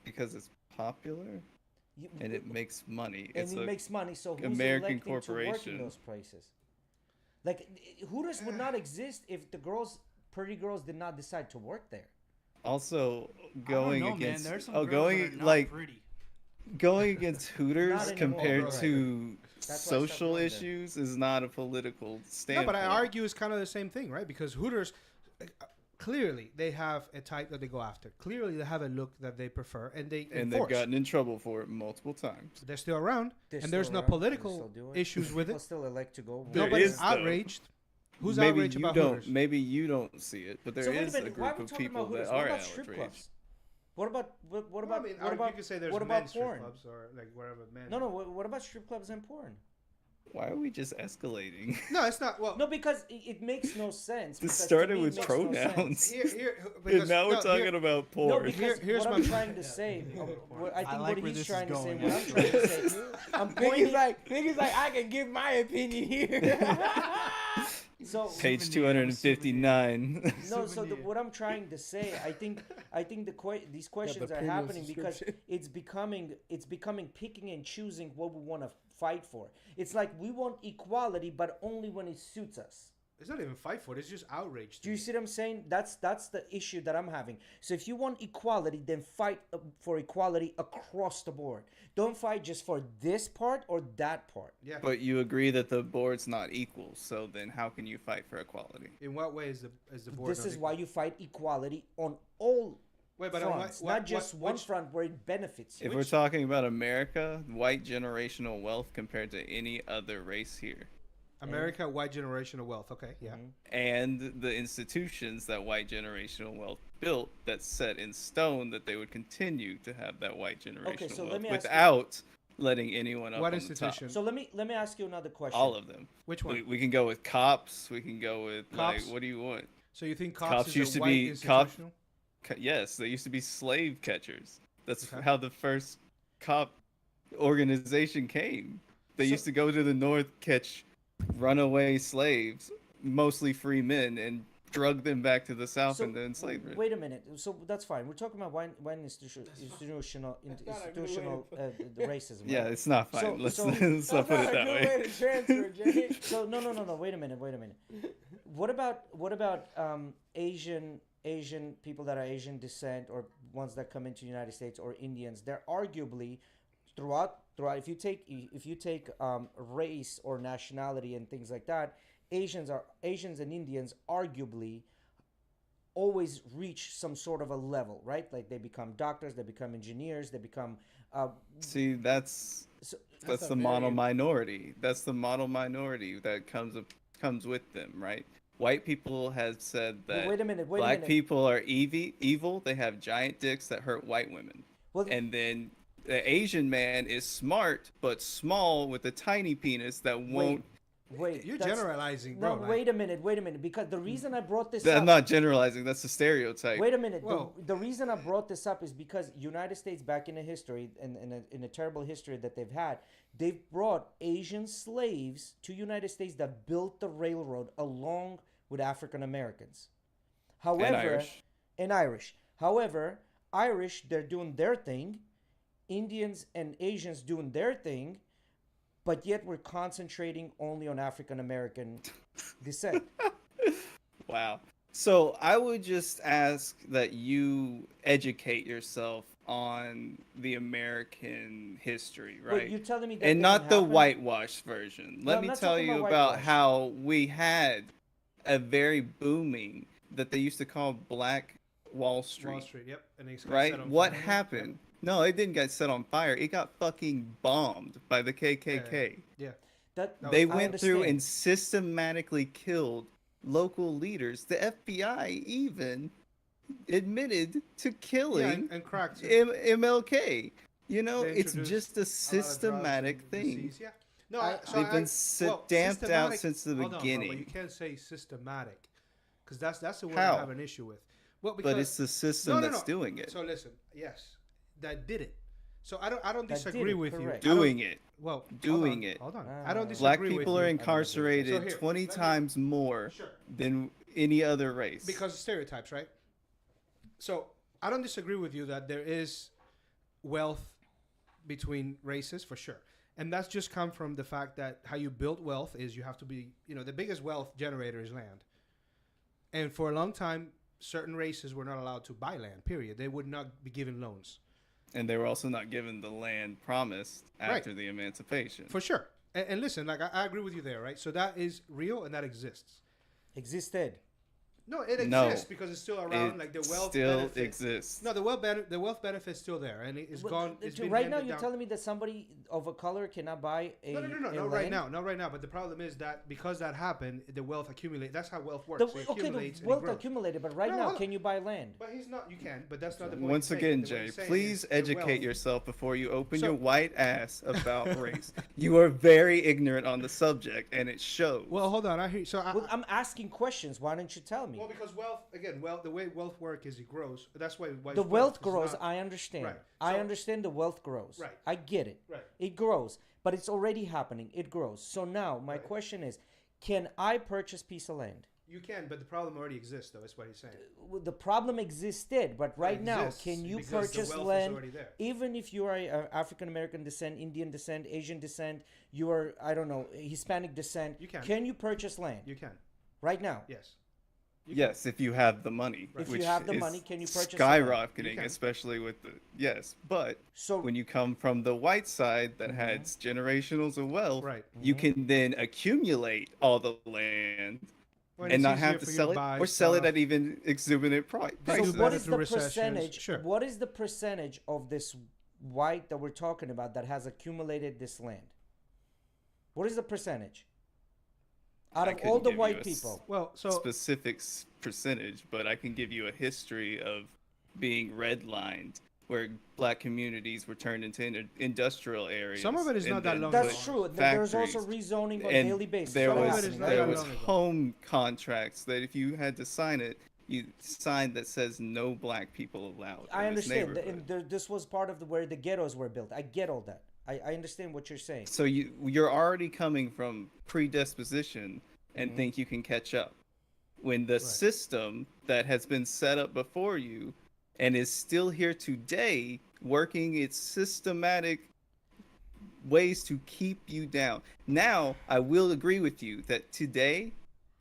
Because it's popular and it makes money. And It's it a makes money, so who's American electing to work in corporation. those places? Like Hooters would not exist if the pretty girls did not decide to work there. Also I going don't know, against man. There's some girls that are going not like pretty. going against Hooters Not anymore, compared right. to That's why I stopped social going there. issues is not a political No, standpoint. but I argue it's kind of the same thing, right? Because Hooters, clearly they have a type that they go after. Clearly they have a look that they prefer, and they and enforce. they've gotten in trouble for it multiple times. They're still around, They're and there's still no around, they're political still doing it. issues with People it. still elect to go. There Nobody's is, though. outraged. Who's maybe outraged you about don't. Hooters? Maybe you don't see it, but there So wait is a a minute, why are group we of talking people about Hooters? that What are about strip outraged. clubs? What about what Well, about I mean, what you about could say there's what men's about strip porn? clubs or like wherever men. No, what about strip clubs and porn? Why are we just escalating? No, it's not. Well, No, because it makes no sense. This because to started me, with it makes no sense. pronouns. here, And now we're talking about porn. No, because here's what my- I'm trying to say, I think like what where he's this trying is to say, going, what I'm trying to say, I'm pointing. Niggas like I can give my opinion here. So Page 259. no, so what I'm trying to say, I think these questions are premium happening because subscription. it's becoming picking and choosing what we want to fight for. It's like we want equality, but only when it suits us. It's not even fight for it. It's just outrage. to Do you me. see what I'm saying? That's the issue that I'm having. So if you want equality, then fight for equality across the board. Don't fight just for this part or that part. Yeah. But you agree that the board's not equal, so then how can you fight for equality? In what way is the board? This not is equal? why you fight equality on all Wait, but on fronts, what- not just one which- front where it benefits you. If we're talking about America, white generational wealth compared to any other race here, America, white generational wealth. Okay, yeah. and the institutions that white generational wealth built that set in stone that they would continue to have that white generational so let wealth me ask you- without letting anyone up What on the top. institution? So let me ask you another question. All of them. Which one? We can go with cops. We can go with Cops? like, what do you want? So you think Cops is used a to white be- institutional? Yes, they used to be slave catchers. That's Okay. how the first cop organization came. They So- used to go to the north, catch runaway slaves, mostly free men, and drug them back to the South So, and then enslaved them. wait a minute. So that's fine. We're talking about one institutional racism. Yeah, right? it's not fine. So- let's so- let's not put it that way. to transfer, Jay. So no. Wait a minute. What about Asian people that are Asian descent or ones that come into the United States or Indians? They're arguably throughout. If you take race or nationality and things like that, Asians and Indians arguably always reach some sort of a level, right? Like they become doctors, they become engineers, they become. See, that's That's a the model very- minority. That's the model minority that comes with them, right? White people have said that Wait a minute. black people are evil. They have giant dicks that hurt white women. Well, And then the Asian man is smart but small with a tiny penis that won't. Wait, You're that's- generalizing, No, bro. wait a minute. Because the reason I brought this I'm up. not generalizing. That's a stereotype. Wait a minute. Whoa. The reason I brought this up is because United States, back in the history, in a terrible history that they've had, they've brought Asian slaves to United States that built the railroad along with African Americans. However, And Irish. Irish. However, Irish, they're doing their thing. Indians and Asians doing their thing. But yet we're concentrating only on African American descent. Wow. So I would just ask that you educate yourself on the American history, right? Wait, you're telling me that And didn't not the happen? whitewashed version. No, Let I'm me not tell talking you about about whitewash. how we had a very booming that they used to call Black Wall Street. Wall Street, yep. And they got set Right? on What fire. happened? No, it didn't get set on fire. It got fucking bombed by the KKK. Yeah. They I went through understand. and systematically killed local leaders. The FBI even admitted to Yeah, killing and crack too. MLK. You know, They it's introduced just a A lot of drugs systematic and thing. disease, Yeah. No, They've been damped out systematic- since the hold on, bro, beginning. but you can't say systematic, because that's the word How? I have an issue with. Well, But it's the system that's doing it. So listen, yes, that did it. So I don't That did disagree it, with correct. you. I don't- Doing it. Well, Doing it. Hold on. Ah. I don't disagree Black with people you. are So incarcerated here, 20 let me- times more Sure. than any other race. Because of stereotypes, right? So I don't disagree with you that there is wealth between races for sure, and that's just come from the fact that how you build wealth is you have to be, the biggest wealth generator is land, and for a long time, certain races were not allowed to buy land. Period. They would not be given loans. And they were also not given the land promised after the emancipation. For sure. And listen, like I agree with you there, right? So that is real and that exists. Existed. No, it No, exists because it's still around. It Like the wealth still benefit. exists. No, the wealth benefit's still there, and it's But gone. It's been right now, handed you're down. telling me that somebody of a color cannot buy a No, a not right land? now, not right now. But the problem is that because that happened, the wealth accumulates. That's how wealth works. The, It okay, accumulates the and it wealth grows. accumulated, but right No, now, hold on. can you buy land? But he's not. You can, but that's not the point. Once he's again, making. What Jay, he's saying please is the educate wealth- yourself before you open So- your white ass about race. You are very ignorant on the subject, and it shows. Well, hold on. I hear. So Well, I'm asking questions. Why don't you tell me? well, because wealth again, the way wealth works is it grows. That's why The wealth 'cause it's grows. not- I understand. Right. I So- understand the wealth grows. Right. I get it. Right. It grows, but it's already happening. It grows. So now my Right. question is, can I purchase piece of land? You can, but the problem already exists, though. That's what he's saying. Well, the problem existed, but right now, exists can you because the purchase wealth is land? already there. Even if you are African American descent, Indian descent, Asian descent, you are, I don't know, Hispanic descent. You can. Can you purchase land You can. right now? Yes. yes, if you have the money. If you which have the is money, can you purchase land? skyrocketing, You can. especially with the yes. But So when you come from the white side that had generationals of wealth, Right. you can then accumulate all the land Well, and it's not easier have to for you sell it buy or sell it stuff. at even exorbitant So prices. what better is through the recessions. percentage? Sure. What is the percentage of this white that we're talking about that has accumulated this land? What is the percentage out I of couldn't all the give you white a people? Well, so specific percentage, but I can give you a history of being redlined where black communities were turned into industrial areas. Some of it is and not that then long put That's true. There's also factories. rezoning on a And daily basis. there That's Some of was it is happening, not right? there that was long ago. home contracts that if you had to sign it, you signed that says no black people allowed. I in this understand. neighborhood. And this was part of where the ghettos were built. I get all that. I understand what you're saying. So you're already coming from predisposition and think you can catch up. when the system that has been set up before you and is still here today working its systematic ways to keep you down. Now, I will agree with you that today,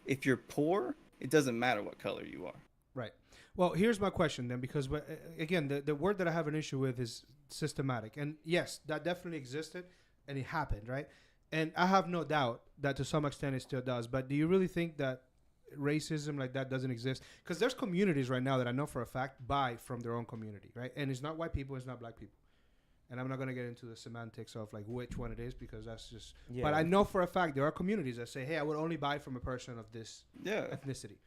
if you're poor, it doesn't matter what color you are. Right. Well, here's my question then, because again, the word that I have an issue with is systematic. And yes, that definitely existed and it happened, right? And I have no doubt that to some extent it still does. But do you really think that racism like that doesn't exist? Because there's communities right now that I know for a fact buy from their own community, right? And it's not white people, it's not black people. And I'm not going to get into the semantics of like which one it is, because that's just... Yeah. But I know for a fact there are communities that say, hey, I would only buy from a person of this ethnicity.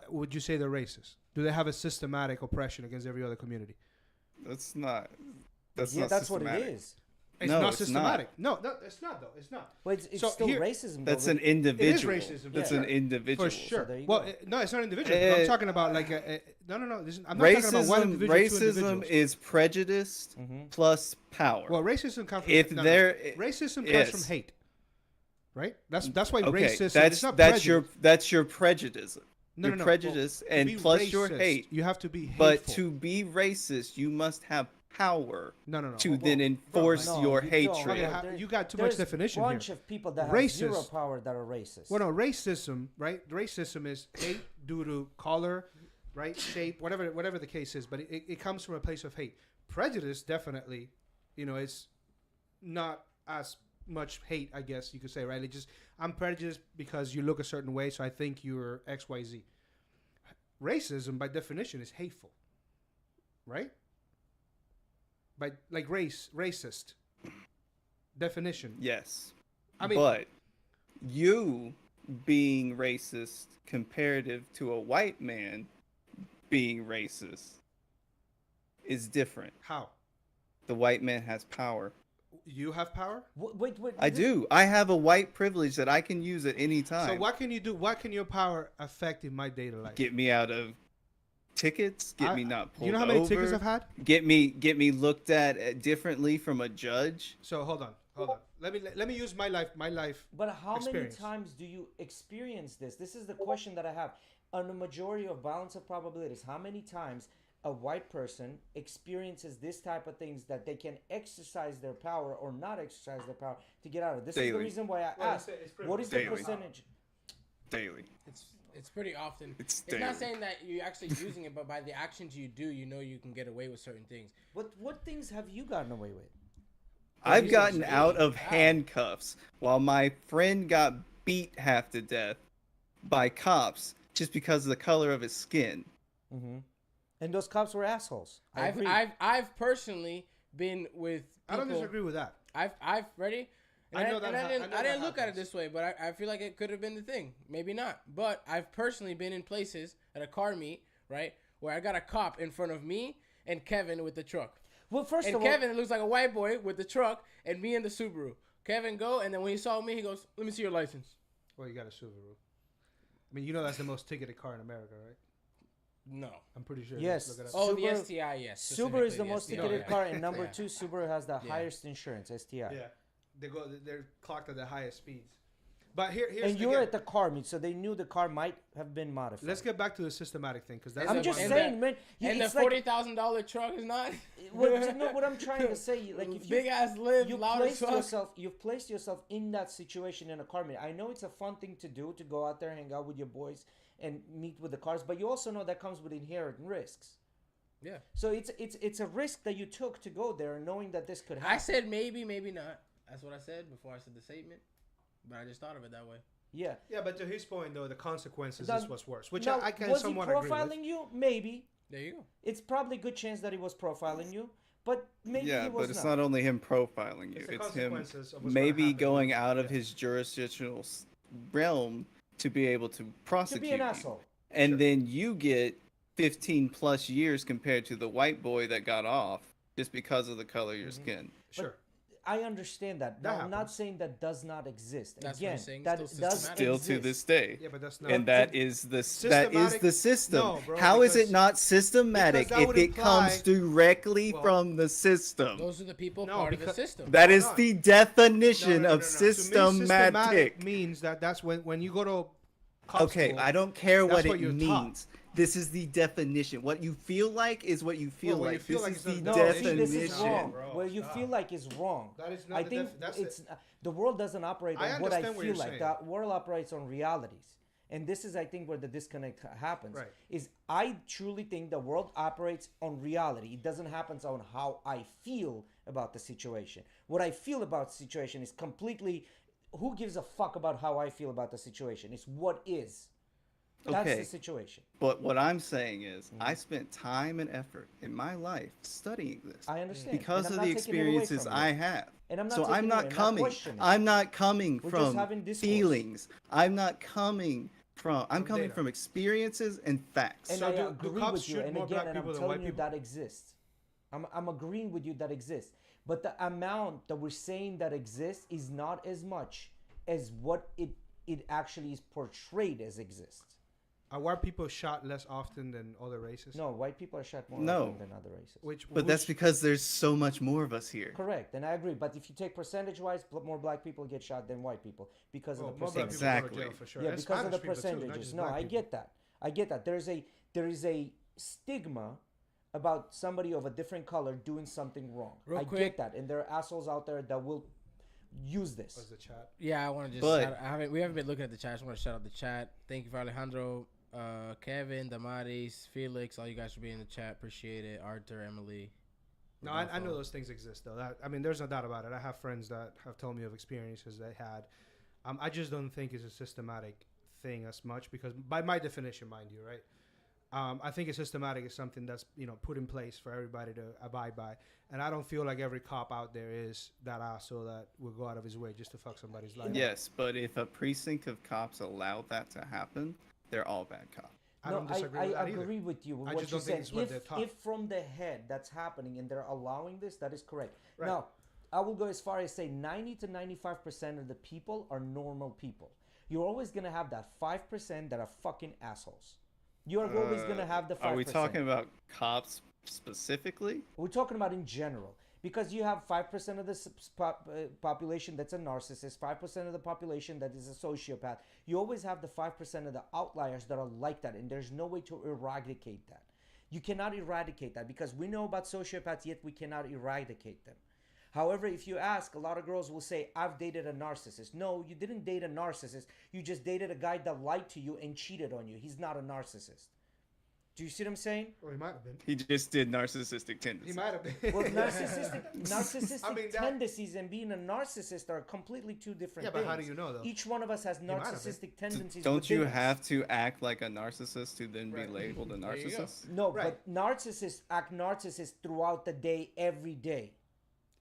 Would you say they're racist? Do they have a systematic oppression against every other community? That's not that's systematic. what it is. It's not systematic. No, it's not, though. It's not. Well, it's so still racism. That's an individual. It is racism. That's an individual. For sure. So well, no, it's not individual. I'm talking about like no. I'm not talking about one individual. Racism is prejudice plus power. Well, racism comes from racism comes from hate. Right? That's why racism. That's your prejudice. No, prejudice and plus racist, your hate. You have to be hateful. But to be racist, you must have power. To then enforce your hatred. You got too much definition here. There's a bunch of people that have zero power that are racist. Well, no, racism, right? Racism is hate due to color, right? Shape, whatever the case is. But it comes from a place of hate. Prejudice, definitely, it's not as much hate, I guess you could say, right? It just, I'm prejudiced because you look a certain way, so I think you're X, Y, Z. Racism, by definition, is hateful, right? By like racist definition. Yes. I mean, but you being racist comparative to a white man being racist is different. How? The white man has power. You have power? Wait. I do. I have a white privilege that I can use at any time. So what can you do? What can your power affect in my daily life? Get me out of tickets. Get me not pulled over. You know how many tickets I've had? Get me looked at differently from a judge. So hold on. Let me use my life. But how experience. many times do you experience this? This is the question that I have. On the majority of balance of probabilities, how many times a white person experiences this type of things that they can exercise their power or not exercise their power to get out of it? This is the reason why I asked, what is the percentage? Daily. It's pretty often. It's not saying that you're actually using it, but by the actions you do, you can get away with certain things. What things have you gotten away with? I've gotten out of handcuffs while my friend got beat half to death by cops just because of the color of his skin. Mm-hmm. And those cops were assholes. I've personally been with people. I don't disagree with that. I've ready. I didn't look at it this way, but I feel like it could have been the thing. Maybe not. But I've personally been in places at a car meet, right, where I got a cop in front of me and Kevin with the truck. Well, Kevin looks like a white boy with the truck and me in the Subaru. Kevin go, and then when he saw me, he goes, "Let me see your license." Well, you got a Subaru. I mean, that's the most ticketed car in America, right? No. I'm pretty sure. Yes. Subaru, the STI, yes. Subaru is the most ticketed car, and number two, Subaru has the highest insurance, STI. Yeah. They're clocked at the highest speeds. But here's and you're at the car meet, so they knew the car might have been modified. Let's get back to the systematic thing, because that's. I'm just saying, man. And the $40,000 truck is not. What I'm trying to say, like if you big ass live, you've placed yourself in that situation in a car meet. I know it's a fun thing to do, to go out there, hang out with your boys, and meet with the cars, but you also know that comes with inherent risks. Yeah. So it's a risk that you took to go there, knowing that this could happen. I said maybe not. That's what I said before I said the statement. But I just thought of it that way. Yeah. Yeah, but to his point, though, the consequences is what's worse. Which I can somewhat agree with. Was he profiling you? Maybe. There you go. It's probably a good chance that he was profiling you, but maybe he was not. Yeah, but it's not only him profiling you. It's him maybe going out of his jurisdictional realm to be able to prosecute you. To be an asshole. And then you get 15 plus years compared to the white boy that got off just because of the color of your skin. Sure. I understand that. Now, I'm not saying that does not exist. That's Again, what I'm saying. that does still exist. to this day. Yeah, but that's not. And that is the system. No, bro, how is it not systematic if it comes directly from the system? Those are the people part of the system. That is the definition of systematic. Systematic means that's when you go to cop Okay, school, I don't care that's what what it you're means. taught. This is the definition. What you feel like is what you feel Well, when like. you feel This like is it's the not- No, definition. see, this is wrong. Bro, Where you stop. feel like is wrong. That is not I the think that's it's the world doesn't operate I on what I understand what feel you're like. saying. The world operates on realities, and this is, I think, where the disconnect happens. Right. Is I truly think the world operates on reality. It doesn't happen on how I feel about the situation. What I feel about the situation is completely. Who gives a fuck about how I feel about the situation? It's what is. That's Okay. the situation. But what I'm saying is, I spent time and effort in my life studying this. I understand. Because And of I'm the not taking it away experiences from you. I have. And I'm not so taking I'm it not away, I'm not coming. questioning. I'm not coming We're just from having discourse. feelings. I'm not coming from. I'm coming data. from experiences and facts. And So I do agree cops with you. shoot And more again, black and I'm people than telling white you people? that exists. I'm agreeing with you that exists. But the amount that we're saying that exists is not as much as what it actually is portrayed as exists. Are white people shot less often than other races? No, white people are shot more No. often than other races. But that's because there's so much more of us here. Correct, and I agree. But if you take percentage-wise, more black people get shot than white people because of the more black percentage. people go to Exactly. jail for sure. Yeah, And because of the Spanish people too, not percentages. just No, black I people. get that. I get that. There is a stigma about somebody of a different color doing something wrong. Real I quick. get that, and there are assholes out there that will use this. Was the chat? Yeah, I want to just. But- we haven't been looking at the chat. I just want to shout out the chat. Thank you for Alejandro, Kevin, Damaris, Felix, all you guys for being in the chat. Appreciate it. Arthur, Emily. No, I know Rodolfo. those things exist though. I mean, there's no doubt about it. I have friends that have told me of experiences they had. I just don't think it's a systematic thing as much because, by my definition, mind you, right? I think a systematic is something that's put in place for everybody to abide by, and I don't feel like every cop out there is that asshole that will go out of his way just to fuck somebody's life. Yes, but if a precinct of cops allowed that to happen, they're all bad cops. I don't disagree with that I either. agree with you with I what just you don't think said. it's what they're taught. If from the head that's happening and they're allowing this, that is correct. Right. Now, I will go as far as say 90 to 95% of the people are normal people. You're always gonna have that 5% that are fucking assholes. You are always gonna have the 5%. Are we talking about cops specifically? We're talking about in general. Because you have 5% of the population that's a narcissist, 5% of the population that is a sociopath. You always have the 5% of the outliers that are like that, and there's no way to eradicate that. You cannot eradicate that because we know about sociopaths, yet we cannot eradicate them. However, if you ask, a lot of girls will say, I've dated a narcissist. No, you didn't date a narcissist. You just dated a guy that lied to you and cheated on you. He's not a narcissist. Do you see what I'm saying? Well, he might have been. He just did narcissistic tendencies. He might have been. Well, narcissistic I mean, that- tendencies and being a narcissist are completely two different Yeah, things. but how do you know, though? Each one of us has might have been. narcissistic tendencies. Don't you within us. have to act like a narcissist to then Right. be labeled a There you go. narcissist? No, Right. but narcissists act narcissists throughout the day, every day.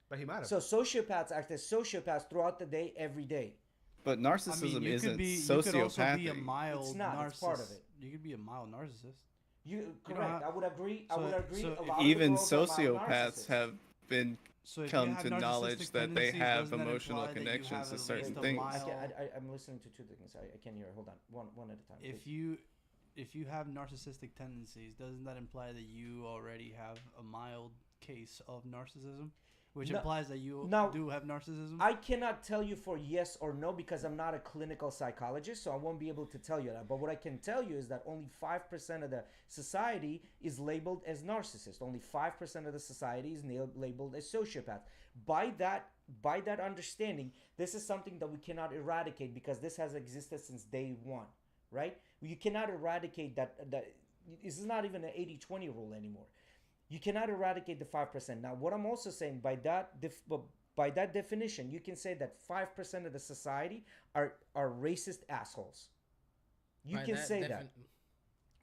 But he might have. So sociopaths act as sociopaths throughout the day, every day. But narcissism you isn't could be, you could also be a sociopathy. mild It's not, narcissist. it's part of it. You could be a mild narcissist. You don't correct? have- I would agree. I so- would agree. so a if lot of Even the girls are mild sociopaths narcissists. have been So if come you have to knowledge narcissistic that they tendencies, have doesn't that emotional imply that you connections have to at certain least a things. mild- I'm listening to two things. I can't hear. Hold on, one at a time. If you have narcissistic tendencies, doesn't that imply that you already have a mild case of narcissism, which No- implies that you now, do have narcissism? I cannot tell you for yes or no because I'm not a clinical psychologist, so I won't be able to tell you that. But what I can tell you is that only 5% of the society is labeled as narcissist. Only 5% of the society is labeled as sociopath. By that understanding, this is something that we cannot eradicate because this has existed since day one, right? You cannot eradicate that. This is not even an 80-20 rule anymore. You cannot eradicate the 5%. Now, what I'm also saying by that definition, you can say that 5% of the society are racist assholes. You By can that say that.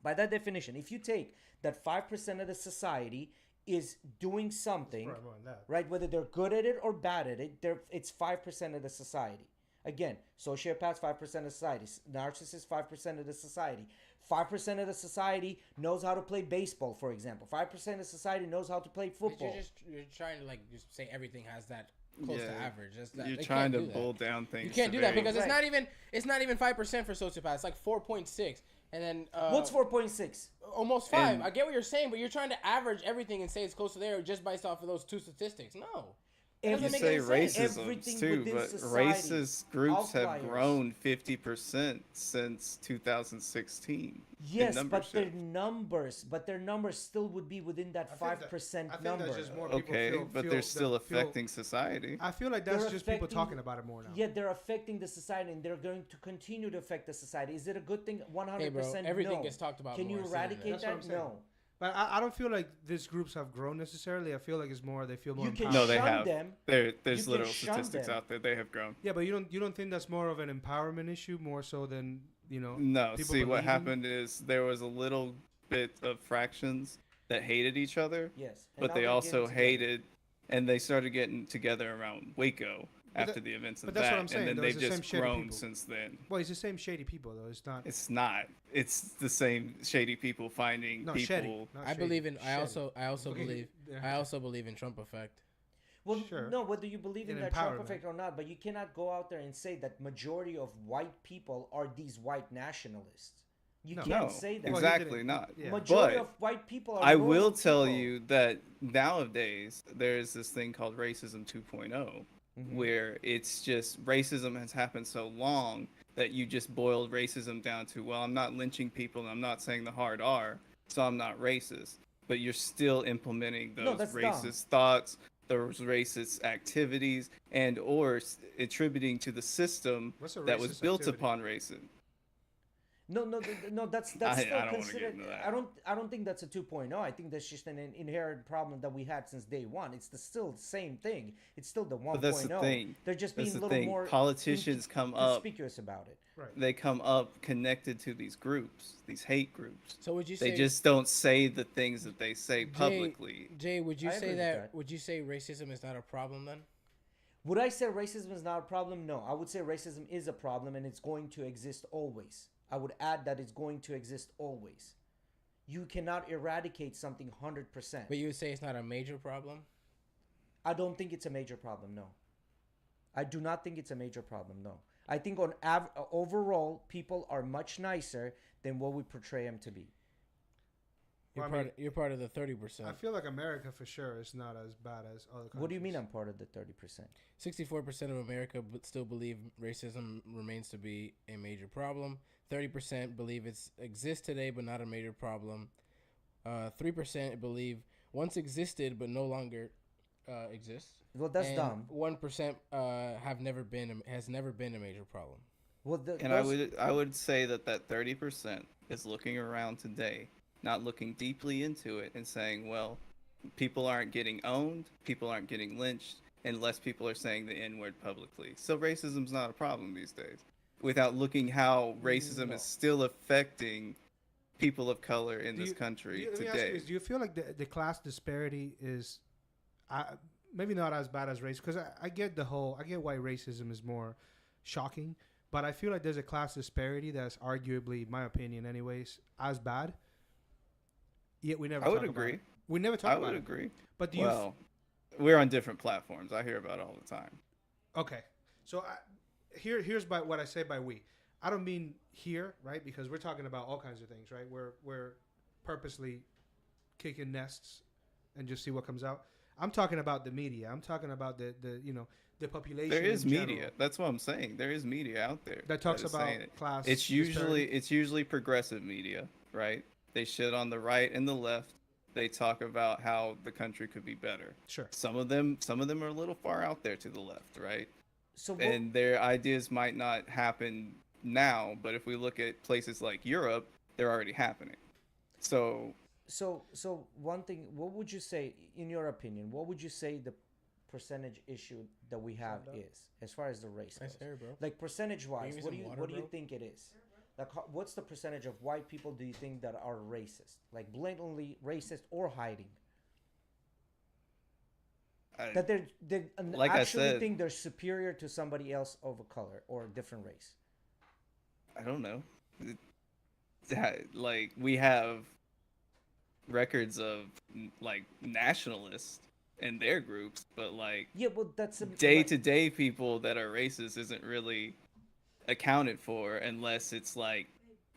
By that definition, if you take that 5% of the society is doing something, Probably more than that. right? Whether they're good at it or bad at it, it's 5% of the society. Again, sociopaths, 5% of society. Narcissists, 5% of the society. 5% of the society knows how to play baseball, for example. 5% of society knows how to play But football. you're trying to just say everything has that close to Yeah. average. That's that, You're they trying can't to do that. bull down things. You can't to do that very- because Right. it's not even 5% for sociopaths. It's like 4.6, and then What's 4.6? almost 5. And- I get what you're saying, but you're trying to average everything and say it's close to there just based off of those two statistics. No, That doesn't You make say any sense. racism Everything too, within but society, racist groups have outliers. grown 50% since 2016 in Yes, but membership. their numbers still would be within that I think 5% I think number. that's just more people Okay, feel, but feel they're that still feel- affecting society. I feel like that's They're just people affecting- talking about it more now. Yeah, they're affecting the society, and they're going to continue to affect the society. Is it a good thing? 100% Hey, bro, everything no. gets talked about Can more you on the internet. eradicate That's what I'm that? saying. No. But I don't feel like these groups have grown necessarily. I feel like it's more they feel more You can empowered. No, they shun have. them. There's You can literal shun statistics them. out there. They have grown. Yeah, but you don't think that's more of an empowerment issue more so than No, people see, what believing? happened is there was a little bit of fractions that hated each other, Yes. And but now they they're also getting together. hated, and they started getting together around Waco But after the events of but that's that, what I'm saying, and then though, they've it's the same just shady grown people. since then. Well, it's the same shady people though. It's not. It's not. It's the same shady people finding No, people. shady. Not I shady. believe in. I Shady. also Okay, believe. yeah. I also believe in Trump effect. Well, Sure. no, whether you believe in In that Trump empowerment. effect or not, but you cannot go out there and say that majority of white people are these white nationalists. You No. can't No, say that. Well, he exactly didn't- not. yeah. Majority But of white people are I normal will tell people. you that nowadays there's this thing called racism 2.0, Mm-hmm. where it's just racism has happened so long that you just boiled racism down to, well, I'm not lynching people and I'm not saying the hard R, so I'm not racist. But you're still implementing No, those that's dumb. racist thoughts, those racist activities, and or attributing to the system What's a that was racist built activity? upon racism. No, that's I still don't wanna get considered. into that. I don't think that's a 2.0. I think that's just an inherent problem that we had since day one. It's still the same thing. It's still the 1.0. But that's the thing. They're just That's being a the little thing. more Politicians come up, conspicuous about it. Right. they come up connected to these groups, these hate groups. So would you They say? just don't say the things that they say publicly. Jay, would you I say agree with that? that. Would you say racism is not a problem then? Would I say racism is not a problem? No. I would say racism is a problem and it's going to exist always. I would add that it's going to exist always. You cannot eradicate something 100%. But you would say it's not a major problem. I don't think it's a major problem, no. I do not think it's a major problem, no. I think overall, people are much nicer than what we portray them to be. You're Well, I you're part of the 30%. I feel like America for sure is not as bad as other countries. What do you mean I'm part of the 30%? 64% of America still believe racism remains to be a major problem. 30% believe it exists today but not a major problem. 3% believe once existed but no longer exists. Well, that's and dumb. 1% has never been a major problem. Well, And I would say that 30% is looking around today, not looking deeply into it and saying, well, people aren't getting owned, people aren't getting lynched, and less people are saying the N-word publicly. So racism's not a problem these days. Without looking how racism is still affecting people of color in this country let me ask you today. this, do you feel like the class disparity is maybe not as bad as race? Because I get I get why racism is more shocking, but I feel like there's a class disparity that's arguably, in my opinion anyways, as bad. Yet we never I would talk about agree. it. We never talk I about would it. agree. But do you Well, we're on different platforms. I hear about it all the time. Okay, so here's what I say by we. I don't mean here, right? Because we're talking about all kinds of things, right? We're purposely kicking nests and just see what comes out. I'm talking about the media. I'm talking about the population. There is in general media. That's what I'm saying. There is media out there that talks is about saying it. class. It's disparity. usually progressive media, right? They shit on the right and the left. They talk about how the country could be better. Sure. Some of them are a little far out there to the left, right? So And their ideas might not happen now, but if we look at places like Europe, they're already happening. So one thing, what would you say, in your opinion, what would you say the percentage issue that we have is, as far as the race Nice goes? hair, bro. Like percentage-wise, Give me what some water, do you bro. think it is? Like, what's the percentage of white people do you think that are racist, like blatantly racist or hiding? That they Like I actually said- think they're superior to somebody else of a color or a different race. I don't know. Like we have records of like nationalists and their groups, but like Yeah, well, that's a day-to-day people that are racist isn't really accounted for unless it's like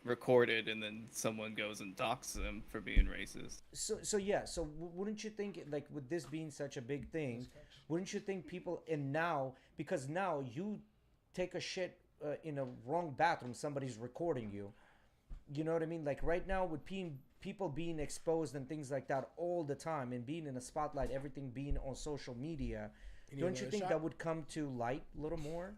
recorded and then someone goes and docks them for being racist. So wouldn't you think, like, with this being such a big thing, wouldn't you think people, and now, because now you take a shit in a wrong bathroom, somebody's recording you, you know what I mean? Like right now with people being exposed and things like that all the time and being in a spotlight, everything being on social media, don't you think that would come to light a little more?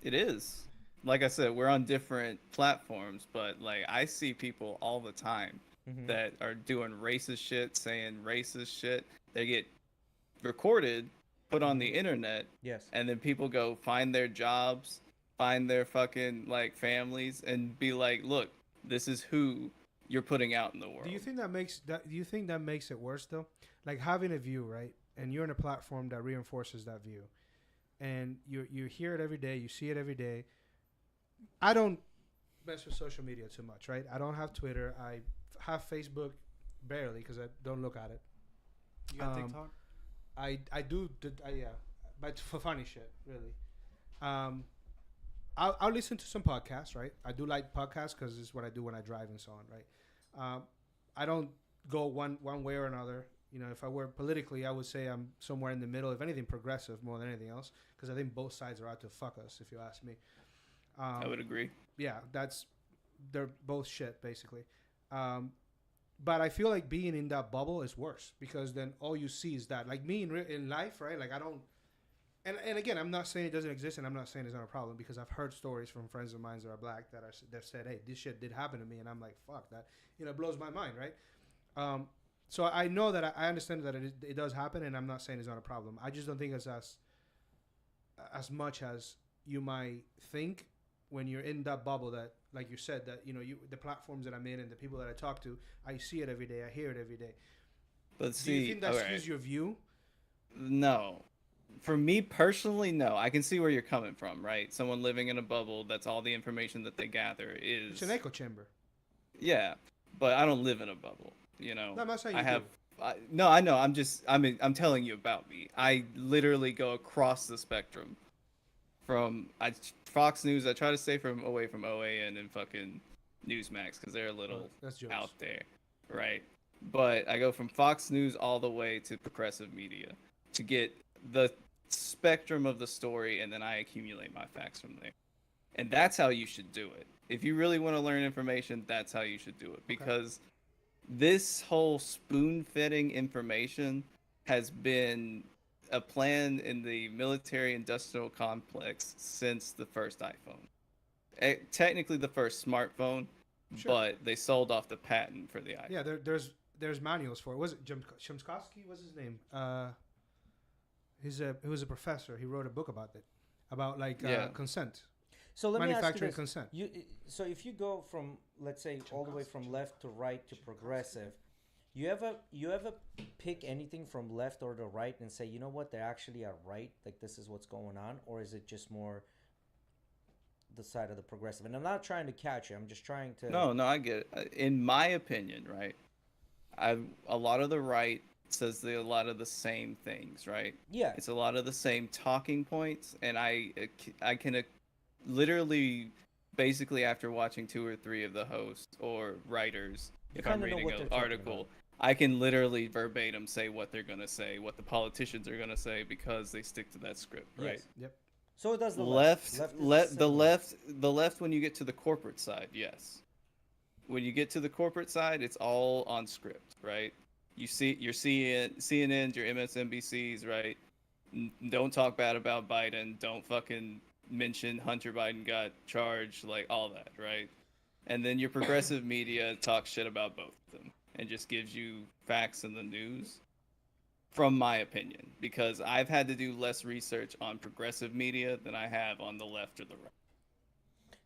It is. Like I said, we're on different platforms, but like I see people all the time that are doing racist shit, saying racist shit. They get recorded, put on the internet, Yes. and then people go find their jobs, find their fucking like families, and be like, "Look, this is who you're putting out in the world." Do you think that makes it worse though? Like having a view, right? And you're in a platform that reinforces that view, and you hear it every day, you see it every day. I don't mess with social media too much, right? I don't have Twitter. I have Facebook barely because I don't look at it. You got TikTok? I do, yeah, but for funny shit, really. I'll listen to some podcasts, right? I do like podcasts because it's what I do when I drive and so on, right? I don't go one way or another. You know, if I were politically, I would say I'm somewhere in the middle. If anything, progressive more than anything else, because I think both sides are out to fuck us, if you ask me. I would agree. Yeah, they're both shit, basically. But I feel like being in that bubble is worse because then all you see is that. Like me in life, right? Like I don't. And again, I'm not saying it doesn't exist, and I'm not saying it's not a problem because I've heard stories from friends of mine that are black that said, "Hey, this shit did happen to me," and I'm like, "Fuck that," blows my mind, right? So I know that I understand that it does happen, and I'm not saying it's not a problem. I just don't think it's as much as you might think when you're in that bubble that, like you said, that the platforms that I'm in and the people that I talk to, I see it every day, I hear it every day. But do you think that skews your view? No. For me personally, no. I can see where you're coming from, right? Someone living in a bubble, that's all the information that they gather is... It's an echo chamber. Yeah, but I don't live in a bubble, No, I'm not saying I you have... do. No, I know. I'm telling you about me. I literally go across the spectrum. From Fox News, I try to stay away from OAN and fucking Newsmax because they're a little out there, right? But I go from Fox News all the way to progressive media to get the spectrum of the story, and then I accumulate my facts from there. And that's how you should do it. If you really want to learn information, that's how you should do it. Because this whole spoon-fitting information has been a plan in the military-industrial complex since the first iPhone. Technically the first smartphone, but they sold off the patent for the iPhone. Yeah, there's manuals for it. Was it Chomsky? What's his name? He was a professor. He wrote a book about it, about consent. So let me ask you manufacturing this. consent. So if you go from, let's say, all the way from left to right to progressive, you ever pick anything from left or the right and say, you know what, they actually are right, like this is what's going on, or is it just more the side of the progressive? And I'm not trying to catch you. I'm just trying to. No, I get it. In my opinion, right, a lot of the right says a lot of the same things, right? Yeah. It's a lot of the same talking points, and I can literally, basically after watching 2 or 3 of the hosts or writers, if I'm reading an article, I can literally verbatim say what they're gonna say, what the politicians are gonna say, because they stick to that script, right? Yes. Yep. So it does the left. The left when you get to the corporate side, yes. When you get to the corporate side, it's all on script, right? You're seeing CNNs, your MSNBCs, right? Don't talk bad about Biden. Don't fucking mention Hunter Biden got charged, like all that, right? And then your progressive media talks shit about both of them and just gives you facts in the news, from my opinion, because I've had to do less research on progressive media than I have on the left or the right.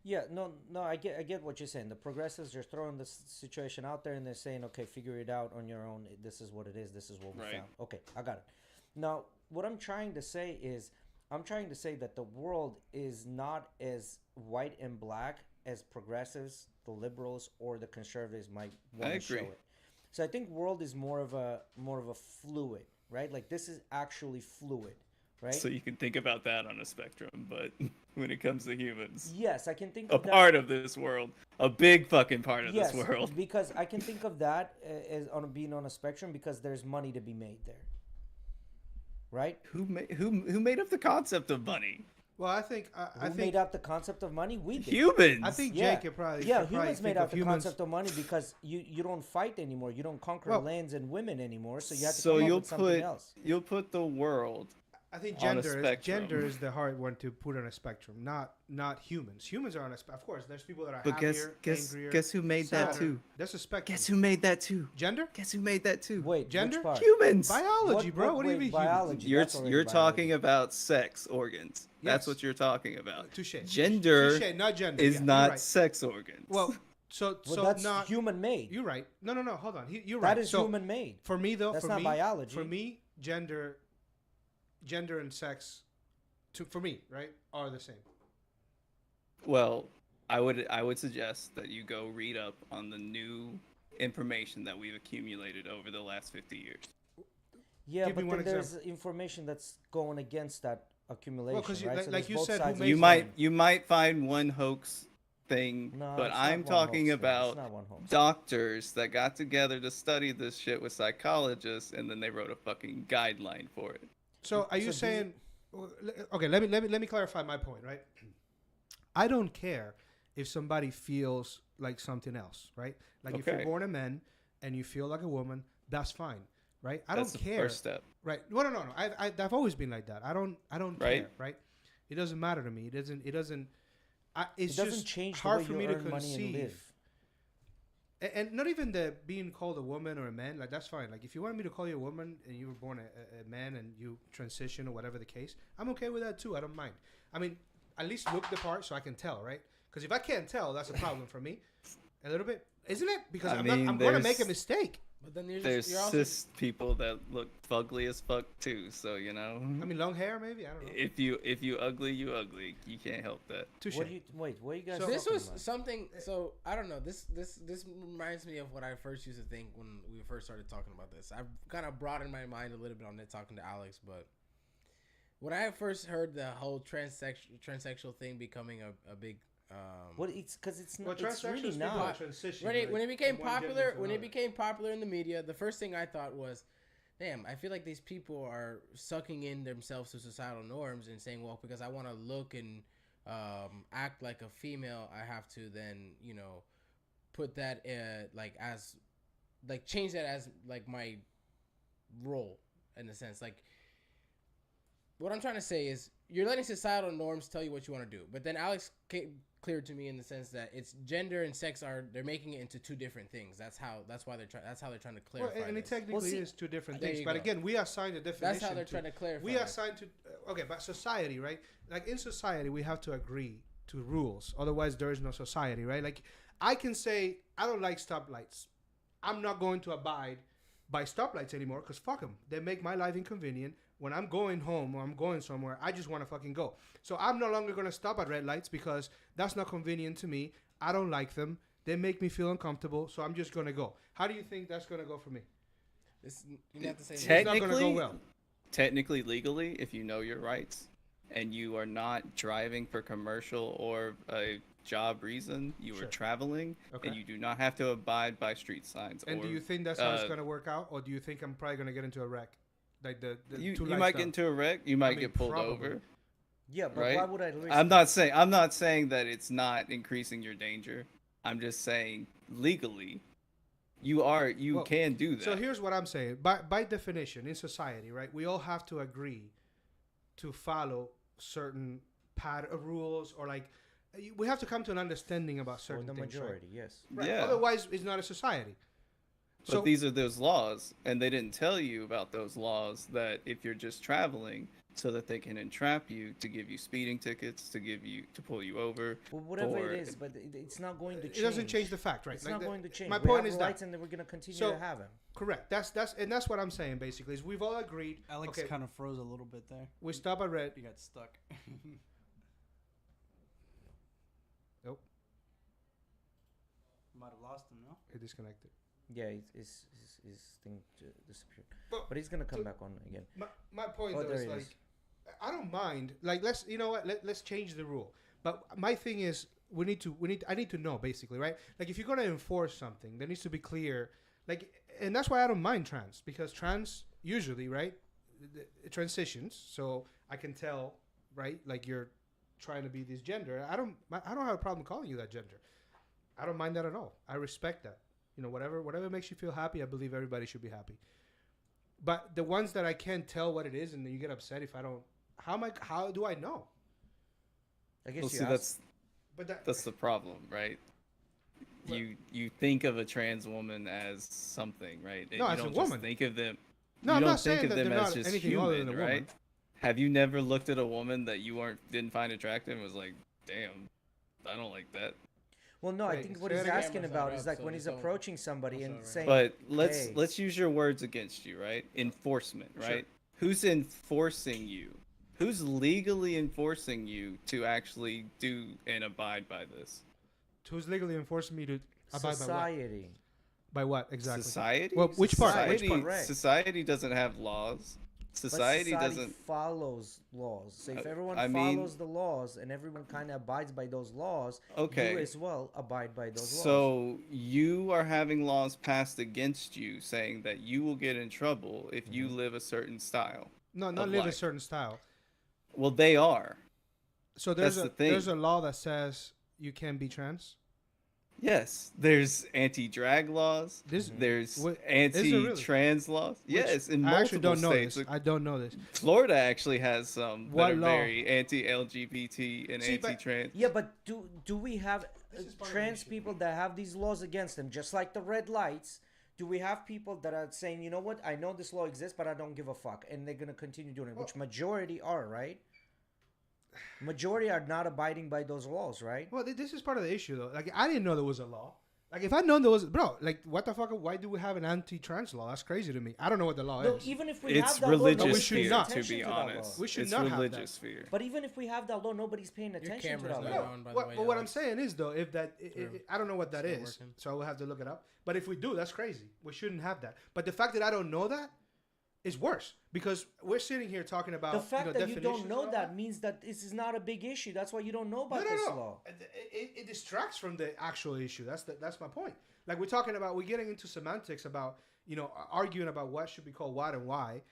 Yeah, no, I get what you're saying. The progressives are throwing this situation out there and they're saying, okay, figure it out on your own. This is what it is. This is what we found. Okay, I got it. Now, what I'm trying to say is, that the world is not as white and black as progressives, the liberals, or the conservatives might want to show it. So I think world is more of a fluid, right? Like this is actually fluid. right? So you can think about that on a spectrum, but when it comes to humans, Yes, I can think a of that. part of this world, a big fucking part of Yes, this world. because I can think of that as being on a spectrum because there's money to be made there, right? Who made up the concept of money? Well, I think I Who think made up the concept of money? We did. Humans. I think Yeah. Jake could probably Yeah, could probably humans made think out of the humans. concept of money because you don't fight anymore. You don't conquer Well- lands and women anymore. So you have to So come up you'll with something put else. you'll put the world. I think on a gender is spectrum. the hard one to put on a spectrum, not humans. Humans are on a of course. There's people that are But happier, angrier. guess who made that sadder. too? That's a spectrum. Guess who made that too? Gender? Guess who made that too? Wait, Gender? which part? Humans. Biology, bro. What do you wait, mean? biology? You're That's already you're biology. talking about sex organs. That's Yes. what you're talking about. Touche. Gender Touche, not gender. is yeah, you're not right. sex organs. Well, so Well, so that's not. human made. You're right. No. Hold on. You're right. That is so, human made. For me though, That's for not me, biology. For me, gender and sex, for me, right, are the same. Well, I would suggest that you go read up on the new information that we've accumulated over the last 50 years. Yeah, Give me but one then there's information that's going against that accumulation, 'cause you- right? like- So like there's you both said, who sides of made the You Basically- might you might find one hoax thing, No, but it's not I'm one talking hoax, man. It's about not one hoax. doctors that got together to study this shit with psychologists, and then they wrote a fucking guideline for it. So are you So saying? Okay, let me clarify my point, right? I don't care if somebody feels like something else, right? Like if you're Okay. born a man and you feel like a woman, that's fine, right? I That's don't the care. first step. Right? No. I've always been like that. I don't Right. care, right? It doesn't matter to me. It doesn't. It's It doesn't just change the hard way for you me to earn money and conceive. live. And not even the being called a woman or a man, like that's fine. Like if you want me to call you a woman and you were born a man and you transition or whatever the case, I'm okay with that too. I don't mind. I mean, at least look the part so I can tell, right? Because if I can't tell, that's a problem for me. A little bit, isn't it? Because I I'm mean, going to make a there's- mistake. But then you're, There's you're also cis people that look fugly as fuck too, so you know. I mean, long hair maybe. I don't know. If you ugly, you ugly. You can't help that. Touche. What do you wait? What are you guys? So- this talking was about? something. So I don't know. This reminds me of what I first used to think when we first started talking about this. I've kind of broadened my mind a little bit on it talking to Alex, but when I first heard the whole transsexual thing becoming a big What it's because it's Well, not. It's transsexual really is people not. that transition, when it like, became from one gender popular to when it another. became popular in the media, the first thing I thought was, damn, I feel like these people are sucking in themselves to societal norms and saying, well, because I want to look and act like a female, I have to then, put that change that as like my role in a sense. Like what I'm trying to say is you're letting societal norms tell you what you want to do, but then Alex clear to me in the sense that it's gender and sex they're making it into two different things. That's how they're trying to clarify. Well, and it this. technically see, is two different there things. you But go. again, we assign a definition. That's how they're trying to clarify. We this. assign to okay, but society, right? Like in society, we have to agree to rules. Otherwise, there is no society, right? Like I can say I don't like stoplights. I'm not going to abide by stoplights anymore because fuck them. They make my life inconvenient. When I'm going home or I'm going somewhere, I just want to fucking go. So I'm no longer going to stop at red lights because that's not convenient to me. I don't like them. They make me feel uncomfortable. So I'm just going to go. How do you think that's going to go for me? You have to say It's not gonna go Technically, well. technically, legally, if you know your rights and you are not driving for commercial or a job reason, you Sure. are traveling, Okay. and you do not have to abide by street signs. And or, do you think that's how it's uh, going to work out? Or do you think I'm probably going to get into a wreck? Like the you two you lights might down. get into a wreck. You might mean, get pulled probably. over. Yeah, but Right? why would I risk? I'm it? not saying that it's not increasing your danger. I'm just saying legally, you Well, can do that. So here's what I'm saying. By definition, in society, right, we all have to agree to follow certain rules or like we have to come to an understanding about For certain the things. majority, yes. Right? Yeah. Otherwise, it's not a society. But So these are those laws, and they didn't tell you about those laws that if you're just traveling, so that they can entrap you to give you speeding tickets, to pull you over. Well, whatever or- it is, but it's not going to change. it doesn't change the fact, right? It's Like not the- going to change. My We point have is rights, that and then we're gonna continue So- to have them. correct. That's what I'm saying basically. Is we've all agreed. Alex Okay, kind of froze a little bit there. we stop at red. You got stuck. Nope, Might have lost him, no? it disconnected. Yeah, his thing disappeared. But But he's gonna come so- back on again. My point Oh, though there is he like is. I don't mind. Like, you know what? Let's change the rule. But my thing is, I need to know, basically, right? Like, if you're gonna enforce something, there needs to be clear. Like, and that's why I don't mind trans, because trans usually, right, it transitions, so I can tell, right, like you're trying to be this gender. I don't have a problem calling you that gender. I don't mind that at all. I respect that. You know, whatever makes you feel happy, I believe everybody should be happy. But the ones that I can't tell what it is, and then you get upset if I don't. How do I know? I guess Well, you see, ask. that's the problem, right? You think of a trans woman as something, right? No, you as a don't woman. just think of them. No, you I'm don't not think saying of that them they're as not just anything other than human, a woman. right? Have you never looked at a woman that you didn't find attractive and was like, "Damn, I don't like that." Well, no, I Wait, think what say he's it again. asking Camera's about not is up, like so when he's just don't- approaching somebody and right. saying, But hey. let's use your words against you, right? Enforcement, right? Who's enforcing you? Who's legally enforcing you to actually do and abide by this? Who's legally enforcing me to abide society. by what exactly? Society? Well, which part? Society, Which part? society doesn't have laws. Society But doesn't. follows laws. So if everyone I mean- follows the laws and everyone kind of abides by those laws, Okay. you as well abide by those laws. So you are having laws passed against you saying that you will get in trouble if you live a certain style. No, not of live a life. certain style. Well, they are. So That's the thing. there's a law that says you can be trans. Yes, there's anti-drag laws. There's really? anti-trans laws. Yes, in I actually multiple don't know states. this. I don't know this. Florida actually has some What that are law? very anti-LGBT and See, but- anti-trans. yeah, but do we have This is part of the trans issue. people that have these laws against them, just like the red lights? Do we have people that are saying, you know what, I know this law exists, but I don't give a fuck, and they're gonna continue doing it, which majority are, right? Majority are not abiding by those laws, right? Well, this is part of the issue, though. Like, I didn't know there was a law. Like, if I'd known there was, bro, like, what the fuck? Why do we have an anti-trans law? That's crazy to me. I don't know what the law No, is. even if we It's have that law, religious nobody's we should paying fear, not. to attention be that law. honest. We should it's not have that. religious fear. But even if we have that law, nobody's paying attention to camera's that not law. on, by the way, What I'm Alex. saying is, though, if that, I don't know what that It's not is, working. so I will have to look it up. But if we do, that's crazy. We shouldn't have that. But the fact that I don't know that is worse, because we're sitting here talking about The fact that you don't definitions know and all that means that this is not a big issue. That's why you don't know about No. this law. It distracts from the actual issue. That's my point. Like, we're talking about, we're getting into semantics about, arguing about what should be called what and why,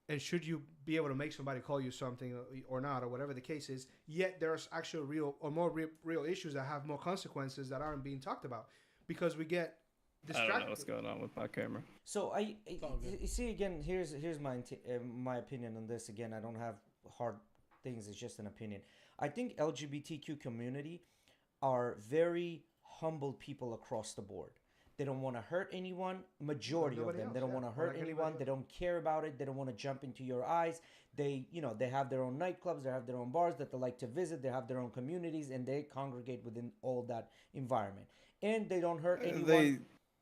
and should you be able to make somebody call you something or not, or whatever the case is. Yet there's actual real issues that have more consequences that aren't being talked about, because we get I don't distracted. know what's going on with my camera. So all good. you see again. Here's my opinion on this. Again, I don't have hard things. It's just an opinion. I think LGBTQ community are very humble people across the board. They don't want to hurt anyone. Majority of Nobody them. else, They don't yeah. want to Or hurt like anyone. anybody They don't care about it. They don't want to jump into your eyes. They have their own nightclubs. They have their own bars that they like to visit. They have their own communities, and they congregate within all that environment. And they don't hurt anyone. They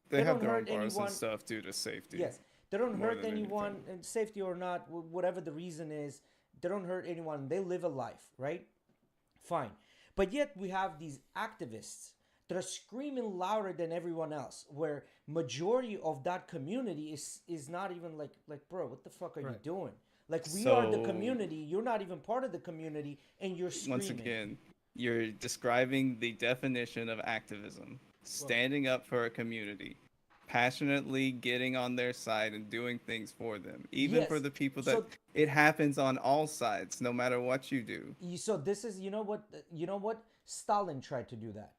They have don't their own hurt bars anyone. and stuff due to safety. Yes, they don't more hurt than anyone, anything. and safety or not, whatever the reason is, they don't hurt anyone. They live a life, right? Fine. But yet we have these activists that are screaming louder than everyone else, where majority of that community is not even like, bro, what the fuck are you Right. doing? Like, we are the So- community. You're not even part of the community, and you're screaming. Once again, you're describing the definition of activism: standing up for a community, passionately getting on their side and doing things for them, even Yes. for the people that So- it happens on all sides, no matter what you do. So this is, you know what? Stalin tried to do that.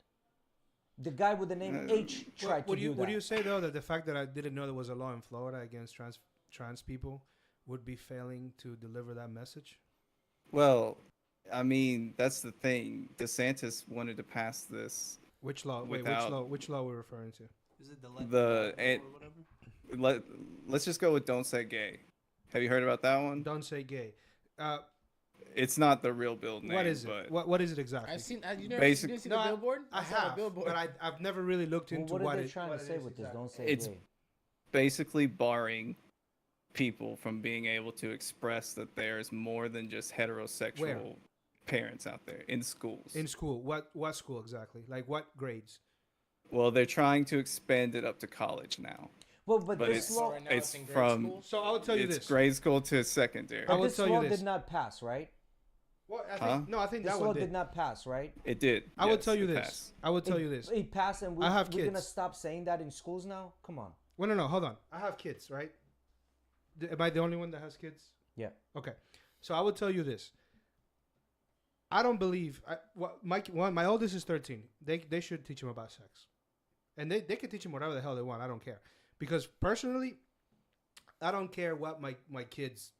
The guy with the name H tried to do that. Would you say, though, that the fact that I didn't know there was a law in Florida against trans people would be failing to deliver that message? Well, I mean, that's the thing. DeSantis wanted to pass this. Which law? Without- Which law we're referring to? Is it The- law and- or whatever? Let's just go with "Don't Say Gay." Have you heard about that one? Don't say gay. It's not the real bill name. What is it? But What is it exactly? I've seen. You never Basic- didn't see No, the billboard? I saw the have, billboard. but I've never really looked Well, into what what are they it. trying what to it say is with this? exactly. Don't say It's gay. basically barring people from being able to express that there's more than just heterosexual parents out there in schools. In school, what school exactly? Like what grades? Well, they're trying to expand it up to college now. Well, but But this it's law, right now it's in grade from school. So I will tell you it's this. grade school to secondary. I but will this tell you law this. did not pass, right? Well, Huh? I think This that law one did did. not pass, right? It did. I will yes, tell you it this. passed. I will tell you this. It passed, and I have we're gonna kids. stop saying that in schools now. Come on. Well, no, hold on. I have kids, right? Am I the only one that has kids? Yeah. Okay. So I will tell you this. I don't believe my oldest is 13. They should teach him about sex, and they can teach him whatever the hell they want. I don't care, because personally, I don't care what my kids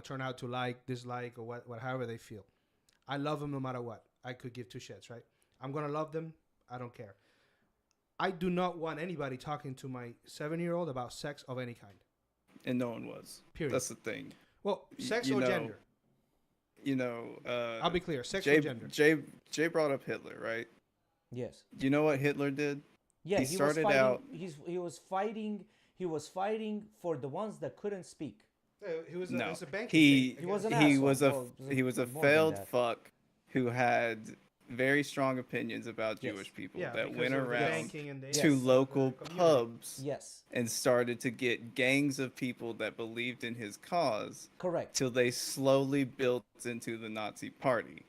turn out to like, dislike, or what however they feel. I love them no matter what. I could give two shits, right? I'm gonna love them. I don't care. I do not want anybody talking to my 7-year-old about sex of any kind. And no one was. Period. That's the thing. Well, sex you or know, gender. I'll be clear. Sex Jay, or gender. Jay brought up Hitler, right? Yes. Do you know what Hitler did? Yeah. He started was fighting, out- He was fighting. He was fighting for the ones that couldn't speak. He was No, a bank. he He was an he asshole. was a Well, he was a more than failed that. fuck who had very strong opinions about Yes. Jewish people Yeah, that because went of the around banking and to Yes. local the community. pubs Yes. and started to get gangs of people that believed in his cause Correct. till they slowly built into the Nazi party.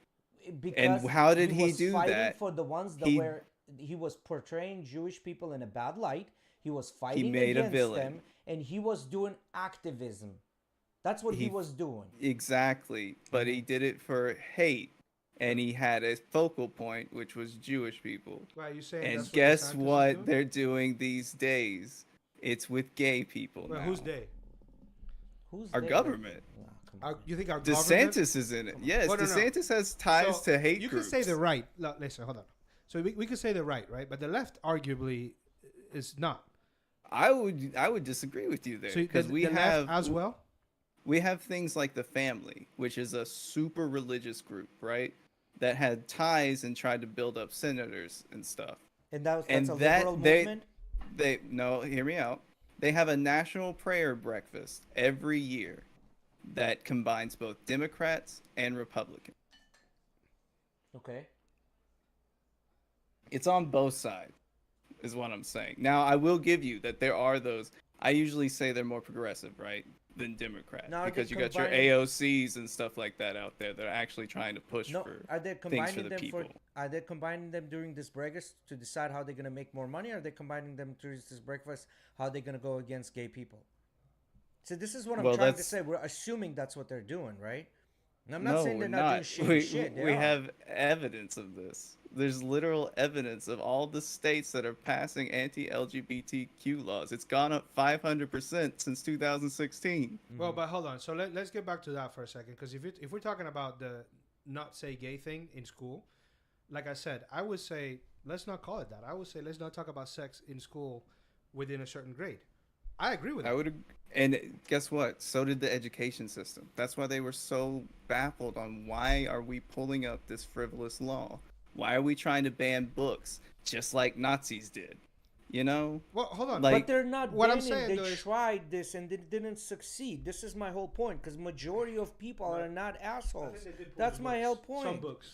Because how did he was do fighting that? for the ones that he was portraying Jewish people in a bad light. He was fighting made a against villain. them, and he was doing activism. That's what he He- was doing. Exactly, but he did it for hate, and he had a focal point, which was Jewish people. Right, you saying And that's guess what, the what scientists are doing? they're doing these days? It's with gay people Well, now. who's they? Who's Our they? government. Nah, come on. You think our government? DeSantis is in it. Yes, Well, no, no. DeSantis has ties So, to hate you groups. could say the right. Listen, hold on. So we could say the right, But the left arguably is not. I would disagree with you there So because the we left have as well. we have things like the Family, which is a super religious group, right? That had ties and tried to build up senators and stuff. And that's and a that- liberal they- movement. Hear me out. They have a national prayer breakfast every year that combines both Democrats and Republicans. Okay. It's on both sides, is what I'm saying. Now, I will give you that there are those. I usually say they're more progressive, right, than Democrat, Now, are they because you got your combining- AOCs and stuff like that out there that are actually trying to push No, for are they things for combining the them people. Are they combining them during this breakfast to decide how they're gonna make more money? Or are they combining them during this breakfast how they're gonna go against gay people? So this is what I'm Well, trying to that's- say. We're assuming that's what they're doing, right? And I'm not No, saying we're they're not doing shitty We, shit. They we are. have evidence of this. There's literal evidence of all the states that are passing anti-LGBTQ laws. It's gone up 500% since 2016. Well, but hold on. So let's get back to that for a second, because if we're talking about the not say gay thing in school, like I said, I would say let's not call it that. I would say let's not talk about sex in school within a certain grade. I agree with that. I would, and guess what? So did the education system. That's why they were so baffled on why are we pulling up this frivolous law? Why are we trying to ban books just like Nazis did? You know? Well, hold on. Like- But they're not what I'm banning. saying, They though, is- tried this and they didn't succeed. This is my whole point. Because majority of people are not assholes. That's my whole point. Some books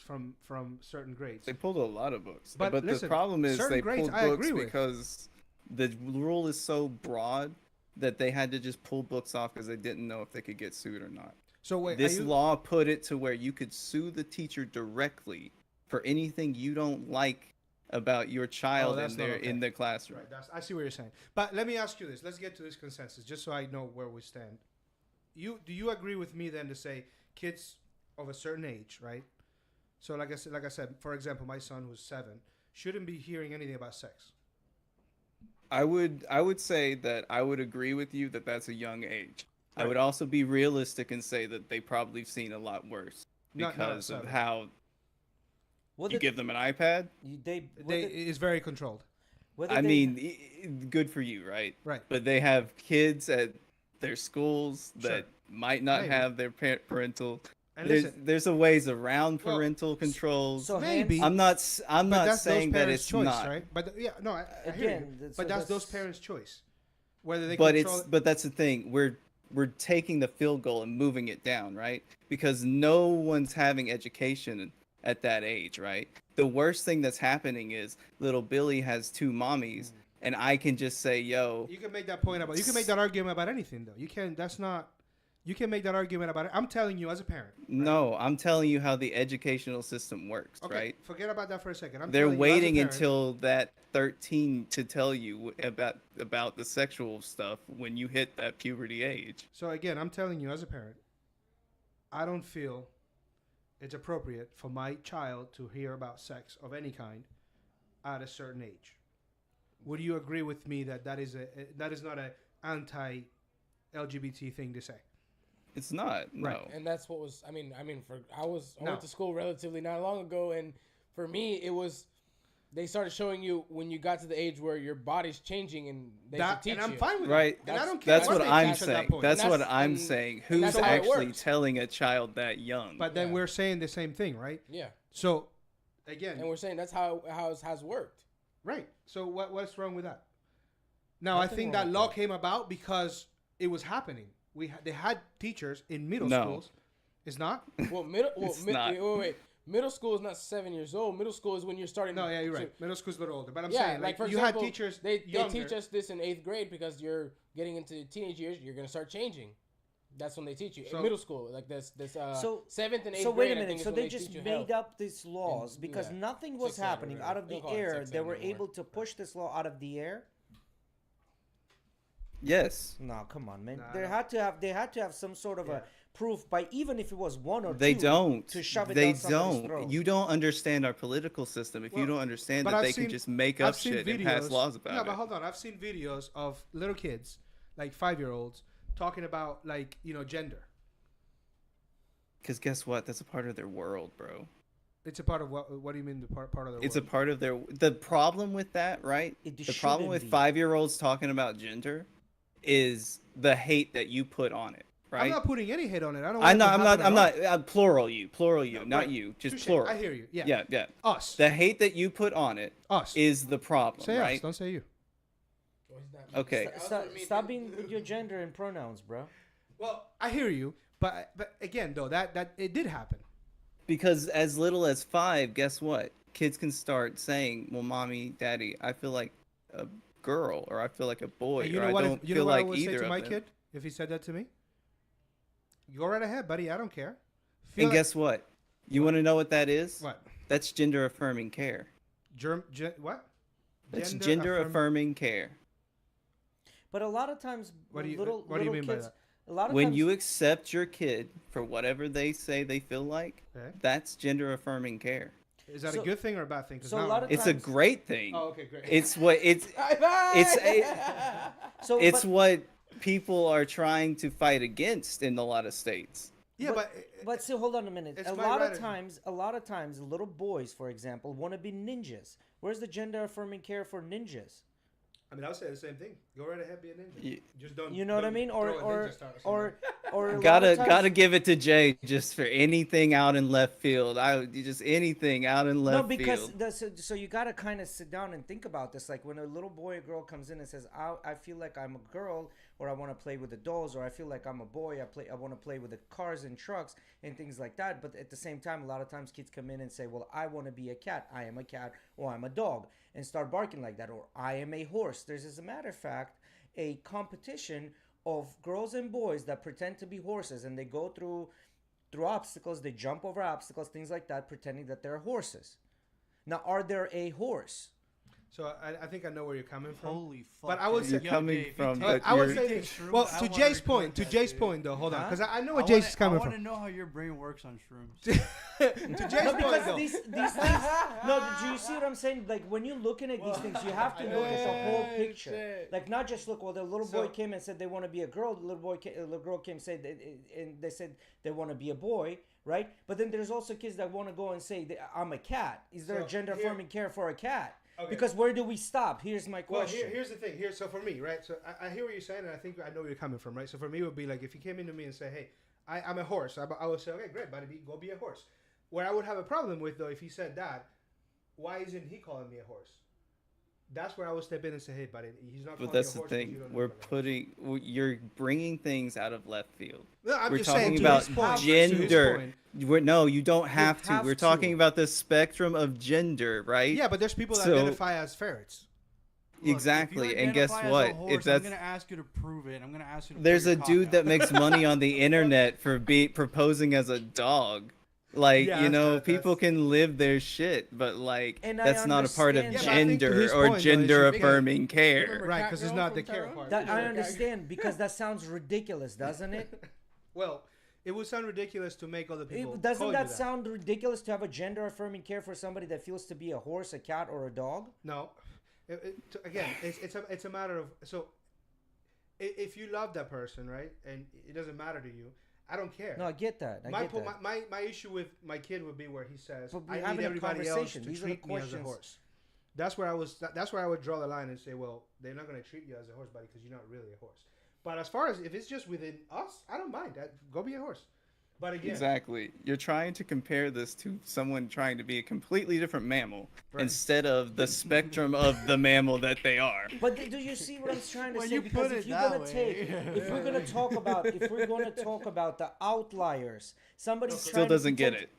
from certain grades. They pulled a lot of books. But But listen, the problem is certain they grades pulled I books agree with. because the rule is so broad that they had to just pull books off because they didn't know if they could get sued or not. So wait, This are you, law put it to where you could sue the teacher directly for anything you don't like about your child that's in not their okay. in the classroom. Right, I see what you're saying. But let me ask you this. Let's get to this consensus, just so I know where we stand. Do you agree with me then to say kids of a certain age, right? So like I said, for example, my son who's 7 shouldn't be hearing anything about sex. I would say that I would agree with you that that's a young age. I Right. would also be realistic and say that they probably seen a lot worse Not at because of 7. how Whether you give them an iPad. They whether, it's very controlled. whether I they- mean, good for you, right? Right. But they have kids at their schools Sure. that might not Maybe. have their parental. And There's listen, there's a ways around Well, parental controls. so maybe. hence- I'm but not that's saying those that parents' it's choice, not. right? But yeah, no, I hear Again, you. th- But so that's those that's- parents' choice. Whether they But control it's but that's the thing. We're taking the field goal and moving it down, right? Because no one's having education at that age, right? The worst thing that's happening is little Billy has 2 mommies and I can just say, yo, You can make that point about. You can make that argument about anything, though. You can. That's not. You can make that argument about it. I'm telling you, as a parent. Right? no, I'm telling you how the educational system works, Okay. right? Forget about that for a second. They're telling you, as a waiting parent- until that 13 to tell you about the sexual stuff when you hit that puberty age. So again, I'm telling you, as a parent, I don't feel it's appropriate for my child to hear about sex of any kind at a certain age. Would you agree with me that that is not an anti-LGBT thing to say? It's not. No. Right. And that's what was. I went No. to school relatively not long ago, and for me, it was. They started showing you when you got to the age where your body's changing, and they should teach and I'm you. fine with Right. that. And I don't care. That's what what they I'm teach at that saying. point. That's And what that's- I'm and- saying. and Who's that's how it actually works. telling a child that young? But then Yeah. we're saying the same thing, right? Yeah, So, again, and we're saying that's how it has worked. right. So what's wrong with that? Now, I Nothing think wrong that with law that. came about because it was happening. They had teachers in middle No. schools. It's not? Well, It's not. wait. Middle school is not 7 years old. Middle school is when you're starting. No, yeah, you're to- right. Middle school's a little older. But I'm Yeah, saying, like, for you example, had teachers They younger. teach us this in 8th grade because you're getting into teenage years. You're gonna start changing. That's when they teach you So- in middle school, like this So 7th and 8th So grade. wait a I think minute. is So when they they just teach you made health. up these laws because yeah. nothing was 6 ed or happening whatever. out of Don't the call it air. 6 They ed were anymore. able to push this law out of the air. Yes. No, come on, man. Nah, They no. had to have some sort of Yeah. a proof by even if it was one or They two don't. to shove it They down somebody's don't. throat. You don't understand our political system if you Well, don't understand but that I've they seen- can just make I've up seen shit and pass laws about No, it. but hold on. I've seen videos of little kids, like 5-year-olds, talking about, like, gender. Because guess what? That's a part of their world, bro. It's a part of what do you mean the part of the It's a world? part of their. The problem with that, right? It The problem shouldn't with be. 5-year-olds talking about gender is the hate that you put on it, right? I'm not putting any hate on it. I don't. I'm want it not. to I'm happen at not. all. Plural you, not Right. you. Just Touche. plural. I hear you. Yeah. Yeah, yeah. Us. The hate that you put on it Us. is the problem, Say right? us. Don't say you. Okay. Stop being your gender and pronouns, bro. Well, I hear you, but again, though, that it did happen. Because as little as 5, guess what? Kids can start saying, "Well, mommy, daddy, I feel like a girl, or I feel like a boy, And you or know I what? don't You feel know what I like would say either to of my them." kid if he said that to me? Go right ahead, buddy. I don't care. And Feel like- guess what? You want to know what that is? what? That's gender affirming care. What? That's gender affirming care. But a lot of times, What do you- little what do you little mean by kids, that? a lot of When times, you accept your kid for whatever they say they feel like, Okay. that's gender affirming care. Is that So- a good thing or a bad thing? 'Cause so a now lot I'm- of It's a times- great thing. Oh, okay, great. It's what it's so it's but, what people are trying to fight against in a lot of states. yeah, but but still, hold on a minute. It's A my lot right of to- times, little boys, for example, want to be ninjas. Where's the gender affirming care for ninjas? I mean, I'll say the same thing. Go right ahead, be a ninja. You- Just don't. You know what I don't mean? throw a ninja star Or somewhere. a lot Gotta of times- gotta give it to Jay just for anything out in left field. Just anything out in left No, because field. so you gotta kind of sit down and think about this. Like when a little boy or girl comes in and says, "I feel like I'm a girl," or "I want to play with the dolls," or "I feel like I'm a boy. I want to play with the cars and trucks and things like that." But at the same time, a lot of times kids come in and say, "Well, I want to be a cat. I am a cat, or I'm a dog," and start barking like that, or "I am a horse." There's, as a matter of fact, a competition of girls and boys that pretend to be horses, and they go through obstacles, they jump over obstacles, things like that, pretending that they're horses. Now, are there a horse? So I think I know where you're coming from. Holy fuck. But I would dude. say- Yo, Coming Jay, if you from- take- but I would you're- say take this. shrooms, Well, I to wanna Jay's record point, that, dude. though, hold on, Huh? because I know I where Jay's wanna- coming I want to from. know how your brain works on shrooms. To Jay's No, point, because though. these things. No, do you see what I'm saying? Like when you're looking at these things, you have to look at the whole picture. shit. Like not just look. Well, the little So- boy came and said they want to be a girl. The little girl came and said, and they said they want to be a boy, right? But then there's also kids that want to go and say, "I'm a cat." Is there So a gender here- affirming care for a cat? Okay. Because where do we stop? Here's my Well, question. here's the thing. So for me, right? So I hear what you're saying, and I think I know where you're coming from, right? So for me, it would be like if you came into me and say, "Hey, I'm a horse," I would say, "Okay, great, buddy, go be a horse." Where I would have a problem with, though, if he said that, why isn't he calling me a horse? That's where I would step in and say, "Hey, buddy, he's not." But calling that's you a the horse 'cause you thing. don't know We're what it is." you're bringing things out of left field. No, I'm We're just talking saying to about his point, to his gender. point. No, you don't have to. have We're to. talking about the spectrum of gender, right? Yeah, but there's people that So- identify as ferrets. Look, Exactly, If you and guess identify as a what? horse, If that's I'm gonna ask you to prove it. I'm gonna ask you to. there's pull a your cock dude out. that makes money on the internet for proposing as a dog. Like, Yeah, you that's- know, that's- people can live their shit, but like And I that's not a part of understand that. Yeah, but I think to gender his or point, though, is gender you- affirming care. Remember Right, Cat 'cause it's Girl not from the care Tyrone? part. That I Remember Cat Girl? understand because that sounds ridiculous, doesn't it? Well, it would sound ridiculous to make other people. Doesn't call that you sound ridiculous to have a gender affirming care for somebody that feels to be a horse, a cat, or a dog? No. Again, it's a matter of if you love that person, right, and it doesn't matter to you, I don't care. No, I get that. My issue with my kid would be where he says, But we're I having need a everybody else conversation. to These are the treat me as a questions. horse. That's where I would draw the line and say, well, they're not going to treat you as a horse, buddy, because you're not really a horse. But as far as if it's just within us, I don't mind. Go be a horse. But again, Exactly. You're trying to compare this to someone trying to be a completely different mammal Right. instead of the spectrum of the mammal that they are. But do you see what I'm trying to When say? you Because put if it you're that gonna way. if we're gonna talk about the outliers, somebody's Still trying doesn't to get pretend- it.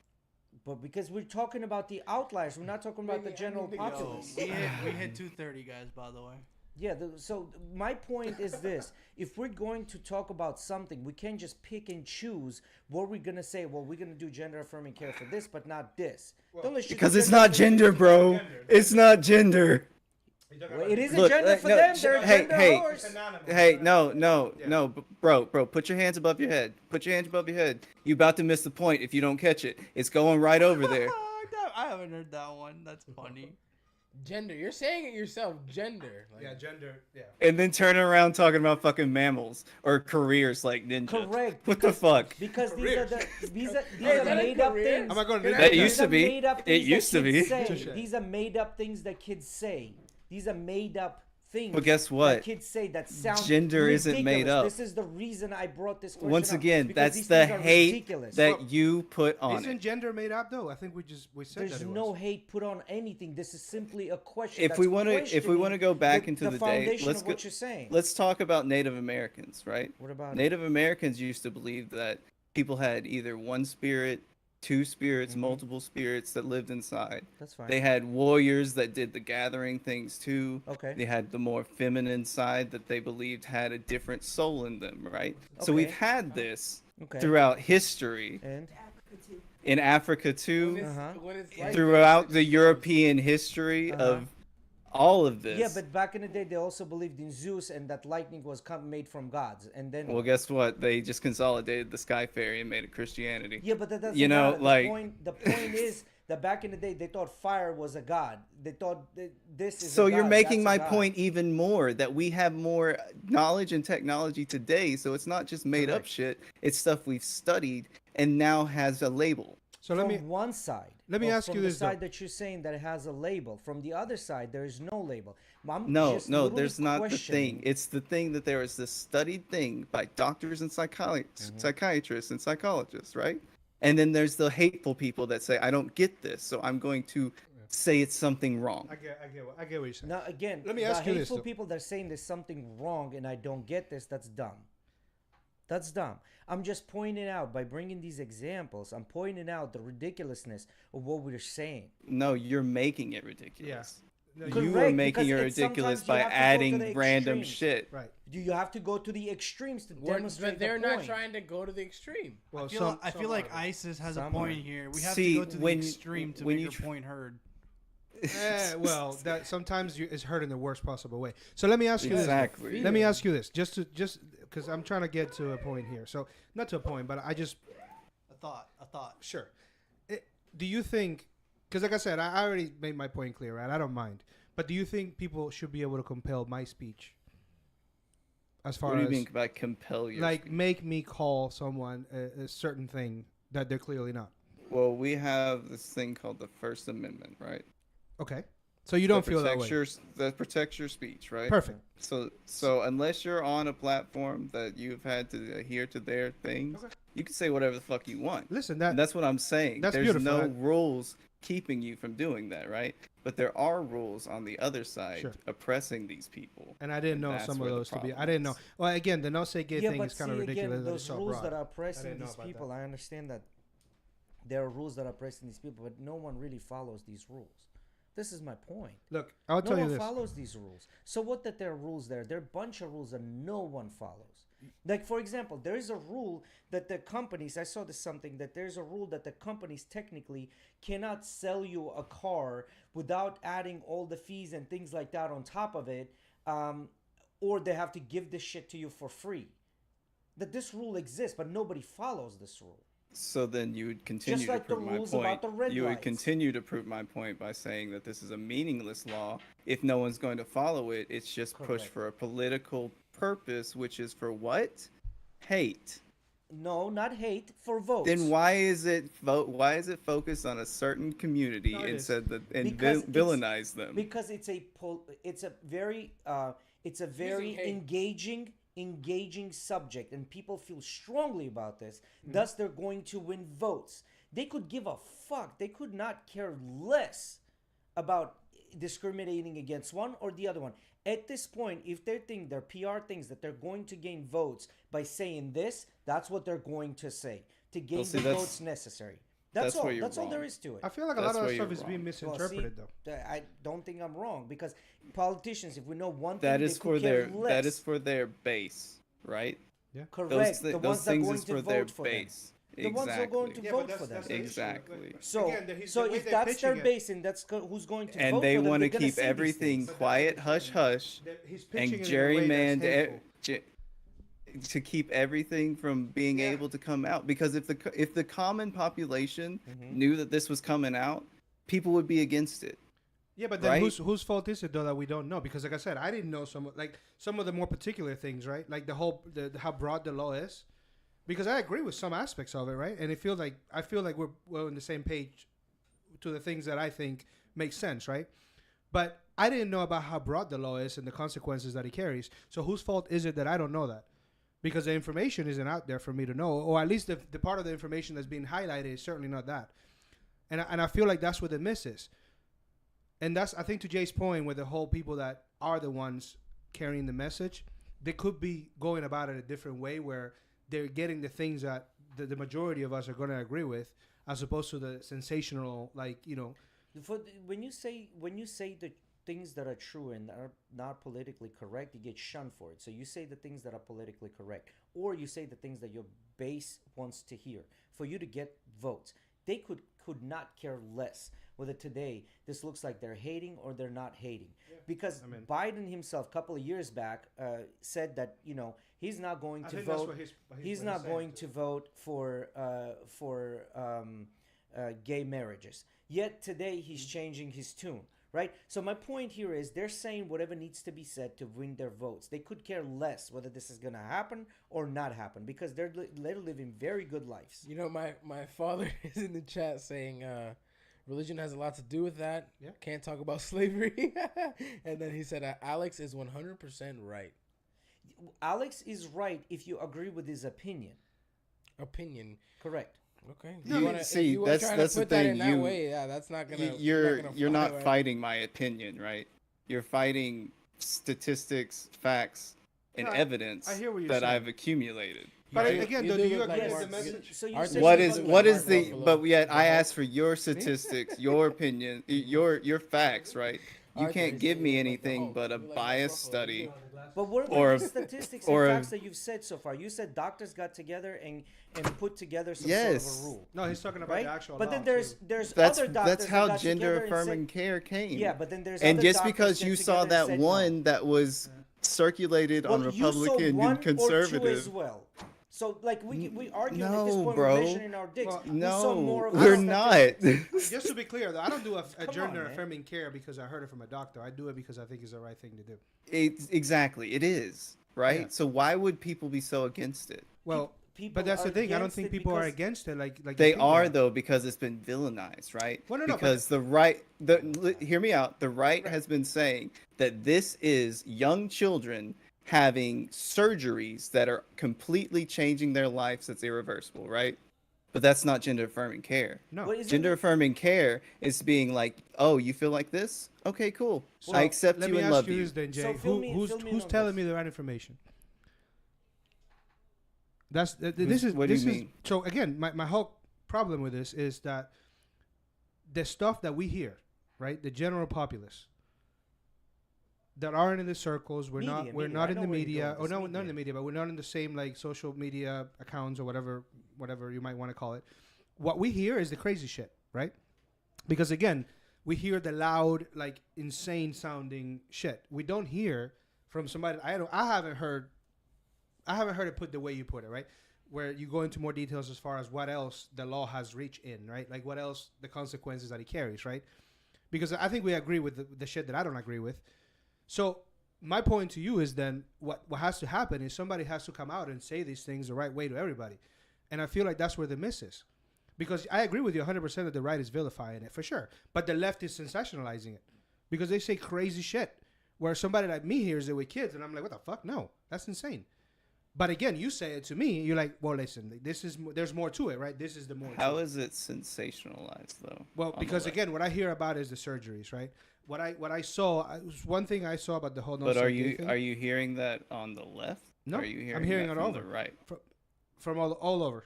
But because we're talking about the outliers, we're not talking about the general Yo, populace. we hit 230, guys. By the way. Yeah, so my point is this. If we're going to talk about something, we can't just pick and choose what we're going to say. Well, we're going to do gender affirming care for this, but not this. Don't let's just Because do it's not gender, bro. It's not gender. Well, it is a Look, gender for no, them. They're a hey, gender hey, horse. Hey, no, bro, put your hands above your head. Put your hands above your head. You about to miss the point if you don't catch it. It's going right over there. I haven't heard that one. That's funny. Gender. You're saying it yourself. Gender. Like, yeah, gender, yeah. And then turning around talking about fucking mammals or careers like ninja. Correct. What the fuck? Because these are these are that a made up career? things. I'm not going to That do That used to be. Made up It things that used to kids be. say. Touche. These are made up things that kids say. These are made up things. But guess That what? kids say that sound Gender isn't made ridiculous. up. This is the reason I brought this question Once up, again, because that's these the things are hate ridiculous. that you put on Isn't it. gender made up though? I think we said There's that. no hate put on anything. This is simply a question. If we want to go back into the day, foundation let's of go. what you're saying. Let's talk about Native Americans, right? What about it? Native Americans used to believe that people had either one spirit, two spirits, multiple spirits that lived inside. That's fine. They had warriors that did the gathering things too. Okay. They had the more feminine side that they believed had a different soul in them, right? So Okay. we've had this Okay. throughout history. And In Africa too, when it's like throughout the European history of all of this. yeah, but back in the day, they also believed in Zeus and that lightning was made from gods. And then Well, guess what? They just consolidated the Sky Fairy and made it Christianity. yeah, but that doesn't you know, matter. like The point is that back in the day, they thought fire was a god. They thought this is. So a you're god, making that's a my god. point even more that we have more knowledge and technology today. So it's not just made up shit. It's stuff we've studied and now has a label. So let From me one side. let me or ask from you the this, though. side that you're saying that it has a label. From the other side, there is no label. I'm No, just no, literally there's not the questioning- thing. It's the thing that there is this studied thing by doctors and psychiatrists and psychologists, right? And then there's the hateful people that say, I don't get this, so I'm going to say it's something wrong. I get what you're saying. Now again, Let me the ask you this, hateful though. people that are saying there's something wrong and I don't get this, that's dumb. That's dumb. I'm just pointing out by bringing these examples, I'm pointing out the ridiculousness of what we're saying. No, you're making it ridiculous. No, You are Correct, making it because ridiculous sometimes you by have to go to adding the random extremes. shit. right. You have to go to the extremes to demonstrate but they're the not point. trying to go to the extreme. Well, I feel like are. ISIS has Some a point are. here. We have See, to go to the when- extreme to when make you your tr- point heard. Well, that sometimes it's heard in the worst possible way. So let me ask you this. Exactly. Let me ask you this, just because I'm trying to get to a point here. So not to a point, but I just A thought. sure. Do you think? Because like I said, I already made my point clear, right? I don't mind. But do you think people should be able to compel my speech? As far What do you as mean by compel your like speech? make me call someone a certain thing that they're clearly not. Well, we have this thing called the First Amendment, right? Okay. So you don't feel that way. That protects your speech, right? Perfect. So unless you're on a platform that you've had to adhere to their things, Okay. you can say whatever the fuck you want. Listen, And that's what I'm saying. that's There's beautiful. no rules keeping you from doing that, right? But there are rules on the other side Sure. oppressing these people. and I didn't know That's some of where the those to be. I problem didn't know. is. Well, again, the no say gay Yeah, thing but is kind of see, ridiculous. again, that it's those so rules broad. that are I oppressing didn't know these about people, that. I understand that there are rules that are oppressing these people, but no one really follows these rules. This is my point. Look, I'll No tell you one this. follows these rules. So what that there are rules there? There are a bunch of rules that no one follows. Like, for example, there is a rule that the companies, I saw this something, that there's a rule that the companies technically cannot sell you a car without adding all the fees and things like that on top of it, or they have to give this shit to you for free. That this rule exists, but nobody follows this rule. So then you would continue Just like to the prove my rules point. about the red You would lights. continue to prove my point by saying that this is a meaningless law. If no one's going to follow it, it's just pushed Correct. for a political purpose, which is for what? Hate. No, not hate, for votes. Then why is it Why is it focused on a certain community No, it and is. said that and Because villainize them? Because it's a very hate. engaging subject, and people feel strongly about this. Thus, they're going to win votes. They could give a fuck. They could not care less about discriminating against one or the other one. At this point, if they think their PR thinks that they're going to gain votes by saying this, that's what they're going to say to gain see, the that's- votes necessary. That's all. where you're That's all there wrong. is to it. I feel like a That's lot of where that stuff you're is being wrong. misinterpreted, though. I don't think I'm wrong, because politicians, if we know one thing, That they is could for care their less. that is for their base, right? Correct. Those, the those ones that are things going is to for their vote for them. base. The ones that are going to Exactly. vote for them. the issue. Exactly. So, Again, the way if they're that's their pitching it- base and that's who's going to vote And for they them, want to they're gonna keep say these everything things. quiet, hush, hush, He's and pitching it in a way that's gerrymander hateful. to keep everything from being able to come out. Because if the common population Mm-hmm. knew that this was coming out, people would be against it. Yeah, but then Right? whose fault is it though that we don't know? Because like I said, I didn't know some of the more particular things, right? Like the how broad the law is. Because I agree with some aspects of it, right? And I feel like we're on the same page to the things that I think make sense, right? But I didn't know about how broad the law is and the consequences that it carries. So whose fault is it that I don't know that? Because the information isn't out there for me to know, or at least the part of the information that's being highlighted is certainly not that. And I feel like that's what the miss is. And that's, I think, to Jay's point, with the whole people that are the ones carrying the message, they could be going about it a different way where they're getting the things that the majority of us are going to agree with, as opposed to the sensational, When you say the things that are true and are not politically correct, you get shunned for it. So you say the things that are politically correct, or you say the things that your base wants to hear for you to get votes. They could not care less whether today this looks like they're hating or they're not hating. Because Biden himself, a couple of years back, said that he's not going to vote. He's not going to vote for gay marriages. Yet today he's changing his tune. Right? So my point here is they're saying whatever needs to be said to win their votes. They could care less whether this is going to happen or not happen, because they're living very good lives. My father is in the chat saying religion has a lot to do with that. Yeah. Can't talk about slavery. And then he said Alex is 100% right. Alex is right if you agree with his opinion. Opinion. Correct. Okay. See, that's the put that in thing. that way, yeah, that's not gonna. You're not fly, right? fighting my opinion, right? You're fighting statistics, facts, and No, evidence I hear what you're that saying. I've accumulated. But You again, do do look you like agree Mark- with the message? So you Our said What you is look what like is Mark the? Ruffalo. But yet I asked for your statistics, your opinion, your facts, right? You Our can't give you me look like anything the but a Hulk. You look like biased Ruffalo. study. But what or are a- the statistics or and a- facts that you've said so far? You said doctors got together and put together some Yes. sort of a rule. No, he's talking about Right? the actual But then law, there's too. That's other doctors that's how that got gender together and said- affirming care came. Yeah, but then there's and other just doctors because get you saw together and that said no. one that was circulated on Well, you saw Republican one and or two conservative. as well. So like we argue at No, this point bro. we're measuring our dicks. Well, We saw more No, of we're the not. Just to be clear, though, I don't do a Come gender on, man. affirming care because I heard it from a doctor. I do it because I think it's the right thing to do. Exactly, it is right. Yeah. So why would people be so against it? Well, people but that's the are thing. I don't against think it people are because- against it. Like you They think are are. though because it's been villainized, right? Well, no, but- because hear me out. The right has been saying that this is young children having surgeries that are completely changing their lives. That's irreversible, right? But that's not gender affirming care. No. Well, isn't Gender it- affirming care is being like, oh, you feel like this? Okay, cool. So, I accept let you me and ask love you you. this then, Jay. So fill me who's in on telling this. me the right information? This is what do you this is mean? so again. My whole problem with this is that the stuff that we hear, right? The general populace that aren't in the circles. We're not Media. not I in know the where you're media. going Oh with no, this, not in the media. media, but we're not in the same like social media accounts or whatever you might want to call it. What we hear is the crazy shit, right? Because again, we hear the loud, like insane sounding shit. We don't hear from somebody. I haven't heard it put the way you put it, right? Where you go into more details as far as what else the law has reached in, right? Like what else the consequences that it carries, right? Because I think we agree with the shit that I don't agree with. So my point to you is then what has to happen is somebody has to come out and say these things the right way to everybody. And I feel like that's where the miss is. Because I agree with you 100% that the right is vilifying it, for sure. But the left is sensationalizing it. Because they say crazy shit. Where somebody like me hears it with kids, and I'm like, what the fuck? No, that's insane. But again, you say it to me, you're like, well, listen, there's more to it, right? This is the more. How is it sensationalized, though? Well, because again, what I hear about is the surgeries, right? What I saw, one thing I saw about the whole. But are you hearing that on the left? No, are you hearing I'm hearing that it from over. the right? From all over.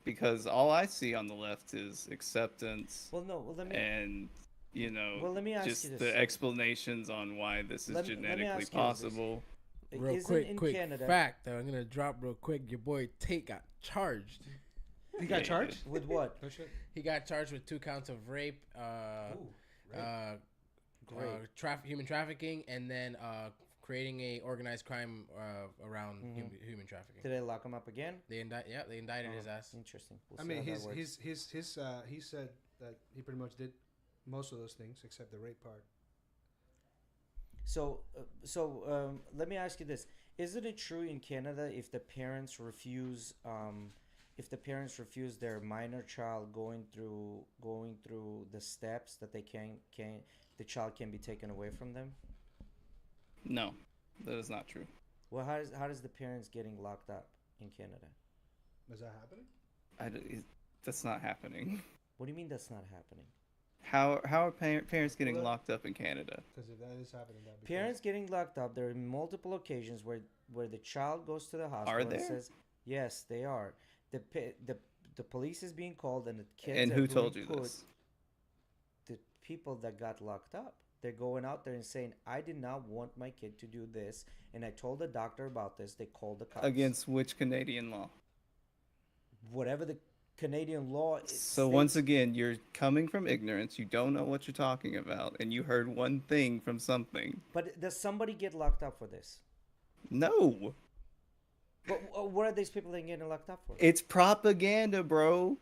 Because all I see on the left is acceptance. Well, no. Well, let me. And Well, let me ask just you this. the explanations on why this is Let me genetically ask you this. possible. Real Isn't quick Canada, fact that I'm gonna drop real quick. Your boy Tate got charged. He got charged with what? No shit. He got charged with 2 counts of rape, human trafficking, and then creating a organized crime around human trafficking. Did they lock him up again? They indicted his ass. Interesting. I mean, he said that he pretty much did most of those things except the rape part. So let me ask you this: isn't it true in Canada if the parents refuse their minor child going through the steps that they the child can be taken away from them? No, that is not true. Well, how does the parents getting locked up in Canada? Is that happening? That's not happening. What do you mean that's not happening? How are parents getting locked up in Canada? Because if that is happening, Parents getting locked up. There are multiple occasions where the child goes to the hospital. Are there? And says, yes, they are. The police is being called, and the kids. And are who being told you put, this? The people that got locked up. They're going out there and saying, I did not want my kid to do this, and I told the doctor about this. They called the cops. Against which Canadian law? Whatever the Canadian law is. So once again, you're coming from ignorance. You don't know what you're talking about, and you heard one thing from something. But does somebody get locked up for this? No. But what are these people that are getting locked up for? It's propaganda, bro.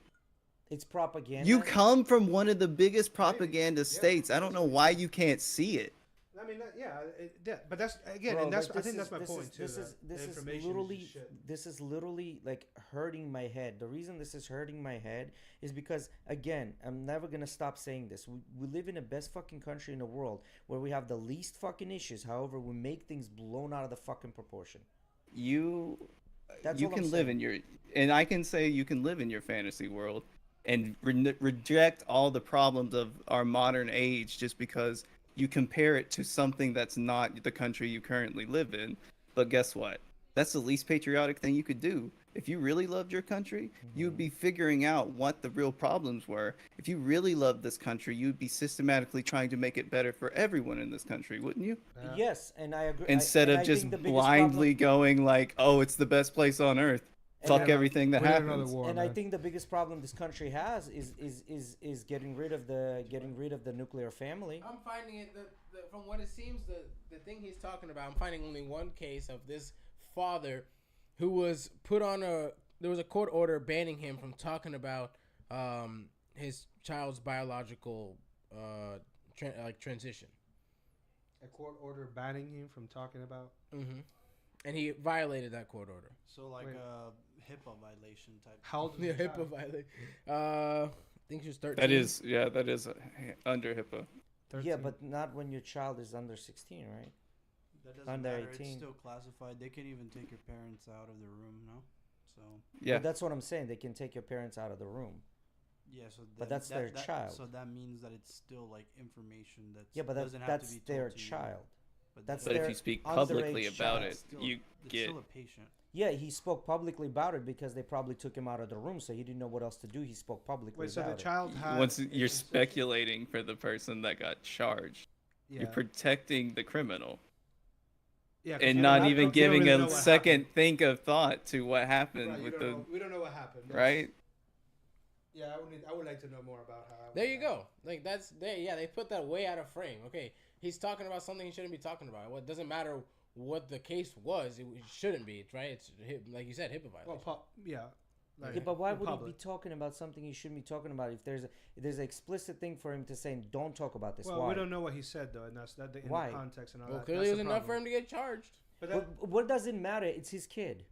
It's propaganda. You come from one of the biggest propaganda states. I don't know why you can't see it. I mean, but that's again, and that's I think that's my point too. This is literally like hurting my head. The reason this is hurting my head is because again, I'm never gonna stop saying this. We live in the best fucking country in the world where we have the least fucking issues. However, we make things blown out of the fucking proportion. You That's you all I'm can live saying. in your, and I can say you can live in your fantasy world and reject all the problems of our modern age just because you compare it to something that's not the country you currently live in. But guess what? That's the least patriotic thing you could do. If you really loved your country, you'd be figuring out what the real problems were. If you really loved this country, you'd be systematically trying to make it better for everyone in this country, wouldn't you? Yes, and I agree. Instead of just blindly going like, oh, it's the best place on earth. Fuck everything that happens. And I think the biggest problem this country has is getting rid of the nuclear family. I'm finding it from what it seems the thing he's talking about. I'm finding only one case of this father who was put on there was a court order banning him from talking about his child's biological transition. A court order banning him from talking about. Mm-hmm. And he violated that court order. So like a HIPAA violation type. How old is Yeah, the HIPAA child? violation. I think she was 13. That is under HIPAA. 13. Yeah, but not when your child is under 16, right? That doesn't Under matter. 18. It's still classified. They can even take your parents out of the room, no? So Yeah. But that's what I'm saying. They can take your parents out of the room. yeah, so But that's their child. So that means that it's still like information that's Yeah, but doesn't have that's to be told their to you. child. But that's But if their you speak underage publicly about child. it, Still, you it's get. still a patient. Yeah, he spoke publicly about it because they probably took him out of the room, so he didn't know what else to do. He spoke publicly Wait, so about the it. child had. Once a you're transition? speculating for the person that got charged, Yeah. you're protecting the criminal Yeah, 'cause and you not don't- even you don't giving really a know what second happened. think of thought to what happened Right, with we don't know what happened. That's- right. Yeah, I would like to know more about how. There you go. Like that's they put that way out of frame. Okay, he's talking about something he shouldn't be talking about. Well, it doesn't matter what the case was. It shouldn't be, right? It's like you said, HIPAA violation. Well, yeah. Like, Yeah, but why in would public. he be talking about something he shouldn't be talking about? If there's an explicit thing for him to say, don't talk about this. Well, why? we don't know what he said though, and that's in Why? the context and all Well, that. clearly it That's was the enough for problem. him to get charged. But that, What does it matter? It's his kid.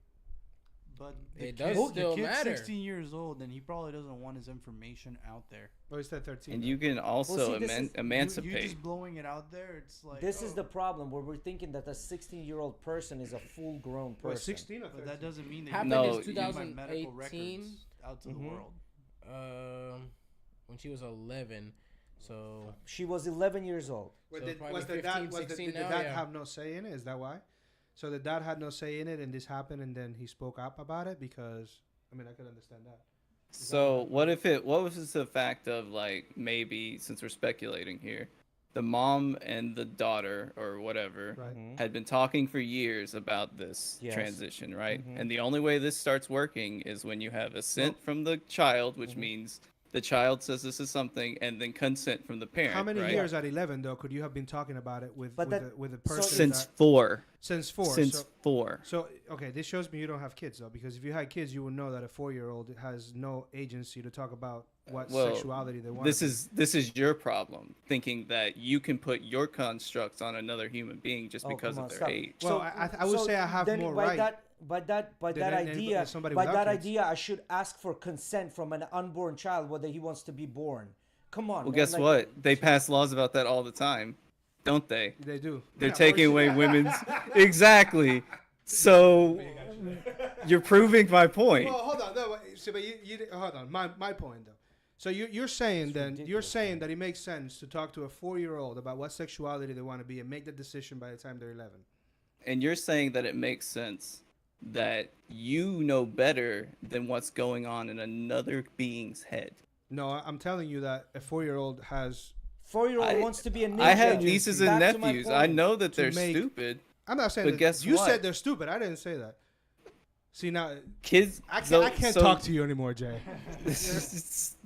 But It the does kid- still the kid's matter. 16 years old, and he probably doesn't want his information out there. well, he said 13. And though. you can also see, this is- emancipate. You just blowing it out there. It's like This is oh. the problem where we're thinking that a 16-year-old person is a full-grown Wait, person. 16 or But 13? that doesn't mean that Happened you in can give my medical 2018. records out to Mhm. the world. When she was 11. So She was 11 years old. Wait, So did, probably was the 15, dad, was the, 16 did the now, dad yeah. have no say in it? Is that why? So the dad had no say in it, and this happened, and then he spoke up about it because I mean I could understand that. So what was the fact of like maybe since we're speculating here, the mom and the daughter or whatever Right. Mhm. had been talking for years about this Yes. transition, right? Mhm. And the only way this starts working is when you have assent from the child, which means the child says this is something, and then consent from the parent. How many right? years at 11 though could you have been talking about it with But with a person Since that, 4. since 4? Since so, 4. So okay, this shows me you don't have kids though, because if you had kids, you would know that a 4-year-old has no agency to talk about what Well, sexuality they want. This is your problem, thinking that you can put your constructs on another human being just Oh, because come of on, their stop. age. Well, I would say I have then more by right That, by that than idea, somebody by without that kids. idea, I should ask for consent from an unborn child whether he wants to be born. Come on. Well, man, guess like- what? They pass laws about that all the time, don't they? They do. They're Yeah, taking of course. away women's exactly. So you're proving my point. Well, hold on. No, wait, so, but you hold on. My point though. So you're saying then you're ridiculous, saying man. that it makes sense to talk to a 4-year-old about what sexuality they want to be and make the decision by the time they're 11. And you're saying that it makes sense that you know better than what's going on in another being's head. No, I'm telling you that a 4-year-old has. 4-year-old I- wants to be a ninja. I have nieces and Back to my nephews. I point. know that To they're make- stupid. I'm not saying But that. guess You what? said they're stupid. I didn't say that. See now, Kids. I so- can't so talk to you anymore, Jay.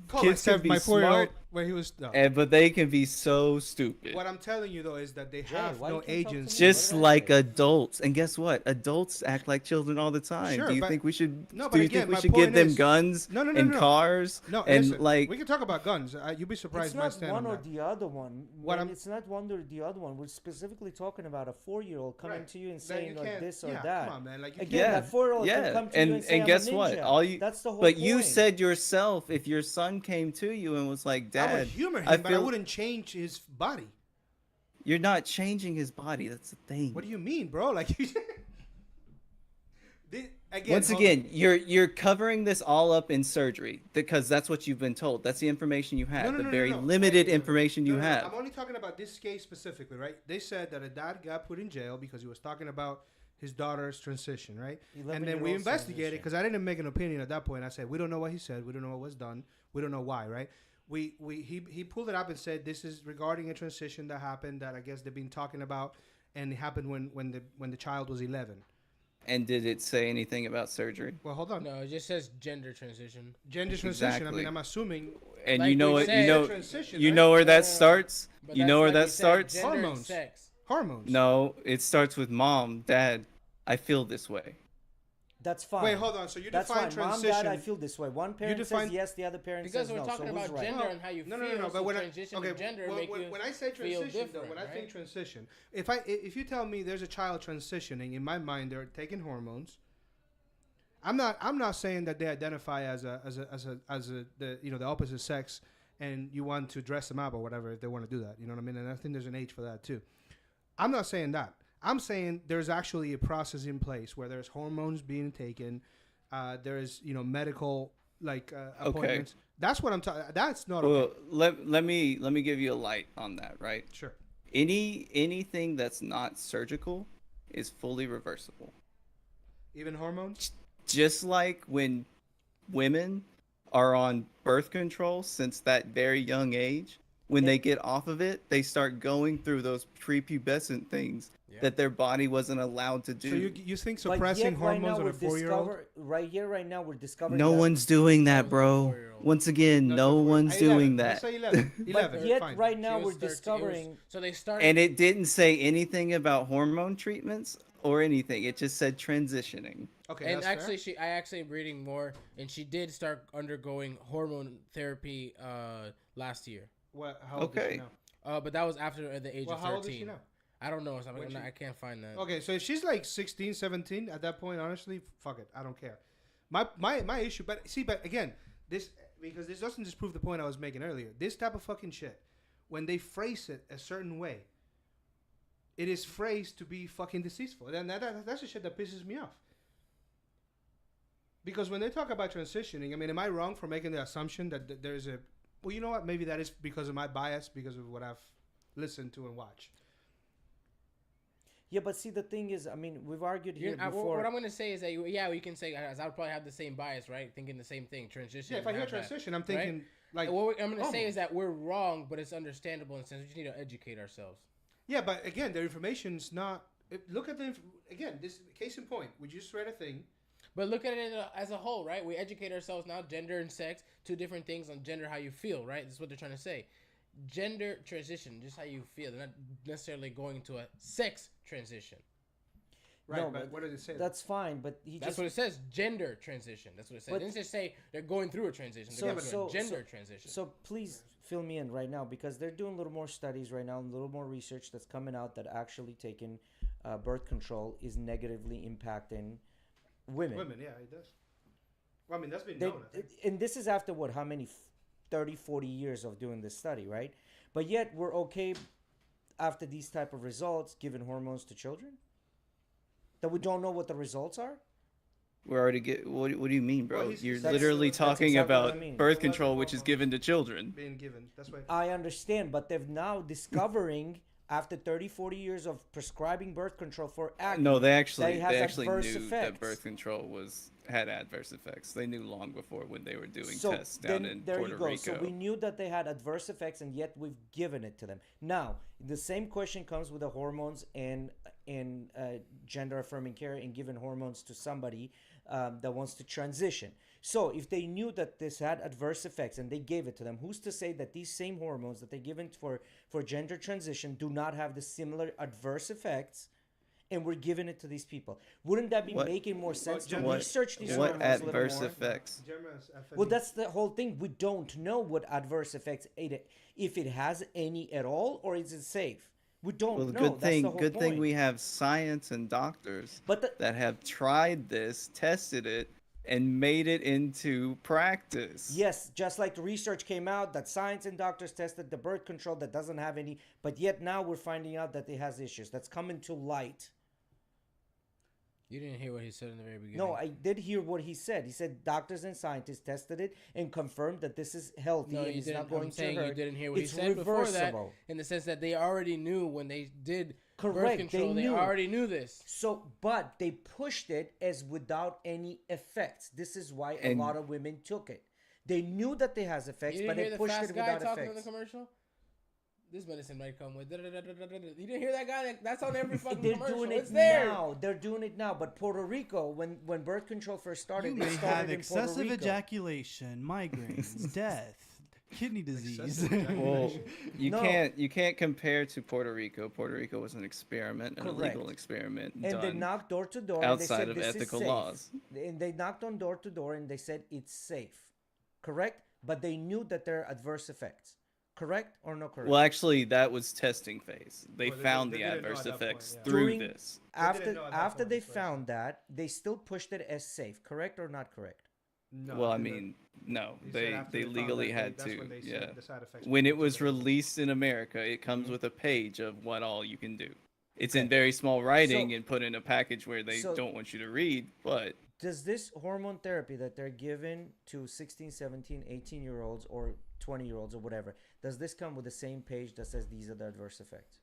Call Kids can myself be my 4-year-old smart, when he was. No. but they can be so stupid. What I'm telling you though is that they Jay, have why no you can't talk to me? agency. Just What did I like say? adults. And guess what? Adults act like children all the time. Sure, do you but- think we should No, but do you again, think we my should give point them is- guns No, and cars? No, and listen, like we can talk about guns. You'd be surprised It's my not stand one on or that. the other one. What Man, I'm- it's not one or the other one. We're specifically talking about a 4-year-old coming Right. to you and Then saying you like can't- this or yeah, that. Come on, man. Like you Again, Yeah, that 4-year-old yeah. can come to you and say, and I'm guess a what? ninja. All you That's the whole But point. you said yourself, if your son came to you and was like, I "Dad, would humor him, I but I feel wouldn't change his body. you're not changing his body. That's the thing." What do you mean, bro? Like, you again, Once hold again, you're covering this all up in surgery because that's what you've been told. That's the information you have. No, the no, very no. limited Wait, information no, you no, no. have. I'm only talking about this case specifically, right? They said that a dad got put in jail because he was talking about his daughter's transition, right? And then we 11-year-old investigated transition. because I didn't make an opinion at that point. I said we don't know what he said, we don't know what was done, we don't know why, right? He pulled it up and said this is regarding a transition that happened that I guess they've been talking about, and it happened when the child was 11. And did it say anything about surgery? Well, hold on. no, it just says gender transition. Gender transition. I Exactly. mean, I'm assuming. And Like you know we what? said, You know. transition, You right? know where that Yeah. starts. But You that's know where like that said, starts. gender and Hormones. sex. Hormones. No, it starts with mom, dad. I feel this way. That's fine. Wait, hold on. So you That's define fine. Mom, transition. dad, I feel this way. One parent define- says yes, the other parent Because says we're no. talking so about who's right? gender and how you No, feel. no, no, no. so But when transition to gender make you when I say feel transition, though, different, when I think right? transition, if you tell me there's a child transitioning, in my mind they're taking hormones. I'm not saying that they identify as the opposite sex, and you want to dress them up or whatever if they want to do that. You know what I mean? And I think there's an age for that too. I'm not saying that. I'm saying there's actually a process in place where there's hormones being taken. There's medical appointments. That's what I'm talking. That's not Well, okay. let me give you a light on that, right? Sure. Anything that's not surgical is fully reversible. Even hormones. Just like when women are on birth control since that very young age, when they get off of it, they start going through those prepubescent things that their body wasn't allowed to do. So you think But suppressing yet, right hormones now on a 4-year-old? right now we're discovering. No that- one's doing that, bro. 4-year-old. Once again, no one's doing that. Let's say 11. But 11. yet, fine. right now She we're was 13. discovering. So they started. And it didn't say anything about hormone treatments or anything. It just said transitioning. Okay, And that's actually, fair. I actually am reading more, and she did start undergoing hormone therapy last year. How old is she Okay. now? But that was after the age Well, of how old is she 13. now? I don't know. So When she- I can't find that. Okay, so if she's like 16, 17, at that point, honestly, fuck it. I don't care. My issue, but again, this doesn't disprove the point I was making earlier. This type of fucking shit, when they phrase it a certain way, it is phrased to be fucking deceitful. And that's the shit that pisses me off. Because when they talk about transitioning, I mean, am I wrong for making the assumption that there's a... Well, you know what? Maybe that is because of my bias, because of what I've listened to and watched. Yeah, but see, the thing is, I mean, we've argued here What before. I'm gonna say is that we can say, as I would probably have the same bias, right? Thinking the same thing, transition. Yeah, if I hear have that, transition, I'm right? thinking like... What I'm gonna say hormones. is that we're wrong, but it's understandable in the sense we just need to educate ourselves. Yeah, but again, the information's not... Look at again, this case in point. We just read a thing. But look at it as a whole, right? We educate ourselves now, gender and sex, two different things on gender, how you feel, right? This is what they're trying to say. Gender transition, just how you feel. They're not necessarily going to a sex transition. Right, No, but what does it say? That's fine, but That's what it says, gender transition. That's what it says. But- It didn't just say they're going through a transition. They're going through a gender transition. So please fill me in right now, because they're doing a little more studies right now, a little more research that's coming out that actually taking birth control is negatively impacting women. Women, yeah, it does. Well, I mean, that's been They, known, I think. and this is after what, how many 30, 40 years of doing this study, right? But yet we're okay after these type of results giving hormones to children? That we don't know what the results are? We're already what do you mean, bro? Well, he's- You're that's- literally that's talking exactly what about I mean. birth 11 control, which is hormones. given to children. Being given. That's why... I understand, but they've now discovering after 30, 40 years of prescribing birth control for acne. No, they that actually it has knew adverse that effects. birth control had adverse effects. They knew long before when they were doing So tests down then in there Puerto you go. Rico. So we knew that they had adverse effects, and yet we've given it to them. Now the same question comes with the hormones and gender affirming care and giving hormones to somebody that wants to transition. So if they knew that this had adverse effects and they gave it to them, who's to say that these same hormones that they given for gender transition do not have the similar adverse effects? And we're giving it to these people. Wouldn't that be What- making more sense to what- research these what hormones a little adverse more? effects? Well, that's the whole thing. We don't know what adverse effects if it has any at all, or is it safe? We don't Well, know. good That's thing the whole good thing point. we have science and doctors But that have tried this, tested it, and made it into practice. yes, just like the research came out that science and doctors tested the birth control that doesn't have any, but yet now we're finding out that it has issues. That's coming to light. You didn't hear what he said in the very beginning. No, I did hear what he said. He said doctors and scientists tested it and confirmed that this is healthy No, and you it's didn't. not going I'm to saying hurt. you didn't hear what It's he said before that, reversible. in the sense that they already knew when they did birth Correct, control. they They knew. already knew this. So, but they pushed it as without any effects. This is why a And- lot of women took it. They knew that it has effects, You but didn't hear they the pushed fast it guy without talking in the effects. commercial? This medicine might come with. You didn't hear that guy? That's on every fucking They're commercial. doing it It's there. now. They're doing it now. But Puerto Rico, when birth control first started, You it may started have in Puerto excessive Rico. ejaculation, migraines, death, kidney disease. Excessive ejaculation. Well, you No. can't compare to Puerto Rico. Puerto Rico was an experiment, an illegal Correct. experiment And they done knocked door to door. outside and of they said, this ethical is safe. laws. And they knocked on door to door and they said it's safe. Correct? But they knew that there are adverse effects. Correct or not correct? Well, actually, that was testing phase. They Well, they found didn't- the they didn't know adverse at that point, effects yeah. through During- this. after know at that after point they it's found that, they still pushed it as safe. Correct or not correct? No, Well, I they didn't. mean, no, He said they after they found legally that, had that's to. when they said Yeah. the side effects When were it was considered. released in America, it comes with a page of what all you can do. It's in very small writing So- and put in a package where they so- don't want you to read, but Does this hormone therapy that they're given to 16, 17, 18-year-olds or 20-year-olds or whatever, does this come with the same page that says these are the adverse effects?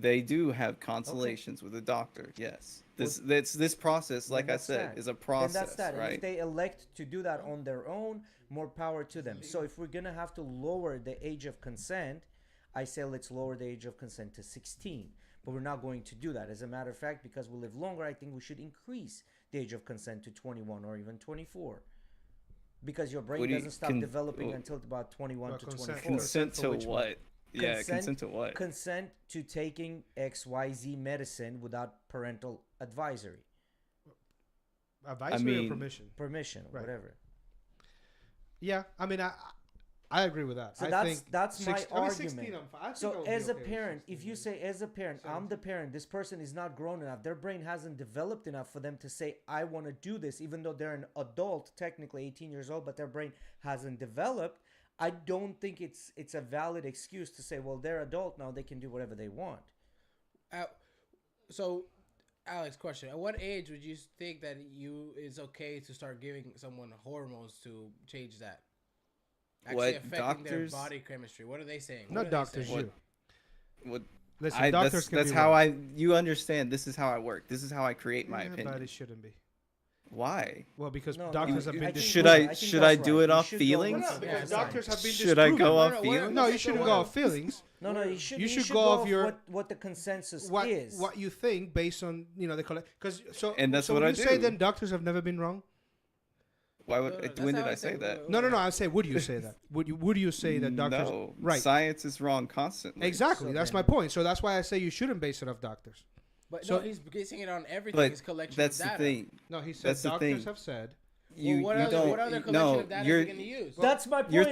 They do have consultations with a doctor. Yes. This process, like I said, is a process, then that's that. right? And if they elect to do that on their own, more power to them. So if we're gonna have to lower the age of consent, I say let's lower the age of consent to 16. But we're not going to do that. As a matter of fact, because we live longer, I think we should increase the age of consent to 21 or even 24. Because your brain doesn't stop developing until about 21 to 24. Consent to what? Yeah, consent to what? Consent to taking XYZ medicine without parental advisory. Advisory or permission? Permission, whatever. Yeah, I mean, I agree with that. So that's my argument. So as a parent, if you say as a parent, I'm the parent, this person is not grown enough, their brain hasn't developed enough for them to say, I want to do this, even though they're an adult, technically 18 years old, but their brain hasn't developed, I don't think it's a valid excuse to say, well, they're adult now, they can do whatever they want. So, Alex, question: at what age would you think that it's okay to start giving someone hormones to change that? Actually affecting their body chemistry. What are they saying? Not doctors. Listen, doctors that's how you understand. This is how I work. This is how I create my opinion. But it shouldn't be. Why? Well, because doctors have been. Should I do it off feelings? No, because doctors have been. Should I go off feelings? No, you shouldn't go off feelings. No, you should. You should go off your what the consensus is. What you think based on the collect. Because and that's what I do. Say then doctors have never been wrong. Why would? When did I say that? No. I say, would you say that? Would you say that doctors? No, right. Science is wrong constantly. Exactly. That's my point. So that's why I say you shouldn't base it off doctors. But no, he's basing it on everything. But his collection that's of data. the thing. No, he said doctors have said. What other collection of data are you going to use? That's my point. You're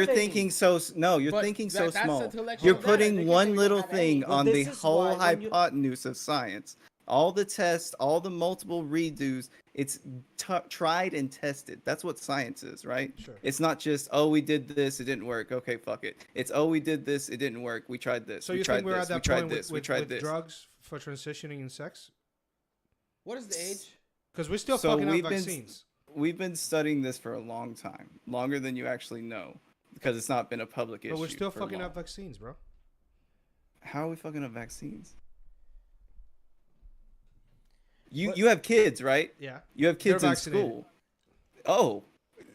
thinking so small. You're putting one little thing on the whole hypotenuse of science. All the tests, all the multiple redos, it's tried and tested. That's what science is, right? Sure. It's not just, oh, we did this, it didn't work. Okay, fuck it. It's, oh, we did this, it didn't work. We tried this. So we you tried think we're this. at that we tried point this. with we tried this. drugs for transitioning in sex? What is the age? Because we're still fucking up vaccines. We've been studying this for a long time, longer than you actually know, because it's not been a public issue. But we're still fucking up vaccines, bro. How are we fucking up vaccines? You have kids, right? Yeah. You have kids in school. Oh,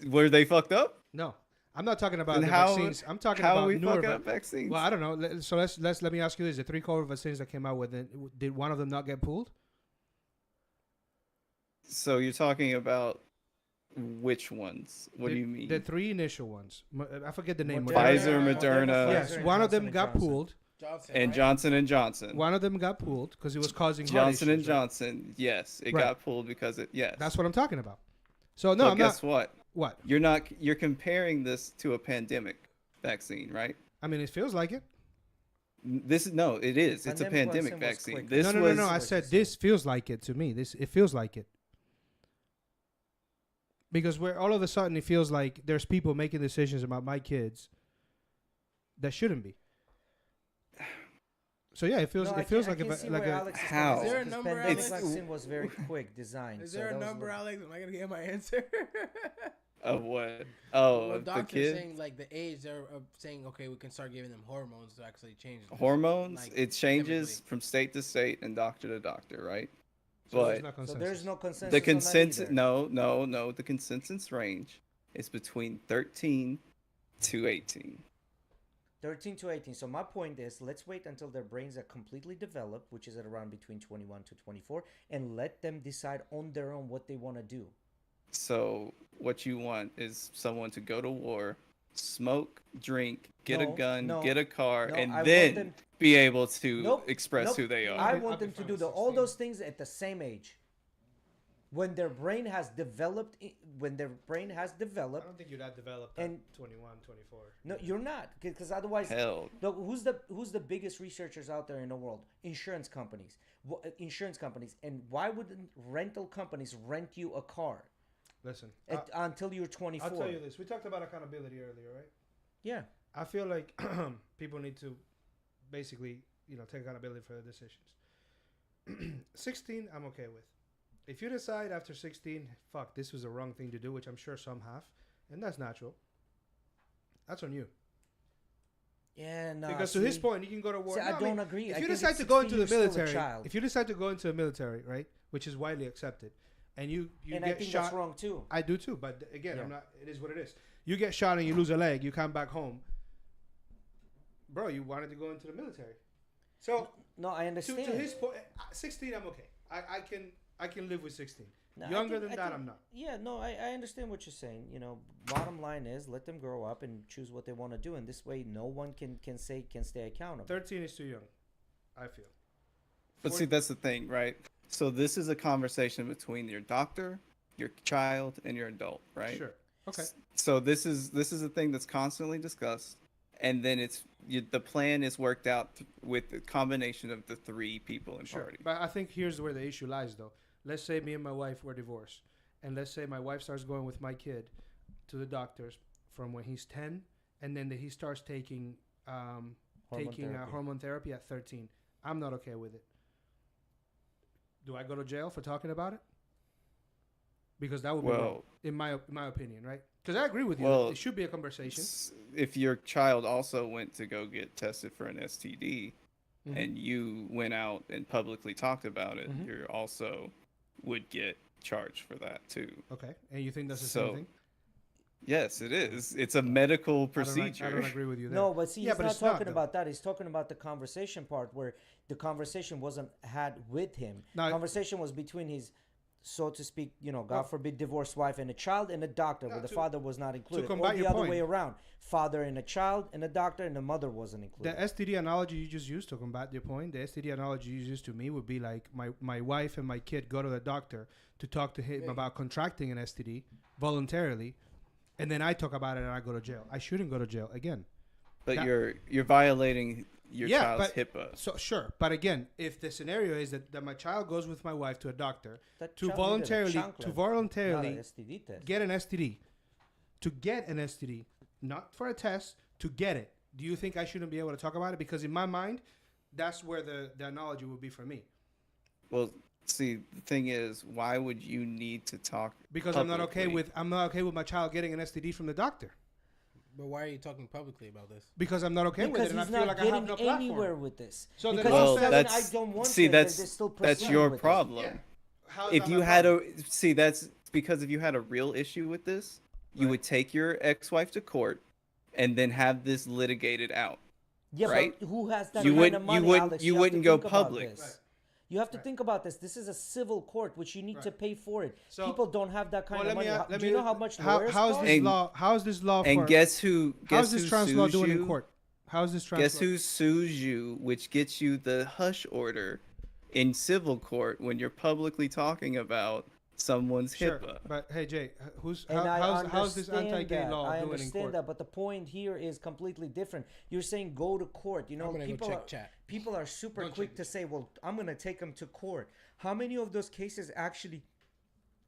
were they fucked up? No, I'm not talking about the vaccines. I'm talking about newer vaccines. Well, I don't know. So let me ask you this: the 3 COVID vaccines that came out with it, did one of them not get pulled? So you're talking about which ones? What do you mean? The 3 initial ones. I forget the name. Pfizer, Moderna. Yes, one of them got pulled. Johnson & Johnson. One of them got pulled because it was causing Johnson & Johnson. Yes, it got pulled because it. Yes. That's what I'm talking about. So no, I'm guess not. What? What? You're comparing this to a pandemic vaccine, right? I mean, it feels like it. It is. It's a pandemic vaccine. No. I said this feels like it to me. It feels like it. Because all of a sudden it feels like there's people making decisions about my kids that shouldn't be. So yeah, it feels like a how. Is there a number? Alex? Vaccine was very quick design. Is there a number, Alex? Am I gonna get my answer? Of what? Oh, well, of the doctors kid. saying like the age, they're saying okay, we can start giving them hormones to actually change. Hormones. Like, it changes from state to state and doctor to doctor, right? So but there's no consensus. The consensus, no. The consensus range is between 13 to 18. 13 to 18. So my point is, let's wait until their brains are completely developed, which is at around between 21 to 24, and let them decide on their own what they want to do. So what you want is someone to go to war, smoke, drink, get a gun, get a car, and then be able to express who they are. I want them to do all those things at the same age. When their brain has developed, I don't think you're that developed at 21, 24. No, you're not, because otherwise, hell. Look, who's the biggest researchers out there in the world? Insurance companies. And why wouldn't rental companies rent you a car? Listen, until you're 24. I'll tell you this. We talked about accountability earlier, right? Yeah. I feel like people need to basically, take accountability for their decisions. 16, I'm okay with. If you decide after 16, fuck, this was the wrong thing to do, which I'm sure some have, and that's natural. That's on you. Yeah, no. Because to his point, you can go to war. See, I No, don't mean, agree. If I you think decide at to go 16 into the you're still a military, child. if you decide to go into the military, right, which is widely accepted, and you And get I think shot, that's wrong too. I do too. But again, Yeah. I'm not. It is what it is. You get shot and you lose a leg. You come back home, bro. You wanted to go into the military, so No, I understand. to his point, 16, I'm okay. I can live with 16. No, I Younger think- than I that, think- I'm not. Yeah, no, I understand what you're saying. You know, bottom line is let them grow up and choose what they want to do, and this way, no one can stay accountable. 13 is too young, I feel. But see, that's the thing, right? So this is a conversation between your doctor, your child, and your adult, right? Sure. Okay. So this is a thing that's constantly discussed, and then the plan is worked out with the combination of the three people in Sure. party. But I think here's where the issue lies, though. Let's say me and my wife were divorced, and let's say my wife starts going with my kid to the doctors from when he's 10, and then he starts taking Therapy. hormone therapy at 13. I'm not okay with it. Do I go to jail for talking about it? Because that would be wrong, in my opinion, right? Because I agree with you. Well, It should be a conversation. If your child also went to go get tested for an STD, Mhm. and you went out and publicly talked about it, Mhm. you also would get charged for that too. Okay, and you think that's the So, same thing? Yes, it is. It's a medical procedure. I don't agree with you there. No, but see, Yeah, he's but not it's not, talking though. about that. He's talking about the conversation part where the conversation wasn't had with him. No, Conversation was between his, so to speak, God Well- forbid, divorced wife and a child and a doctor, where the father was not included. Or combat the your other point. way around. Father and a child and a doctor and the mother wasn't included. The STD analogy you just used to combat your point, the STD analogy you used to me would be like my wife and my kid go to the doctor to talk to him about contracting an STD voluntarily, and then I talk about it and I go to jail. I shouldn't go to jail again. But That- you're violating your child's but, HIPAA. So sure, but again, if the scenario is that my child goes with my wife to a doctor That to child needed a voluntarily chanclet, not a STD test. get an STD, not for a test, to get it, do you think I shouldn't be able to talk about it? Because in my mind, that's where the analogy would be for me. Well, see, the thing is, why would you need to talk? Because publicly? I'm not okay with my child getting an STD from the doctor. But why are you talking publicly about this? Because I'm not okay with Because it, and I he's feel not like I have getting no platform. anywhere with this. So then because Well, he's saying, that's I don't want see to, they're that's still that's proceeding your with this. problem. Yeah. How is If that you my had problem? that's because if you had a real issue with this, you Right. would take your ex-wife to court, and then have this litigated out. Yeah, right? but who has that You kind wouldn't- of you money, wouldn't- Alex? you have to wouldn't go think about public. this. Right. You have to Right. think about this. This is a civil court, which you need to Right. pay for it. So- People don't have that kind Well, of money. Do you know how much lawyers how's cost? this And- law? How's this law? And for, guess who? how's Guess this who trans law sues doing you? in court? How's this trans? Guess law? who sues you, which gets you the hush order in civil court when you're publicly talking about someone's Sure, HIPAA. but hey Jay, And I how's this understand anti-gay that. law I doing in understand court? that, but the point here is completely different. You're saying go to court. You know, I'm gonna go people check are, chat. people are super Don't quick check to say, "Well, I'm gonna take them to court." How many of those cases actually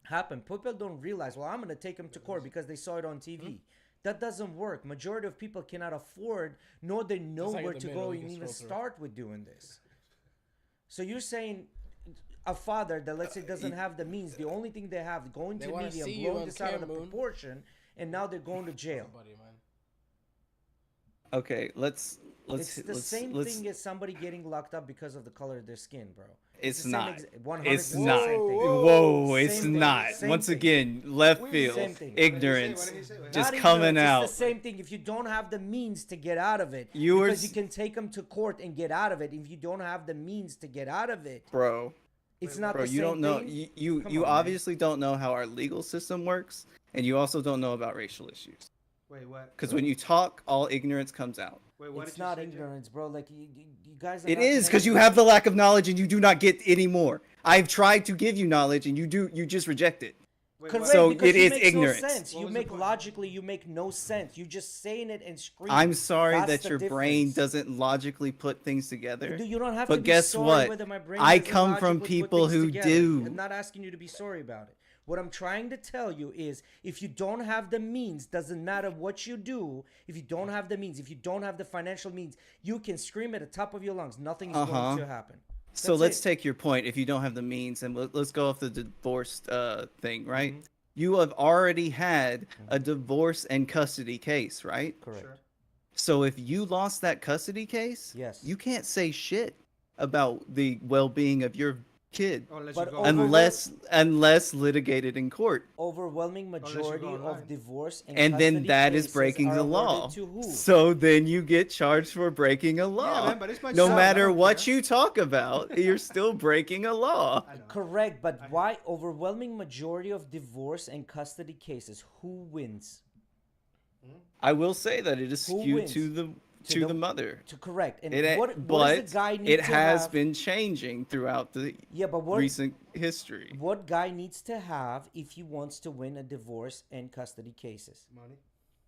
happen? People don't realize. Well, I'm gonna take them to court because they saw it on TV. Mm-hmm. That doesn't work. Majority of people cannot afford, nor they know like where in the to middle, go you and can even scroll through. start with doing this. So you're saying a father that, let's say, doesn't have the means, the only thing they have, going They to wanna media, see you blowing on this out of the cam, Moon. proportion, and now they're going to jail. Buddy, man. Okay, let's It's the same thing as somebody getting locked up because of the color of their skin, bro. It's the same not. 100% It's the not. same thing. Whoa, it's Same thing, not. same Once thing. again, left Same field, thing. ignorance, What did he say? just Not coming ignorance, out. It's the same thing. If you don't have the means to get out of it, You were because s- you can take them to court and get out of it. If you don't have the means to get out of it, Bro, it's not bro, the you same don't know. thing. You Come you on, man. obviously don't know how our legal system works, and you also don't know about racial issues. Wait, what? Because when you talk, all ignorance comes out. Wait, what It's did you not say, Jay? ignorance, bro. Like you guys. Are It not is because you connected. have the lack of knowledge and you do not get any more. I've tried to give you knowledge and you just reject it. Wait, Correct, what? So because it you is make ignorance. No sense. What You was the make point? logically, you make no sense. You just saying it and screaming. I'm sorry That's that the your brain difference. doesn't logically put things together. You don't have But to be guess sorry what? whether my brain I doesn't come from logically put people things who together. do. I'm not asking you to be sorry about it. What I'm trying to tell you is if you don't have the means, doesn't matter what you do, if you don't have the means, if you don't have the financial means, you can scream at the top of your lungs. Nothing is Uh-huh. going to happen. So That's let's it. take your point. If you don't have the means, and let's go off the divorce thing, right? Mm-hmm. You have already had a divorce and custody case, right? Correct. Sure. So if you lost that custody case, Yes. you can't say shit about the well-being of your kid Unless But you go over- unless litigated in court. Overwhelming you majority go online. of divorce and And then custody that is cases breaking are the awarded law. To who? So then you get charged for breaking a law. man, but it's my No child, I matter don't what care. you talk about, you're still breaking a law. I know. Correct, but why overwhelming majority of divorce and custody cases? Who wins? I will say that it is Who skewed wins? to the mother. To correct. And It, what but does the guy need it to has have? been changing throughout the Yeah, but what recent history. what guy needs to have if he wants to win a divorce and custody cases? Money.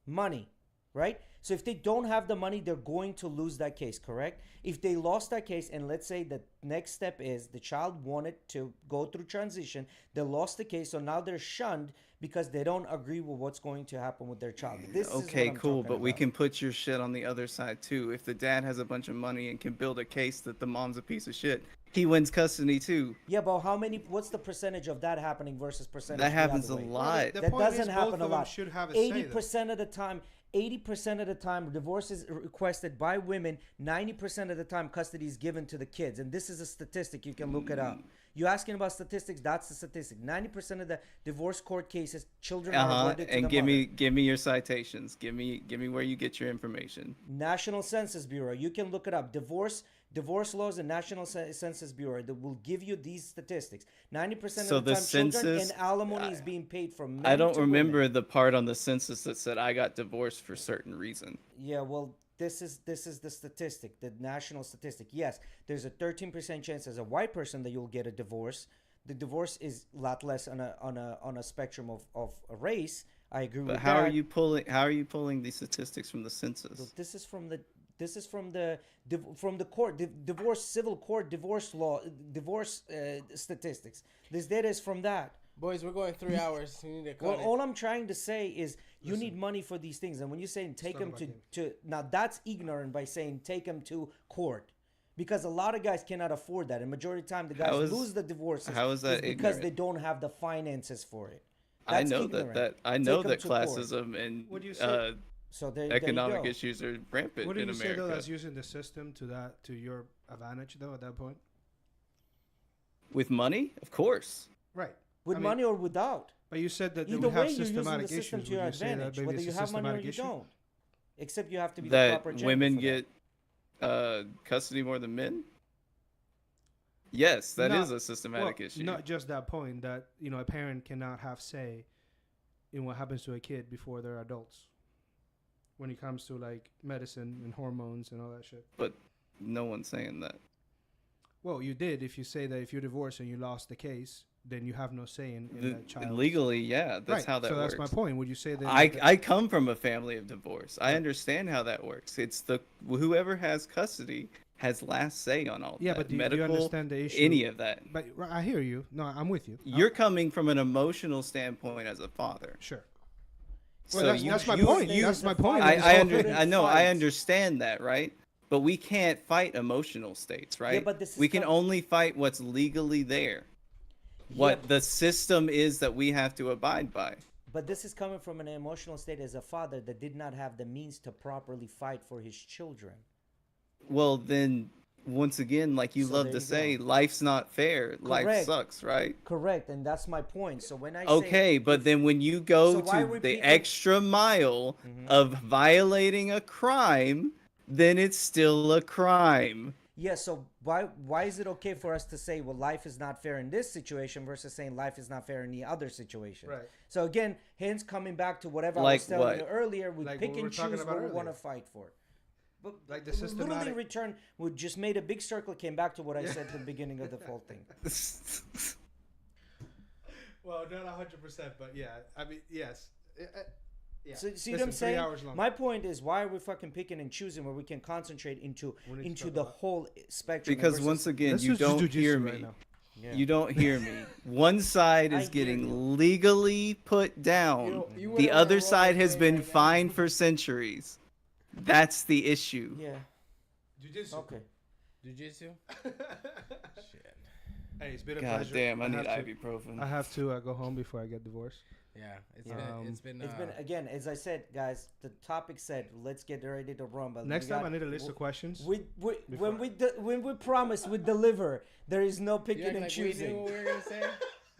Money, right? So if they don't have the money, they're going to lose that case, correct? If they lost that case, and let's say the next step is the child wanted to go through transition, they lost the case, so now they're shunned because they don't agree with what's going to happen with their child. This is what Okay, I'm cool, talking but we about. can put your shit on the other side too. If the dad has a bunch of money and can build a case that the mom's a piece of shit, he wins custody too. Yeah, but how many? What's the percentage of that happening versus percentage? That the happens a other way? lot. The That point doesn't is, happen both a of them lot. should have a say, though. 80% of the time, 80% of the time, divorce is requested by women. 90% of the time, custody is given to the kids, and this is a statistic. You can look it up. You asking about statistics? That's the statistic. 90% of the divorce court cases, children are awarded to And the give mother. me your citations. Give me where you get your information. National Census Bureau. You can look it up. Divorce laws and National Census Bureau that will give you these statistics. 90% So of the the time, children census- and alimony is being paid from men I don't to remember women. the part on the census that said I got divorced for certain reason. Yeah, well, this is the statistic, the national statistic. Yes, there's a 13% chance as a white person that you'll get a divorce. The divorce is a lot less on a spectrum of a race. I agree But with how that. are you pulling these statistics from the census? This is from the court, divorce civil court, divorce law, divorce statistics. This data is from that. Boys, we're going 3 hours. We need to cut Well, it. all I'm trying to say is you need money for these things, and when you say take them about to now, that's ignorant by saying take them to court, because a lot of guys cannot afford that, and majority of the time the guys lose the divorces. how is that because ignorant? they don't have the finances for it. I That's know ignorant. that I Take know 'em that to court. classism and What do you say? So there you economic go. issues are rampant What do in you say though? America. That's using the system to your advantage though. At that point, With money, of course. right? With I mean, money or without. But you said that they Either would have way, you're using the systematic system issues. to your Would you say that advantage, maybe whether it's you a have money or systematic you issue? don't. Except you have to be the That proper gender women for get custody more than men. Yes, that is Not- a systematic well, issue. Not just that point that a parent cannot have say in what happens to a kid before they're adults. When it comes to like medicine and hormones and all that shit. But no one's saying that. Well, you did if you say that if you're divorced and you lost the case, then you have no say in that child. Legally, yeah, that's right. how that so works. that's my point. Would you say that? I come from a family of divorce. I understand how that works. It's whoever has custody has last say on all Yeah, that. but do you medical, understand the issue? any of that. But I hear you. No, I'm with you. You're coming from an emotional standpoint as a father. Sure. So Well, that's my point. That's my point. I know. I understand that, right? But we can't fight emotional states, right? but this is we can only fight what's legally there. What the system is that we have to abide by. But this is coming from an emotional state as a father that did not have the means to properly fight for his children. Well, then, once again, like you So love there to you say, go. life's not fair. Life Correct. sucks, right? Correct, and that's my point. So when I Okay, say, but then when you go So why to were the people- extra mile of violating a crime, then it's still a crime. yeah, so why is it okay for us to say, well, life is not fair in this situation versus saying life is not fair in the other situation? Right. So again, hence coming back to whatever I Like was telling what? you earlier, we Like pick what we and were talking choose about what we want to earlier. fight for. But Like the literally systematic- return, we just made a big circle, came back to what I said at the beginning of the whole thing. Well, not 100%, but yeah. I mean, yes. Yeah. So, see Listen, what I'm 3 saying? hours long. My point is, why are we fucking picking and choosing where we can concentrate into We need to talk the about- whole spectrum? Because versus- once again, Let's you just don't jujitsu hear right me. now. Yeah. You don't hear me. One side I is hear getting you. legally put down. You went The on a other roller side has today been right now. fined for centuries. That's the issue. Yeah. Jiu-jitsu. Okay. Jiu-jitsu? Shit. Hey, it's been a God pleasure. damn, I need have to- ibuprofen. I have to go home before I get divorced. Yeah, It's been again, as I said, guys. The topic said, "Let's get ready to rumble." Next time, I need a list of questions. When we promise we deliver, there is no You picking act and like we knew choosing. what we were gonna say.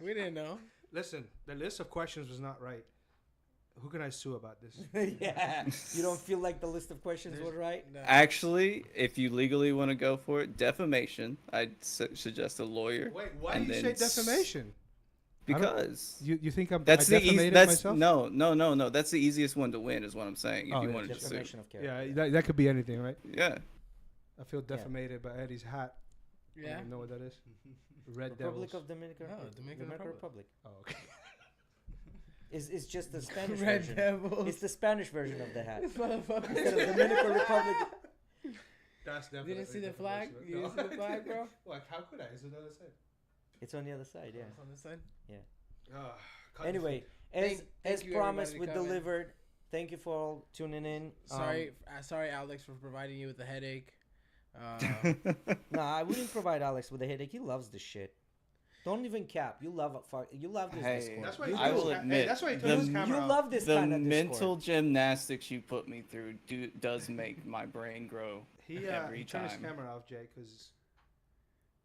We didn't know. Listen, the list of questions was not right. Who can I sue about this? Yeah, you don't feel like the list of questions was right? No. Actually, if you legally want to go for it, defamation, I'd suggest a lawyer. Wait, why do and you say then defamation? Because You think I that's defamated myself? no. That's the easiest one to win, is what I'm saying. If Oh, you yeah. wanted to sue, Defamation of character. Yeah, that could be anything, right? yeah. I feel defamamed by Eddie's hat. I Yeah. don't even know what that is. Red Republic Devils. of Dominican No, Republic. Dominican Republic. Oh, okay. It's just the Spanish Red version. Devils. It's the Spanish version of the hat. This motherfucker. Instead of Dominican Republic. That's You definitely. didn't see the flag? defamation. You didn't see the flag, bro? What? How could I? It's on the other side. It's on the other side, yeah. It's on this side. Anyway, Thank as you, promised, we everybody, coming. delivered. Thank you for all tuning in. Sorry, Alex, for providing you with a headache. Nah, we didn't provide Alex with a headache. He loves this shit. Don't even cap. You love this Hey, Discord. That's why he I turns will ca- admit, that's why he the- turns his camera You off. love this The kind of mental Discord. gymnastics you put me through does make my brain grow He every turned his time. camera off, Jay, because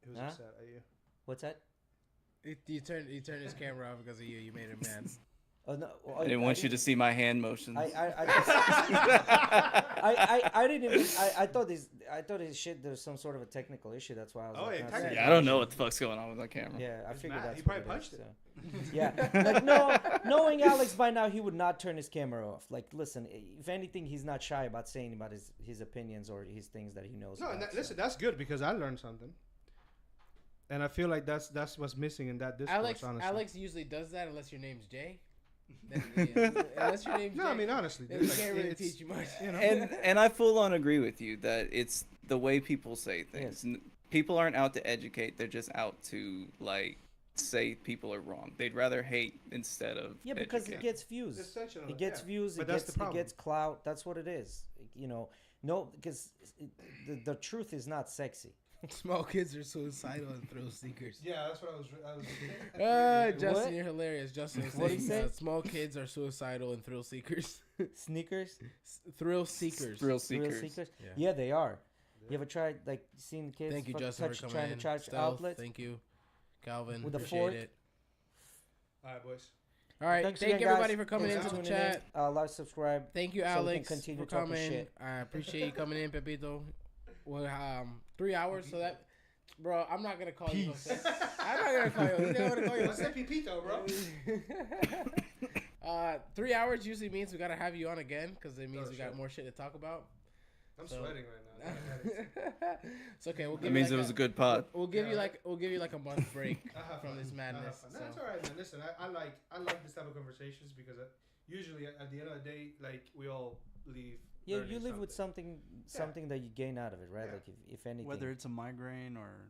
he was Huh? upset at you. What's that? You turned his camera off because of you. You made him mad. Oh no! I didn't want you to see my hand motions. I didn't even. I thought this shit. There's some sort of a technical issue. That's why I was. Oh, like, yeah, not technical. saying Yeah, I don't know what the fuck's going on with my camera. Yeah, I He's figured mad. that's He probably what it punched is, it. so. Yeah, like no, knowing Alex by now, he would not turn his camera off. Like, listen, if anything, he's not shy about saying about his opinions or his things that he knows. No, and about, so. listen, that's good because I learned something. And I feel like that's what's missing in that discourse, honestly. Alex usually does that unless your name's Jay. Unless your name's No, Jay. I mean honestly, Then dude, he like, can't really it's- teach you much. You know, And I full on agree with you that it's the way people say things. Yes. People aren't out to educate; they're just out to like say people are wrong. They'd rather hate instead of Yeah, because educate. it gets views. It's sensational, It gets yeah. views. But It that's gets the problem. it gets clout. That's what it is. You know, no, because the truth is not sexy. Small kids are suicidal and thrill seekers. yeah, that's what I was. Justin, What? you're hilarious. Justin was What'd he saying say? small kids are suicidal and thrill seekers. Sneakers, Thrill seekers. Thrill thrill seekers. seekers. Yeah. Yeah, they are. You ever tried like seeing kids? Thank you, fuck- Justin, touch, for trying coming in. to charge Stealth, outlets? thank you, Calvin. With a appreciate fork. it. All right, boys. All right, Thanks thank again, everybody guys. for coming Thanks into for the tuning in. chat. Like, subscribe. Thank you, so we can Alex, continue for talking coming. shit. I appreciate you coming in, Pepito. Well, 3 hours, so that, bro, I'm not gonna call you. Jose. I'm not gonna call you. You know what to call you. What's that pipito, bro? 3 hours usually means we gotta have you on again because it means Oh, we got shit. more shit to talk about. I'm So- sweating right now. It's okay. We'll give That you means like it was a good pod. We'll give you Yeah. like a month break from this No, madness. no, it's all right, man. Listen, I like this type of conversations because usually at the end of the day, like we all leave. Yeah, learning you live with something that you gain out of it, right? Yeah. Like if anything. Whether it's a migraine or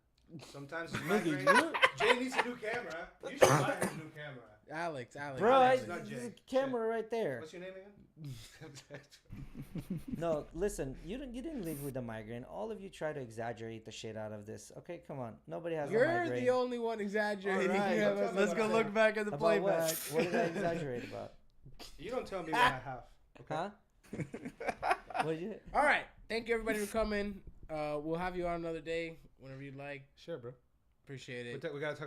Sometimes it's Nigga, migraine. Jay needs a new camera. You should buy him a new camera. Alex. Bro, Alex, I, not there's Jay. a camera right there. What's your name again? No, listen, you didn't live with a migraine. All of you try to exaggerate the shit out of this. Okay, come on. Nobody has a You're migraine. the only one exagerating. All right, You have let's a- let's go look back at the About what? What did I exaggerate about? You don't tell me what I have. Huh? What did you? All right. Thank you everybody for coming. We'll have you on another day whenever you'd like. Sure, bro. Appreciate it. We gotta talk